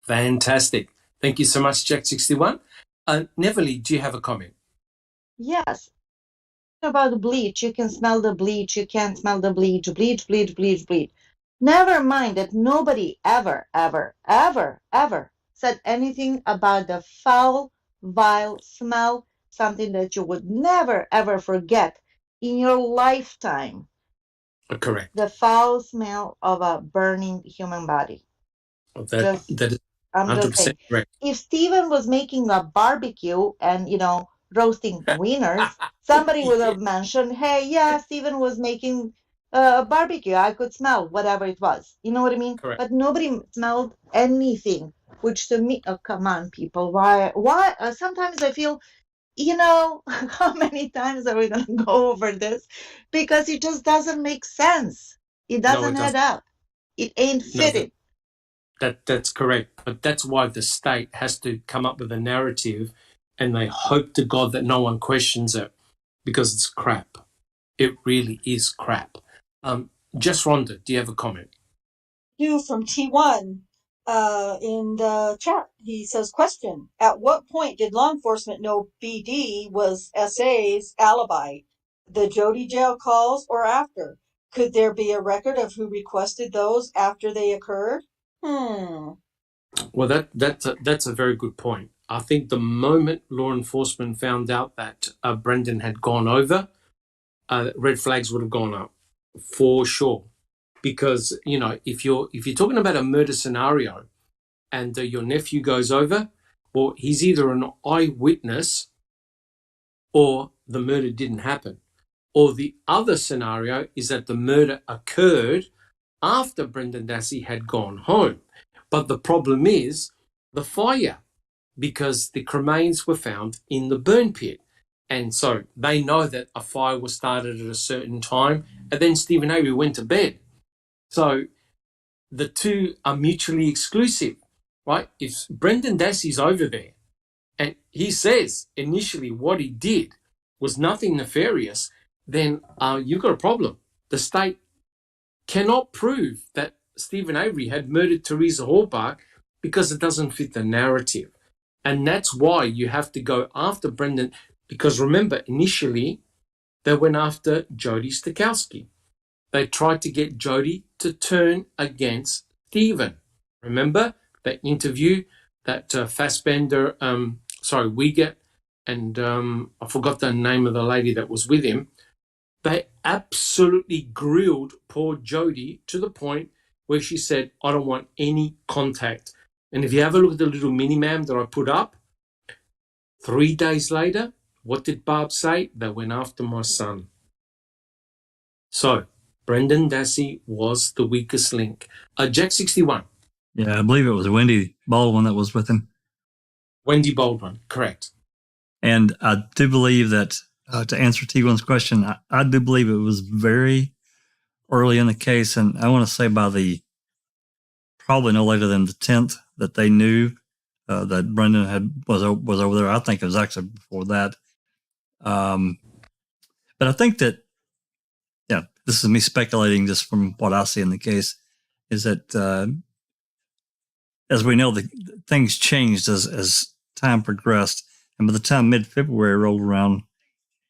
Fantastic. Thank you so much, Jack 61. Neverly, do you have a comment? Yes. About the bleach, you can smell the bleach, you can't smell the bleach, bleach, bleach, bleach, bleach. Never mind that nobody ever, ever, ever, ever said anything about the foul, vile smell, something that you would never, ever forget in your lifetime. Correct. The foul smell of a burning human body. That is 100% correct. If Stephen was making a barbecue and, roasting wieners, somebody would have mentioned, hey, yeah, Stephen was making a barbecue. I could smell whatever it was. You know what I mean? Correct. But nobody smelled anything, which to me, oh, come on, people. Why? Sometimes I feel, how many times are we going to go over this? Because it just doesn't make sense. It doesn't add up. It ain't fitting. That's correct. But that's why the state has to come up with a narrative and they hope to God that no one questions it because it's crap. It really is crap. Just Rhonda, do you have a comment? You from T1 in the chat. He says, question, at what point did law enforcement know BD was SA's alibi? The Jody jail calls or after? Could there be a record of who requested those after they occurred? Well, that's a very good point. I think the moment law enforcement found out that Brendan had gone over, red flags would have gone up for sure. Because if you're talking about a murder scenario, and your nephew goes over, well, he's either an eyewitness, or the murder didn't happen, or the other scenario is that the murder occurred after Brendan Dassey had gone home. But the problem is the fire, because the cremains were found in the burn pit. And so they know that a fire was started at a certain time, and then Stephen Avery went to bed. So the two are mutually exclusive, right? If Brendan Dassey's over there and he says initially what he did was nothing nefarious, then you've got a problem. The state cannot prove that Stephen Avery had murdered Teresa Hallpark because it doesn't fit the narrative. And that's why you have to go after Brendan, because remember, initially they went after Jody Stokowski. They tried to get Jody to turn against Stephen. Remember that interview that Fassbender, Wiegert, and I forgot the name of the lady that was with him. They absolutely grilled poor Jody to the point where she said, I don't want any contact. And if you have a look at the little mini-mam that I put up, 3 days later, what did Barb say? They went after my son. So Brendan Dassey was the weakest link. Jack 61. Yeah, I believe it was Wendy Baldwin that was with him. Wendy Baldwin, correct. And I do believe that, to answer T1's question, I do believe it was very early in the case, and I want to say by probably no later than the 10th that they knew that Brendan was over there. I think it was actually before that. But I think that, this is me speculating just from what I see in the case, is that as we know, the things changed as time progressed. And by the time mid-February rolled around,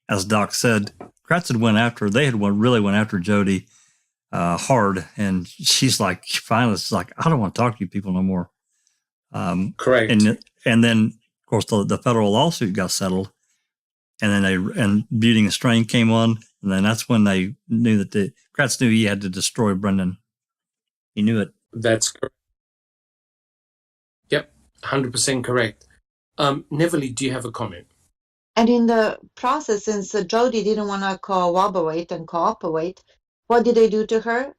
as Doc said, Kratz really went after Jody hard. And she's like, finally, it's like, I don't want to talk to you people no more. Correct. And then, of course, the federal lawsuit got settled. And then Beauty and the Strain came on. And then that's when they knew that the Kratz knew he had to destroy Brendan. He knew it. That's correct. Yep, 100% correct. Neville, do you have a comment? And in the process, since Jody didn't want to cooperate, what did they do to her?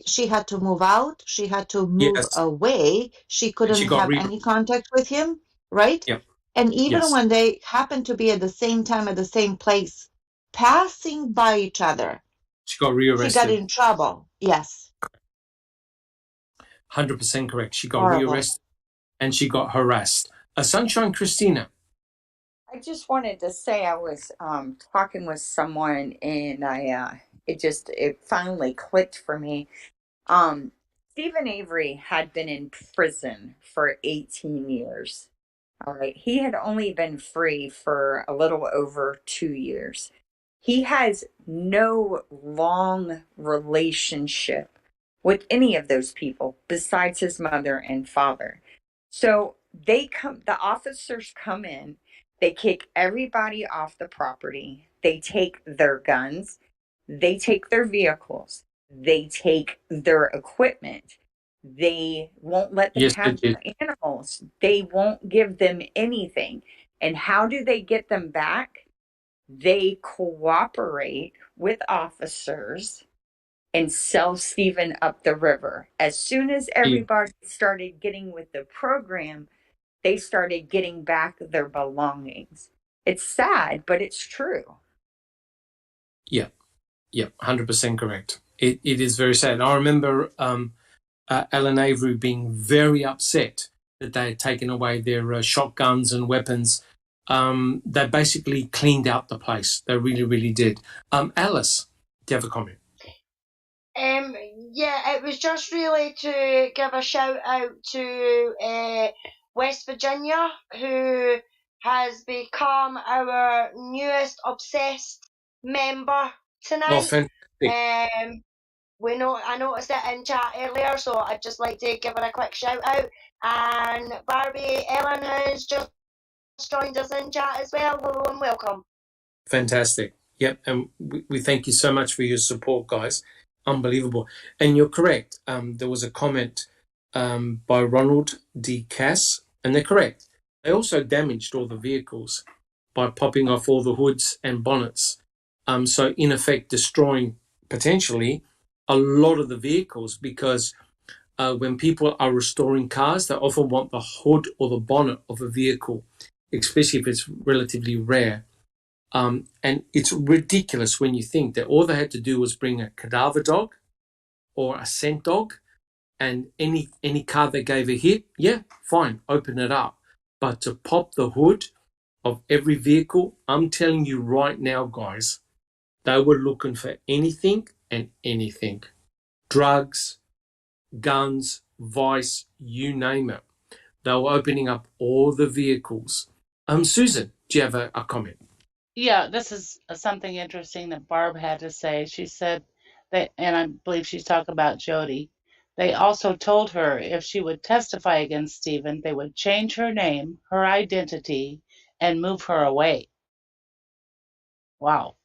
She had to move out. She had to move Yes. away. She couldn't have any contact with him, right? Yep. And even Yes. when they happened to be at the same time at the same place, passing by each other, she got rearrested. She got in trouble. Yes. 100% correct. She got Horrible. rearrested and she got harassed. Sunshine Christina. I just wanted to say I was talking with someone and it finally clicked for me. Stephen Avery had been in prison for 18 years. All right. He had only been free for a little over 2 years. He has no long relationship with any of those people besides his mother and father. So the officers come in, they kick everybody off the property, they take their guns, they take their vehicles, they take their equipment. They won't let them have their animals. They won't give them anything. And how do they get them back? They cooperate with officers and sell Stephen up the river. As soon as everybody started getting with the program, they started getting back their belongings. It's sad, but it's true. Yeah, 100% correct. It is very sad. I remember Alan Avery being very upset that they had taken away their shotguns and weapons. They basically cleaned out the place. They really, really did. Alice, do you have a comment? Yeah, it was just really to give a shout out to West Virginia, who has become our newest obsessed member tonight. Oh, fantastic. I noticed it in chat earlier, so I'd just like to give her a quick shout out. And Barbie Ellen has just joined us in chat as well. Hello and welcome. Fantastic. Yep, and we thank you so much for your support, guys. Unbelievable. And you're correct. There was a comment by Ronald D. Cass, and they're correct. They also damaged all the vehicles by popping off all the hoods and bonnets. So in effect, destroying potentially a lot of the vehicles, because when people are restoring cars, they often want the hood or the bonnet of a vehicle, especially if it's relatively rare. And it's ridiculous when you think that all they had to do was bring a cadaver dog or a scent dog, and any car that gave a hit, yeah, fine, open it up. But to pop the hood of every vehicle, I'm telling you right now, guys, they were looking for anything and anything. Drugs, guns, vice, you name it. They were opening up all the vehicles. Susan, do you have a comment? Yeah, this is something interesting that Barb had to say. She said that, and I believe she's talking about Jody. They also told her if she would testify against Stephen, they would change her name, her identity, and move her away. Wow.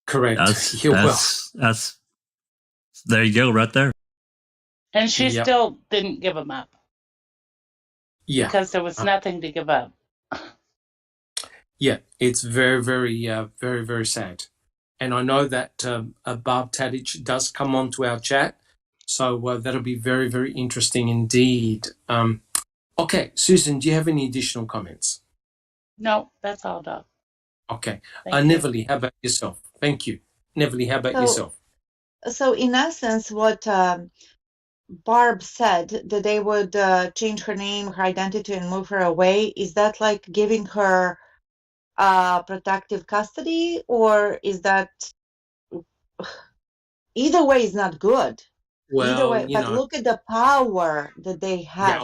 Correct. That's there you go, right there. And she still didn't give him up. Yeah. Because there was nothing to give up. Yeah, it's very, very, very, very sad. And I know that Barb Tadich does come on to our chat, so that'll be very, very interesting indeed. Okay, Susan, do you have any additional comments? No, that's all, Doc. Okay. Neville, how about yourself? Thank you. Neville, how about yourself? So in essence, what Barb said, that they would change her name, her identity, and move her away, is that like giving her protective custody, or is that either way is not good? Well, either way, but look at the power that they have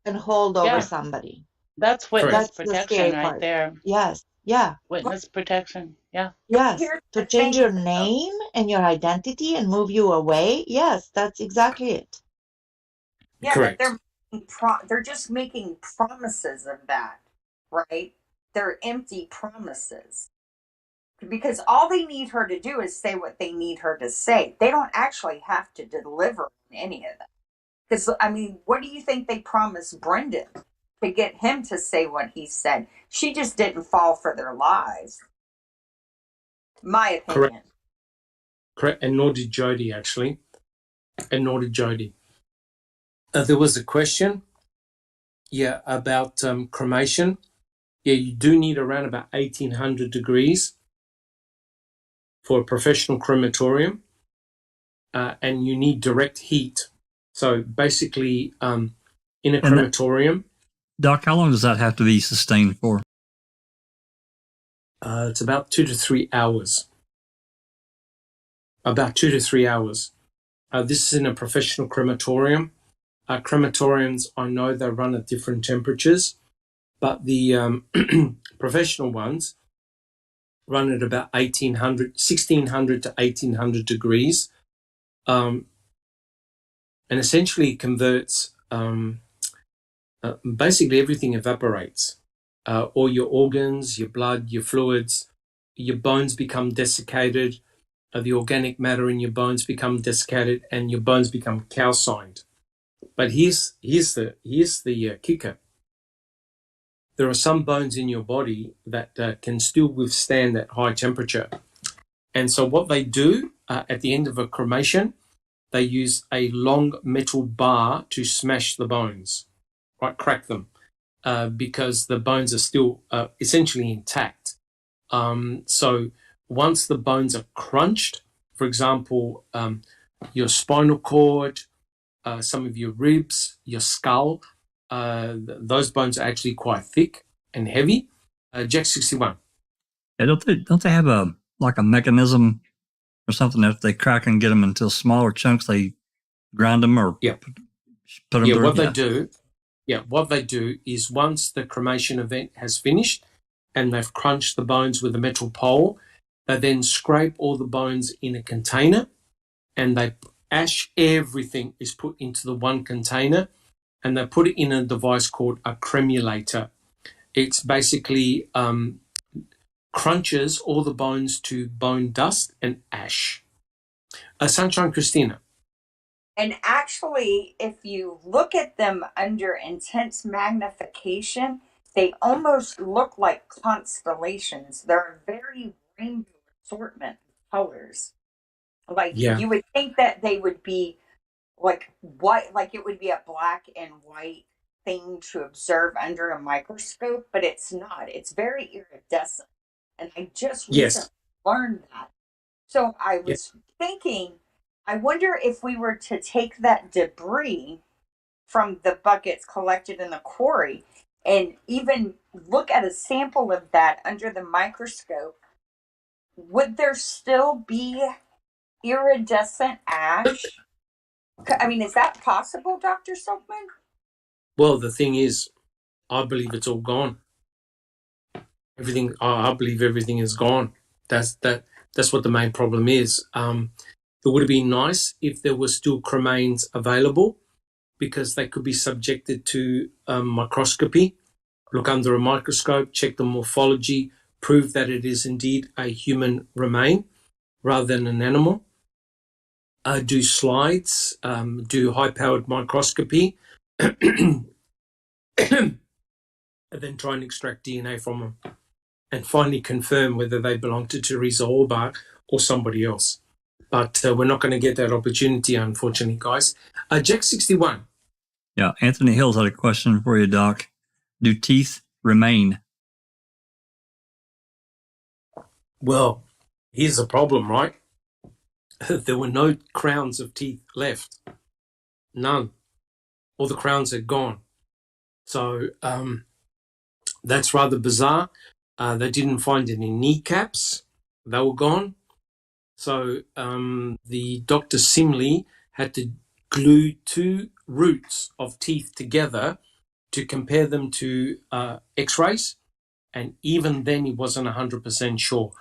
and hold over somebody. That's witness protection right there. Yes, yeah. Witness protection, yeah. Yes, to change your name and your identity and move you away. Yes, that's exactly it. Yeah, correct. But they're just making promises of that, right? They're empty promises. because all they need her to do is say what they need her to say. They don't actually have to deliver on any of that. Because, I mean, what do you think they promised Brendan to get him to say what he said? She just didn't fall for their lies. My opinion. Correct. And nor did Jody, actually. And nor did Jody. There was a question, about cremation. Yeah, you do need around about 1800 degrees for a professional crematorium, and you need direct heat. So basically, in a crematorium. Doc, how long does that have to be sustained for? It's about 2 to 3 hours. About 2 to 3 hours. This is in a professional crematorium. Crematoriums, I know they run at different temperatures, but the professional ones run at about 1600 to 1800 degrees, and essentially converts, basically everything evaporates. All your organs, your blood, your fluids, your bones become desiccated, the organic matter in your bones become desiccated, and your bones become calcined. But here's the kicker. There are some bones in your body that can still withstand that high temperature. And so what they do at the end of a cremation, they use a long metal bar to smash the bones, right? Crack them, because the bones are still essentially intact. So once the bones are crunched, for example, your spinal cord, some of your ribs, your skull, those bones are actually quite thick and heavy. Jack 61. Yeah, don't they have a mechanism or something that if they crack and get them into smaller chunks, they grind them or put them through? What they do is once the cremation event has finished and they've crunched the bones with a metal pole, they then scrape all the bones in a container, and everything is put into the one container, and they put it in a device called a cremulator. It's basically crunches all the bones to bone dust and ash. Sunshine Christina. And actually, if you look at them under intense magnification, they almost look like constellations. They're a very rainbow assortment of colors. You would think that they would be like white, like it would be a black and white thing to observe under a microscope, but it's not. It's very iridescent. And I just recently learned that. So I was thinking, I wonder if we were to take that debris from the buckets collected in the quarry and even look at a sample of that under the microscope, would there still be iridescent ash? I mean, is that possible, Dr. Silkman? Well, the thing is, I believe it's all gone. I believe everything is gone. That's what the main problem is. It would have been nice if there were still cremains available, because they could be subjected to microscopy, look under a microscope, check the morphology, prove that it is indeed a human remain rather than an animal. Do slides, do high-powered microscopy, and then try and extract DNA from them and finally confirm whether they belong to Teresa Orbach or somebody else. But we're not going to get that opportunity, unfortunately, guys. Jack 61. Yeah, Anthony Hill's had a question for you, Doc. Do teeth remain? Well, here's the problem, right? There were no crowns of teeth left. None. All the crowns are gone. So that's rather bizarre. They didn't find any kneecaps. They were gone. So the Dr. Simley had to glue 2 roots of teeth together to compare them to x-rays. And even then he wasn't 100% sure.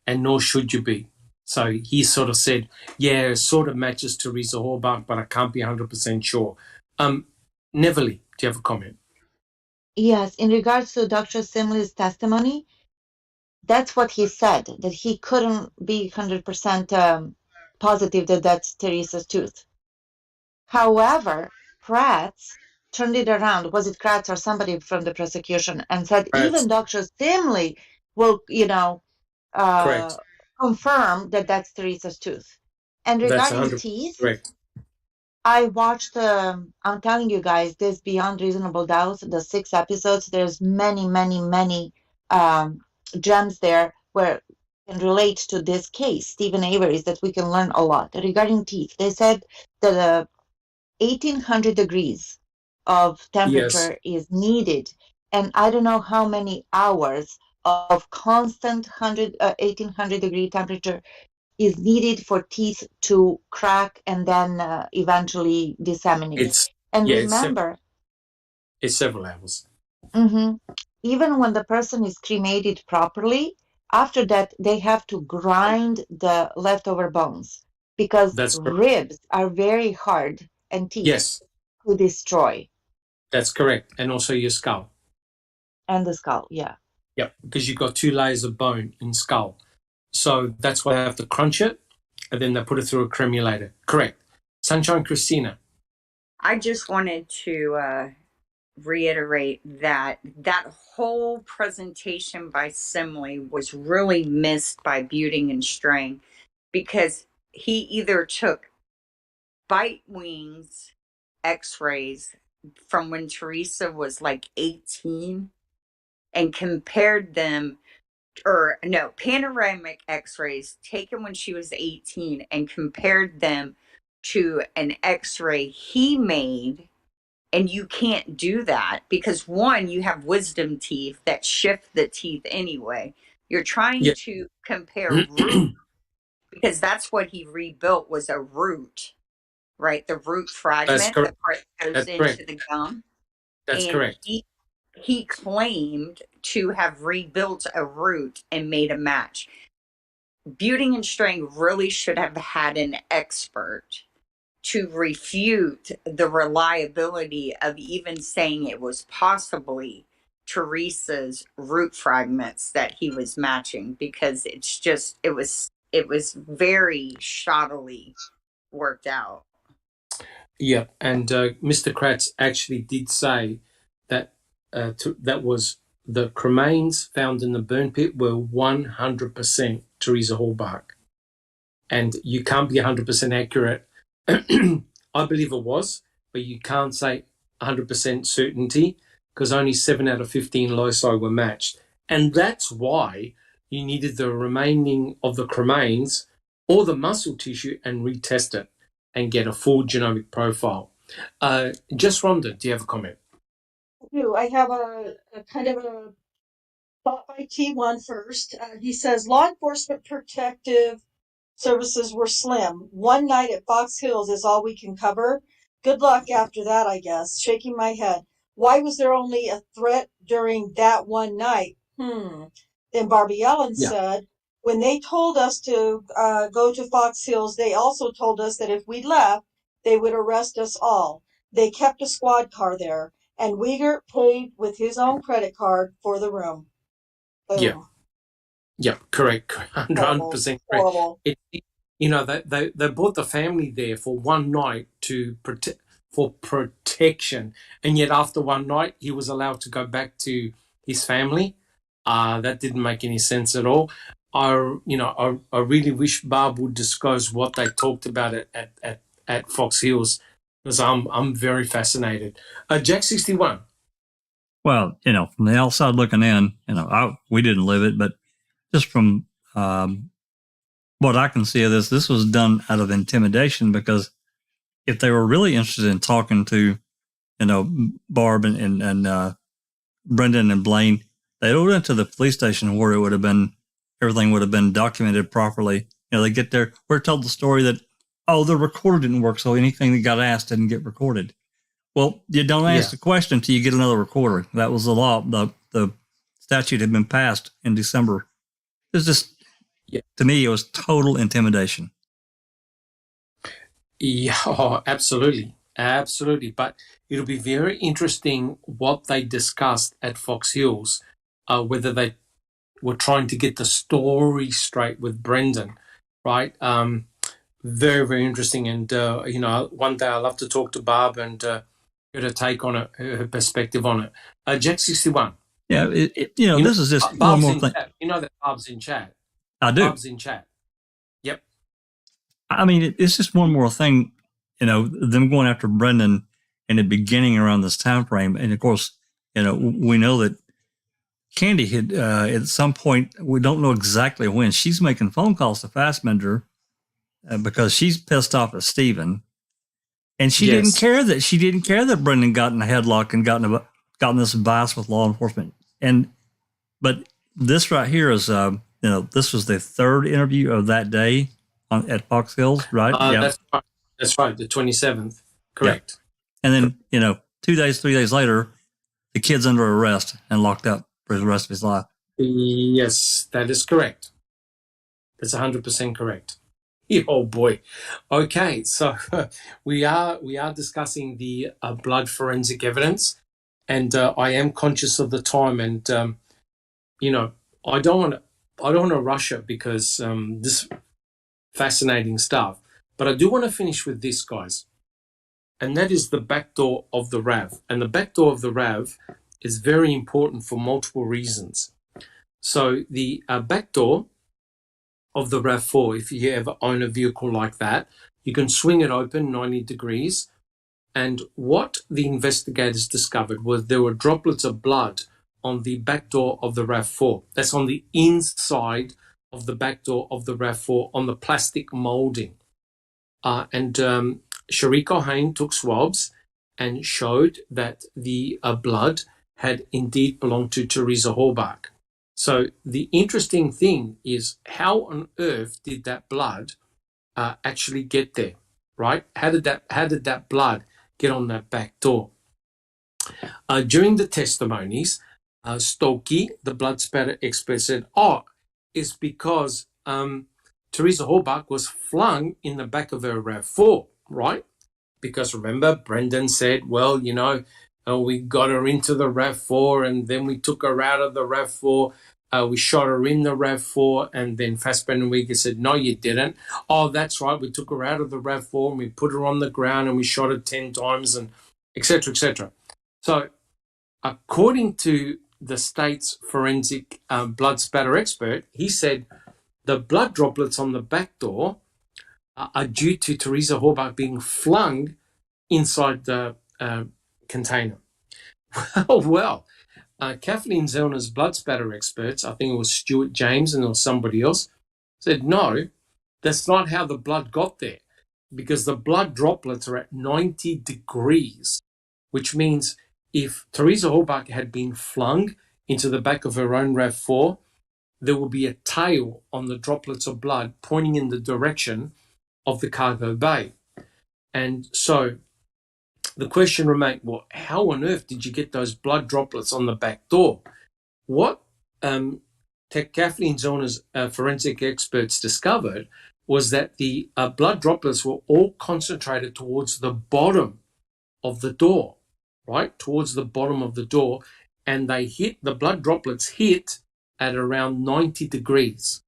And nor should you be. So he sort of said, yeah, it sort of matches Teresa Orbach, but I can't be 100% sure. Neverly, do you have a comment? Yes, in regards to Dr. Simley's testimony, That's what he said, that he couldn't be 100% positive that that's Teresa's tooth. However, Kratz turned it around. Was it Kratz or somebody from the prosecution? And said Correct. even Dr. Simley will, Correct. confirm that that's Teresa's tooth. And That's regarding 100% teeth, correct. I watched, I'm telling you guys, this Beyond Reasonable Doubt, the 6 episodes, there's many, many, many gems there where can relate to this case, Stephen Avery's, that we can learn a lot. Regarding teeth, they said that 1800 degrees of Yes. temperature is needed, and I don't know how many hours of constant 1800 degree temperature is needed for teeth to crack and then eventually disseminate. It's And yeah. remember, It's several hours. mhm, even when the person is cremated properly, after that they have to grind the leftover bones because That's correct. ribs are very hard and teeth Yes, to destroy. that's correct. And also your skull. And the skull, yeah. Yep, because you've got 2 layers of bone in skull. So that's why they have to crunch it, and then they put it through a cremulator. Correct. Sunshine Christina. I just wanted to reiterate that that whole presentation by Simley was really missed by Buting and Strang, because he either took bite wings x-rays from when Teresa was like 18 and compared them, or no, panoramic x-rays taken when she was 18 and compared them to an x-ray he made. And you can't do that because, one, you have wisdom teeth that shift the teeth anyway. You're trying Yeah. to compare root, because that's what he rebuilt, was a root, right? The root That's fragment, the correct. part that goes That's into correct. the gum. That's And correct. he claimed to have rebuilt a root and made a match. Buting and Strang really should have had an expert to refute the reliability of even saying it was possibly Teresa's root fragments that he was matching, because it's just, it was very shoddily worked out. Yeah, and Mr. Kratz actually did say that that was the cremains found in the burn pit were 100% Teresa Hallbach, and you can't be 100% accurate. I believe it was, but you can't say 100% certainty because only 7 out of 15 loci were matched, and that's why you needed the remaining of the cremains or the muscle tissue and retest it and get a full genomic profile. Just Rhonda, do you have a comment? I have a kind of a thought by T1 first. He says law enforcement protective services were slim. One night at Fox Hills is all we can cover. Good luck after that, I guess. Shaking my head. Why was there only a threat during that one night? Then Barbie Ellen Yeah. said, when they told us to go to Fox Hills, they also told us that if we left, they would arrest us all. They kept a squad car there, and Uyghur paid with his own credit card for the room. Boom. Yeah. Yeah, correct. 100% correct. Horrible. They brought the family there for one night for protection, and yet after one night he was allowed to go back to his family. That didn't make any sense at all. I really wish Barb would disclose what they talked about at Fox Hills, because I'm very fascinated. Jack 61. Well, from the outside looking in, we didn't live it, but just from what I can see of this was done out of intimidation, because if they were really interested in talking to, Barb and Brendan and Blaine, they went to the police station where everything would have been documented properly. They get there. We're told the story that, the recorder didn't work, so anything that got asked didn't get recorded. Well, you don't ask the question until you get another recorder. That was the law. The statute had been passed in December. It was just, to me, it was total intimidation. Yeah, absolutely. Absolutely. But it'll be very interesting what they discussed at Fox Hills, whether they were trying to get the story straight with Brendan, right? Very, very interesting. And, one day I'd love to talk to Barb and get her take on it, her perspective on it. Jack 61. Yeah, this is just one Barb's more in thing. chat. You know that Barb's in chat. I do. Barb's in chat. Yep. I mean, it's just one more thing, them going after Brendan in the beginning around this time frame. And of course, we know that Candy had, at some point, we don't know exactly when, she's making phone calls to Fassbender because she's pissed off at Stephen. And she didn't care that Brendan got in a headlock and gotten this advice with law enforcement. But this right here is, this was the third interview of that day at Fox Hills, right? Yeah. That's right. The 27th. Correct. Yeah. And then, 3 days later, the kid's under arrest and locked up for the rest of his life. Yes, that is correct. That's 100% correct. Oh boy. Okay, so we are discussing the blood forensic evidence, and I am conscious of the time, and I don't want to rush it because this fascinating stuff. But I do want to finish with this, guys, and that is the back door of the RAV. And the back door of the RAV is very important for multiple reasons. So the back door of the RAV4, if you ever own a vehicle like that, you can swing it open 90 degrees. And what the investigators discovered was there were droplets of blood on the back door of the RAV4. That's on the inside of the back door of the RAV4 on the plastic molding. And Shariko Hain took swabs and showed that the blood had indeed belonged to Teresa Horbach. So the interesting thing is, how on earth did that blood actually get there, right? How did that blood get on that back door? During the testimonies, Stokey, the blood spatter expert, said, it's because Teresa Horbach was flung in the back of her RAV4, right? Because remember, Brendan said, well, we got her into the RAV4 and then we took her out of the RAV4. We shot her in the RAV4, and then Fassbender and Uyghur said, no, you didn't. Oh, that's right. We took her out of the RAV4 and we put her on the ground and we shot her 10 times, and et cetera, et cetera. So according to the state's forensic blood spatter expert, he said the blood droplets on the back door are due to Teresa Horbach being flung inside the container. Well, Kathleen Zellner's blood spatter experts, I think it was Stuart James and there was somebody else, said, no, that's not how the blood got there, because the blood droplets are at 90 degrees, which means if Teresa Horbach had been flung into the back of her own RAV4, there will be a tail on the droplets of blood pointing in the direction of the cargo bay. And so the question remained, well, how on earth did you get those blood droplets on the back door? What Kathleen Zellner's forensic experts discovered was that the blood droplets were all concentrated towards the bottom of the door, right? Towards the bottom of the door. And the blood droplets hit at around 90 degrees.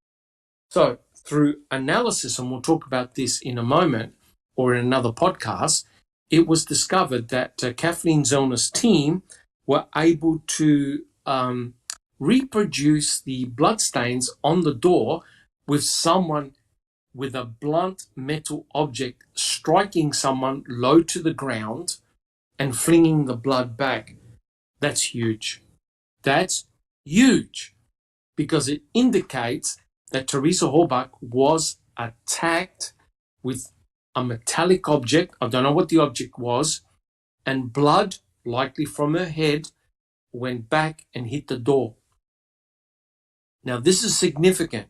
So through analysis, and we'll talk about this in a moment or in another podcast, it was discovered that Kathleen Zellner's team were able to reproduce the bloodstains on the door with someone with a blunt metal object striking someone low to the ground and flinging the blood back. That's huge. That's huge, because it indicates that Teresa Horbach was attacked with a metallic object. I don't know what the object was, and blood, likely from her head, went back and hit the door. Now, this is significant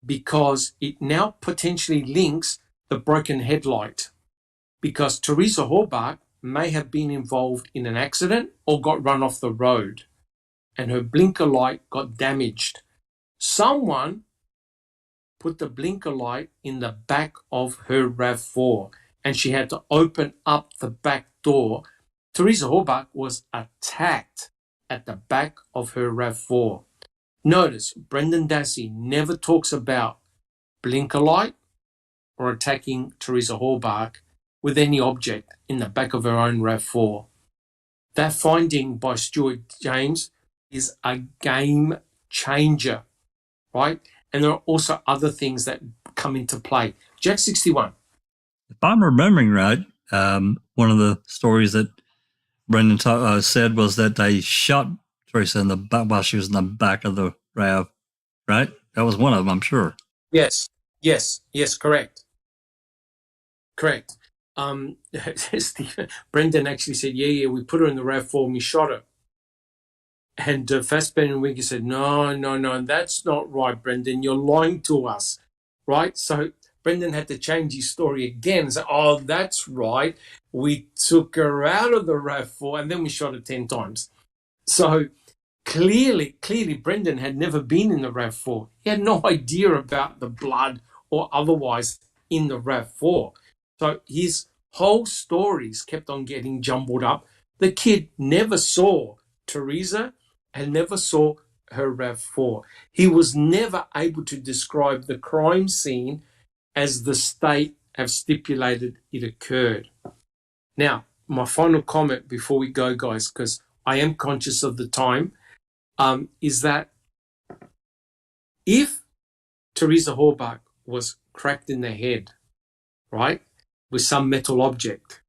because it now potentially links the broken headlight, because Teresa Horbach may have been involved in an accident or got run off the road and her blinker light got damaged. Someone put the blinker light in the back of her RAV4 and she had to open up the back door. Teresa Horbach was attacked at the back of her RAV4. Notice Brendan Dassey never talks about blinker light or attacking Teresa Hallbach with any object in the back of her own RAV4. That finding by Stuart James is a game changer, right? And there are also other things that come into play. Jack 61. If I'm remembering right, one of the stories that Brendan said was that they shot Teresa in the back while she was in the back of the RAV, right? That was one of them, I'm sure. Yes, correct. Brendan actually said, yeah, we put her in the RAV4 and we shot her. And Fassbender and Winky said, no, that's not right, Brendan. You're lying to us, right? So Brendan had to change his story again and say, oh, that's right. We took her out of the RAV4 and then we shot her 10 times. So clearly, Brendan had never been in the RAV4. He had no idea about the blood or otherwise in the RAV4. So his whole stories kept on getting jumbled up. The kid never saw Teresa and never saw her RAV4. He was never able to describe the crime scene as the state have stipulated it occurred. Now, my final comment before we go, guys, because I am conscious of the time, is that if Teresa Hallbach was cracked in the head, right, with some metal object,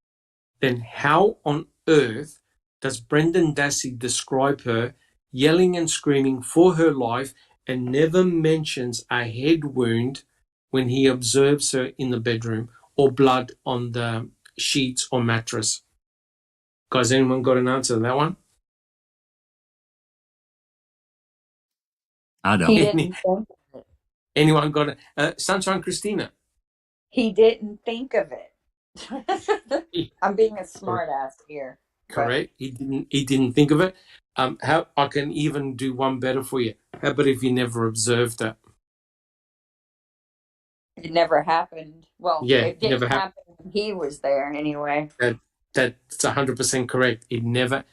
then how on earth does Brendan Dassey describe her yelling and screaming for her life and never mentions a head wound when he observes her in the bedroom or blood on the sheets or mattress? Guys, anyone got an answer to that one? I don't. He didn't think of it. Anyone got it? Sunshine Christina? He didn't think of it. I'm being a smart ass here. Correct. He didn't think of it. How I can even do one better for you. How about if you never observed it? It never happened. Well, Yeah, it didn't never happen when he was there anyway. That's 100% correct. It never.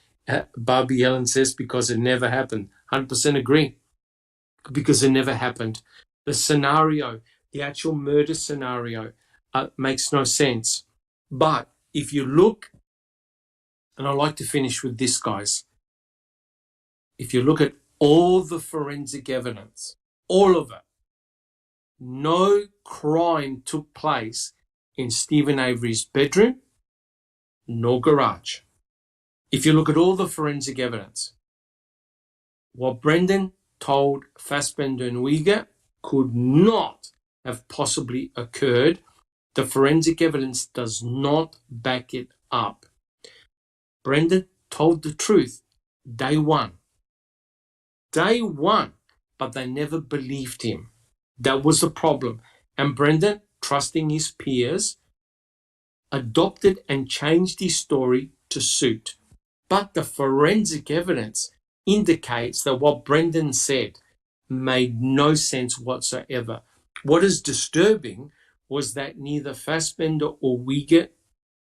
Barbie Ellen says because it never happened. 100% agree. Because it never happened. The scenario, the actual murder scenario, makes no sense. But if you look, and I like to finish with this, guys. If you look at all the forensic evidence, all of it, no crime took place in Stephen Avery's bedroom nor garage. If you look at all the forensic evidence, what Brendan told Fassbender and Uyghur could not have possibly occurred. The forensic evidence does not back it up. Brendan told the truth day one, but they never believed him. That was the problem. And Brendan, trusting his peers, adopted and changed his story to suit. But the forensic evidence indicates that what Brendan said made no sense whatsoever. What is disturbing was that neither Fassbender or Uyghur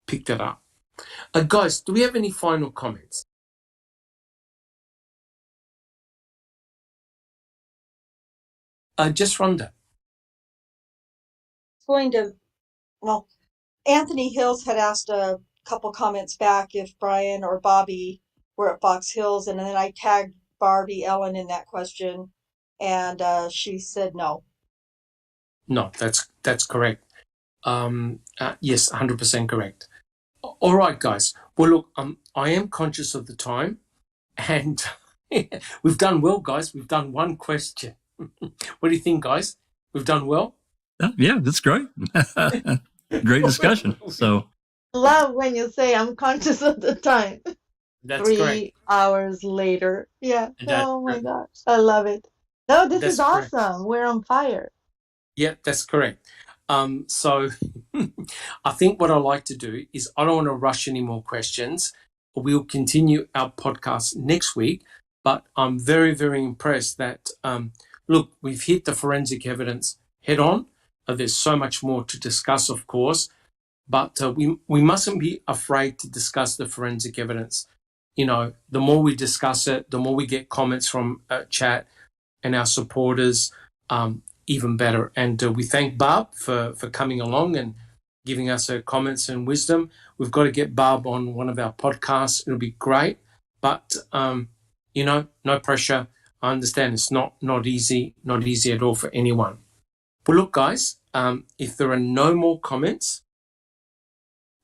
picked it up. Guys, do we have any final comments? Just Rhonda. Well, Anthony Hills had asked a couple comments back if Brian or Bobby were at Fox Hills, and then I tagged Barbie Ellen in that question, and she said no. No, that's correct. Yes, 100% correct. All right, guys. Well, look, I am conscious of the time, and we've done well, guys. We've done one question. What do you think, guys? We've done well? Yeah, that's great. Great discussion. So, Love when you say I'm conscious of the time. That's 3 correct. hours later. Yeah. That's Oh my correct. gosh. I love it. No, this is That's correct. awesome. We're on fire. Yeah, that's correct. So I think what I like to do is I don't want to rush any more questions. We'll continue our podcast next week, but I'm very, very impressed that, look, we've hit the forensic evidence head on. There's so much more to discuss, of course, but we mustn't be afraid to discuss the forensic evidence. You know, the more we discuss it, the more we get comments from chat, and our supporters even better. And we thank Barb for coming along and giving us her comments and wisdom. We've got to get Barb on one of our podcasts. It'll be great. But, no pressure. I understand it's not easy at all for anyone. But look, guys, if there are no more comments,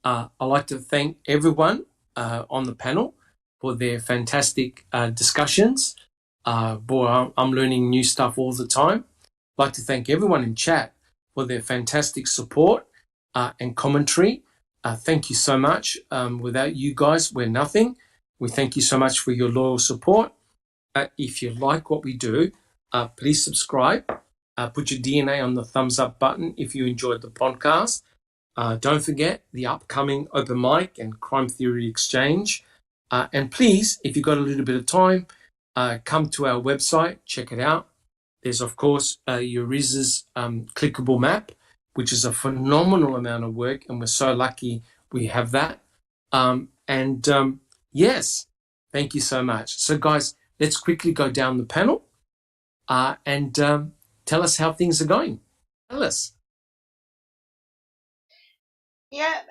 I'd like to thank everyone on the panel for their fantastic discussions. Boy, I'm learning new stuff all the time. I'd like to thank everyone in chat for their fantastic support and commentary. Thank you so much. Without you guys, we're nothing. We thank you so much for your loyal support. If you like what we do, please subscribe. Put your DNA on the thumbs up button if you enjoyed the podcast. Don't forget the upcoming open mic and crime theory exchange. And please, if you've got a little bit of time, come to our website, check it out. There's, of course, Euriz's clickable map, which is a phenomenal amount of work, and we're so lucky we have that. Yes, thank you so much. So, guys, let's quickly go down the panel and tell us how things are going. Tell us. Yep,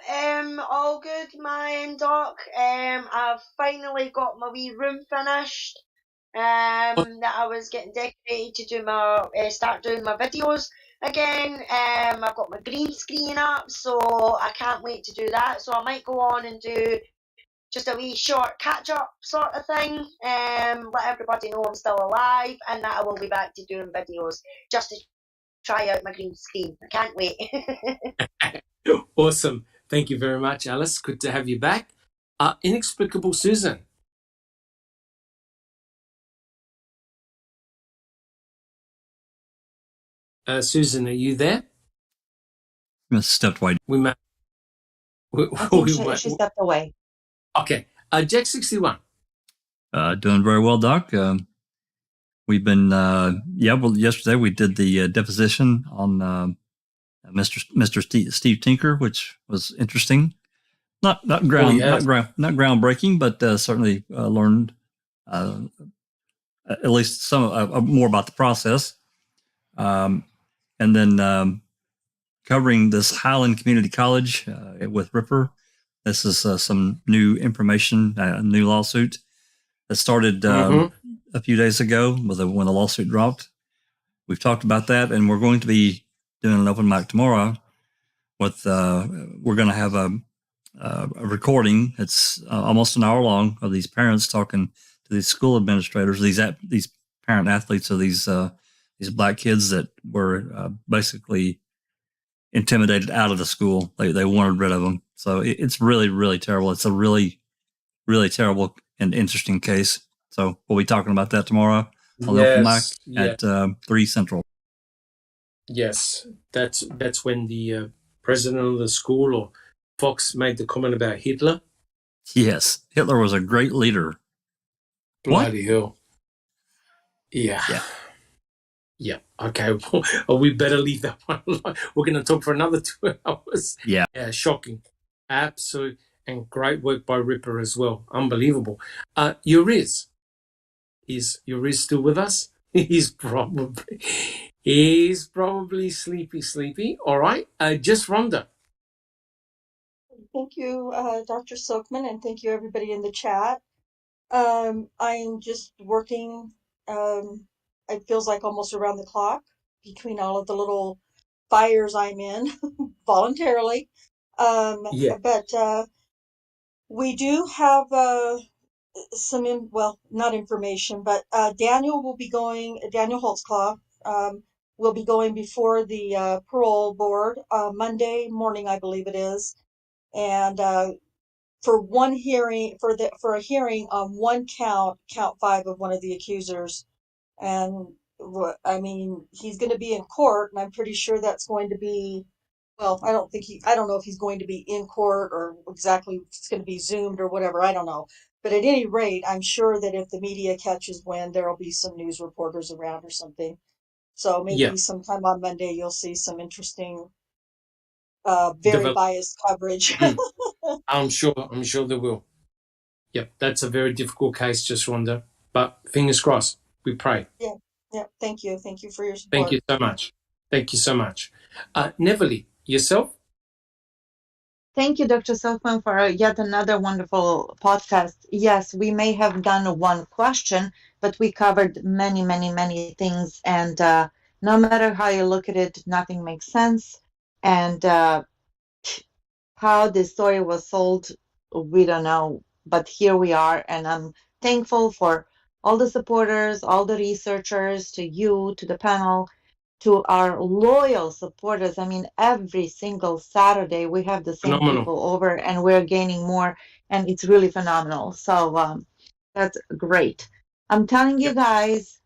all good, my end, Doc. I've finally got my wee room finished. That I was getting decorated to do my start doing my videos again. I've got my green screen up, so I can't wait to do that. So I might go on and do just a wee short catch up sort of thing. Let everybody know I'm still alive, and that I will be back to doing videos just to try out my green screen. I can't wait. Awesome. Thank you very much, Alice. Good to have you back. Inexplicable Susan. Susan, are you there? Stepped away. I think she stepped away. Okay. Jack 61. Doing very well, Doc. We've been, yesterday we did the deposition on Mr. Steve Tinker, which was interesting. Not groundbreaking, but certainly learned at least some more about the process. And then covering this Highland Community College with Ripper. This is some new information, a new lawsuit that started a few days ago when the lawsuit dropped. We've talked about that, and we're going to be doing an open mic tomorrow. We're going to have a recording. It's almost an hour long of these parents talking to these school administrators, these parent athletes of these black kids that were basically intimidated out of the school. They wanted rid of them. So it's really, really terrible. It's a really, really terrible and interesting case. So we'll be talking about that tomorrow on the open mic at 3 Central. Yes, that's when the president of the school or Fox made the comment about Hitler. Yes, Hitler was a great leader. Bloody hell. Yeah. Okay, well, we better leave that one alone. We're going to talk for another 2 hours. Yeah, shocking. Absolute and great work by Ripper as well. Unbelievable. Uriz. Is Uriz still with us? He's probably sleepy. All right. Just Rhonda. Thank you, Dr. Silkman, and thank you everybody in the chat. I'm just working, it feels like almost around the clock between all of the little fires I'm in voluntarily. But we do have not information, but Daniel Holtzclaw will be going before the parole board Monday morning, I believe it is, and for a hearing on one count 5 of one of the accusers. And I mean, he's going to be in court, and I'm pretty sure that's going to be, well, I don't know if he's going to be in court or exactly if it's going to be Zoomed or whatever, I don't know. But at any rate, I'm sure that if the media catches wind, there'll be some news reporters around or something. So maybe sometime on Monday, you'll see some interesting, very biased coverage. I'm sure there will. Yep, that's a very difficult case, just Rhonda. But fingers crossed, we pray. Yeah, Yeah, thank you. Thank you for your Thank support. you so much. Thank you so much. Neverly, yourself? Thank you, Dr. Silkman, for yet another wonderful podcast. Yes, we may have done one question, but we covered many, many, many things. And no matter how you look at it, nothing makes sense. And how this story was sold, we don't know. But here we are. And I'm thankful for all the supporters, all the researchers, to you, to the panel, to our loyal supporters. I mean, every single Saturday we have the same Phenomenal. people over and we're gaining more, and it's really phenomenal. So that's great. I'm telling you guys,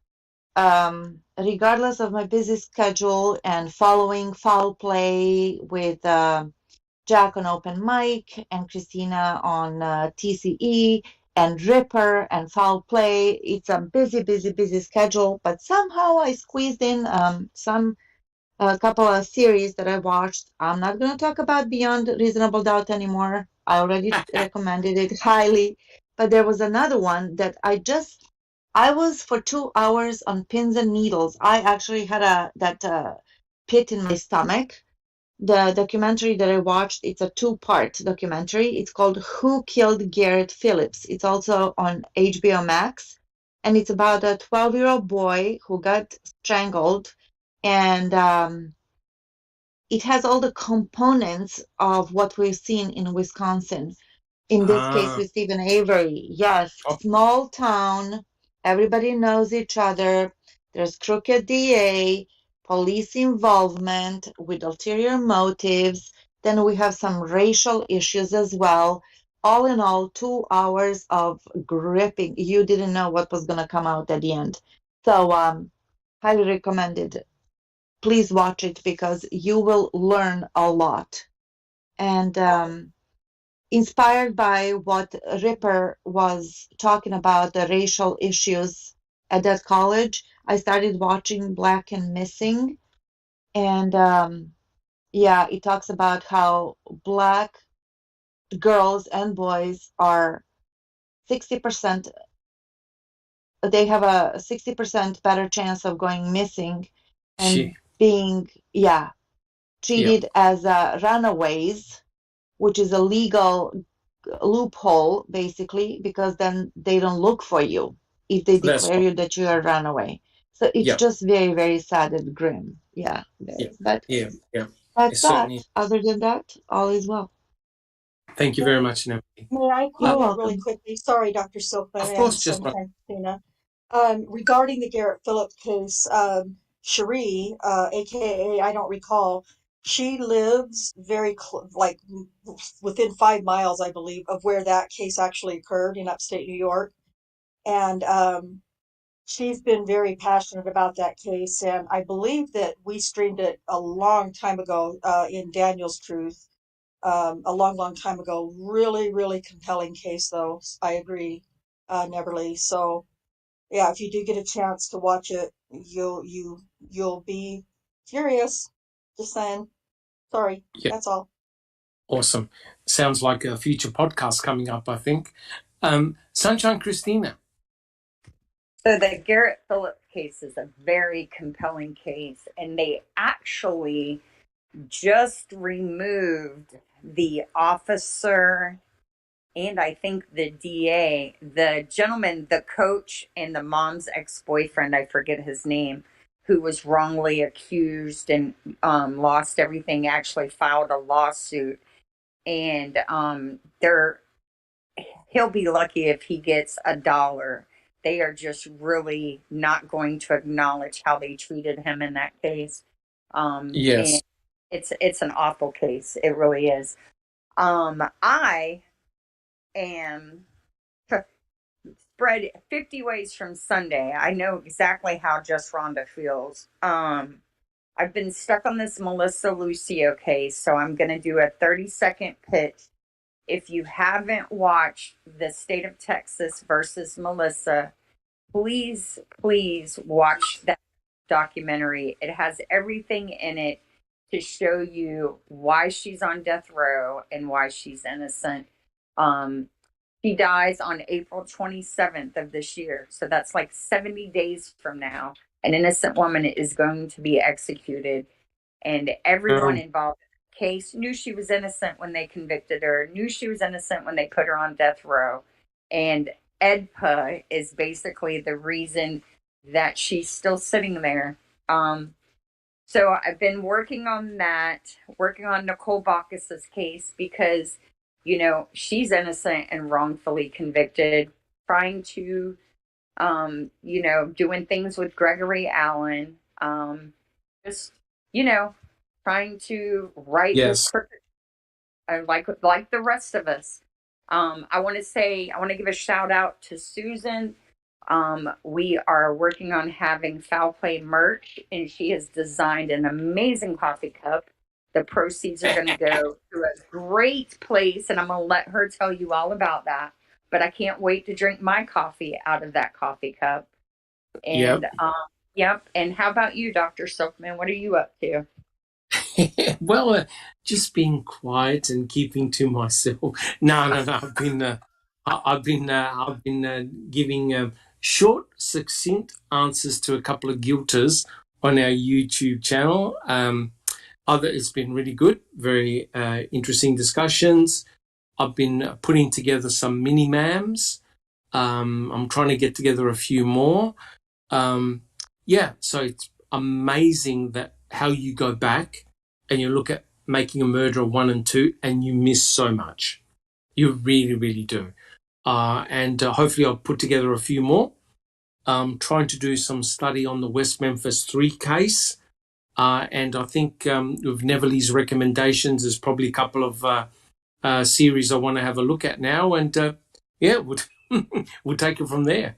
regardless of my busy schedule and following Foul Play with Jack on Open Mic and Christina on TCE and Ripper and Foul Play. It's a busy, busy, busy schedule, but somehow I squeezed in a couple of series that I watched. I'm not going to talk about Beyond Reasonable Doubt anymore. I already recommended it highly, but there was another one that I was for 2 hours on pins and needles. I actually had that pit in my stomach. The documentary that I watched, it's a two-part documentary. It's called Who Killed Garrett Phillips? It's also on HBO Max, and it's about a 12-year-old boy who got strangled, and it has all the components of what we've seen in Wisconsin. In this case, with Stephen Avery. Yes, small town, everybody knows each other. There's crooked DA, police involvement with ulterior motives. Then we have some racial issues as well. All in all, 2 hours of gripping. You didn't know what was going to come out at the end. So, highly recommended. Please watch it because you will learn a lot. And inspired by what Ripper was talking about, the racial issues at that college, I started watching Black and Missing. And yeah, it talks about how Black girls and boys are 60%, they have a 60% better chance of going missing and being, treated as runaways, which is a legal loophole, basically, because then they don't look for you if they declare you that you are a runaway. So it's just very, very sad and grim. Yeah. But that's that. Other than that, all is well. Thank you very much, Natalie. May I comment really quickly? Sorry, Dr. Silkman and Sunshine Christina. Regarding the Garrett Phillips case, Cherie, aka I don't recall, she lives very like within 5 miles, I believe, of where that case actually occurred in upstate New York, and she's been very passionate about that case. And I believe that we streamed it a long time ago in Daniel's Truth, a long, long time ago. Really, really compelling case, though. I agree, Neverly. So yeah, if you do get a chance to watch it, you'll be curious. Just saying. Sorry, that's all. Awesome. Sounds like a future podcast coming up, I think. Sunshine Christina. So the Garrett Phillips case is a very compelling case, and they actually just removed the officer and I think the DA, the gentleman, the coach, and the mom's ex-boyfriend, I forget his name, who was wrongly accused and lost everything, actually filed a lawsuit. And he'll be lucky if he gets $1. They are just really not going to acknowledge how they treated him in that case. Yes. And it's an awful case. It really is. I am spread 50 ways from Sunday. I know exactly how Just Rhonda feels. I've been stuck on this Melissa Lucio case, so I'm going to do a 30-second pitch. If you haven't watched The State of Texas versus Melissa, please, please watch that documentary. It has everything in it to show you why she's on death row and why she's innocent. She dies on April 27th of this year. So that's like 70 days from now. An innocent woman is going to be executed. And everyone involved in the case knew she was innocent when they convicted her, knew she was innocent when they put her on death row. And EDPA is basically the reason that she's still sitting there. So I've been working on that, working on Nicole Bacchus's case because, you know, she's innocent and wrongfully convicted, trying to, you know, doing things with Gregory Allen, just, you know, trying to right this crooked, like the rest of us. I want to give a shout out to Susan. We are working on having Foul Play merch, and she has designed an amazing coffee cup. The proceeds are going to go to a great place, and I'm going to let her tell you all about that. But I can't wait to drink my coffee out of that coffee cup. And yep. And how about you, Dr. Silkman? What are you up to? Well, just being quiet and keeping to myself. No. I've been giving short, succinct answers to a couple of guilters on our YouTube channel. It's been really good, very interesting discussions. I've been putting together some mini mams. I'm trying to get together a few more. So it's amazing that how you go back and you look at Making a Murderer 1 and 2 and you miss so much. You really, really do. And hopefully I'll put together a few more. Trying to do some study on the West Memphis 3 case. And I think with Neverly's recommendations, there's probably a couple of series I want to have a look at now. And we'll take it from there.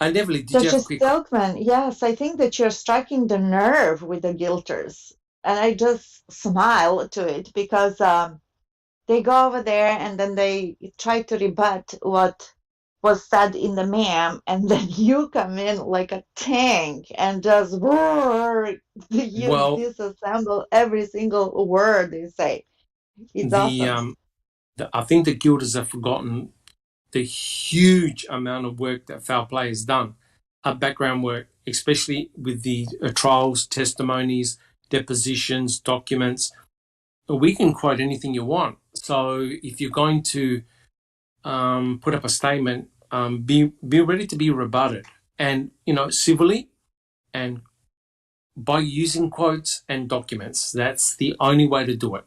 Neverly, did you have a quick... Silkman, yes, I think that you're striking the nerve with the guilters. And I just smile to it because they go over there and then they try to rebut what was said in the ma'am, and then you come in like a tank and just roar. You disassemble every single word they say. It's awesome. I think the guilders have forgotten the huge amount of work that Foul Play has done, background work, especially with the trials, testimonies, depositions, documents. We can quote anything you want. So if you're going to put up a statement, be ready to be rebutted, and civilly, and by using quotes and documents. That's the only way to do it.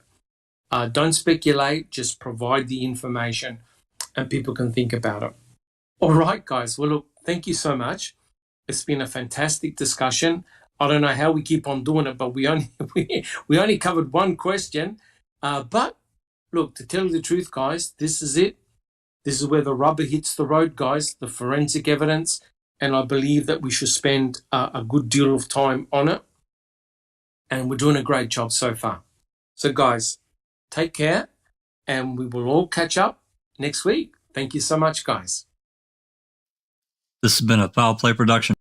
Don't speculate. Just provide the information, and people can think about it. All right, guys. Well, look, thank you so much. It's been a fantastic discussion. I don't know how we keep on doing it, but we only covered one question. But look, to tell you the truth, guys, this is it. This is where the rubber hits the road, guys, the forensic evidence. And I believe that we should spend a good deal of time on it. And we're doing a great job so far. So, guys, take care, and we will all catch up next week. Thank you so much, guys. This has been a Foul Play production.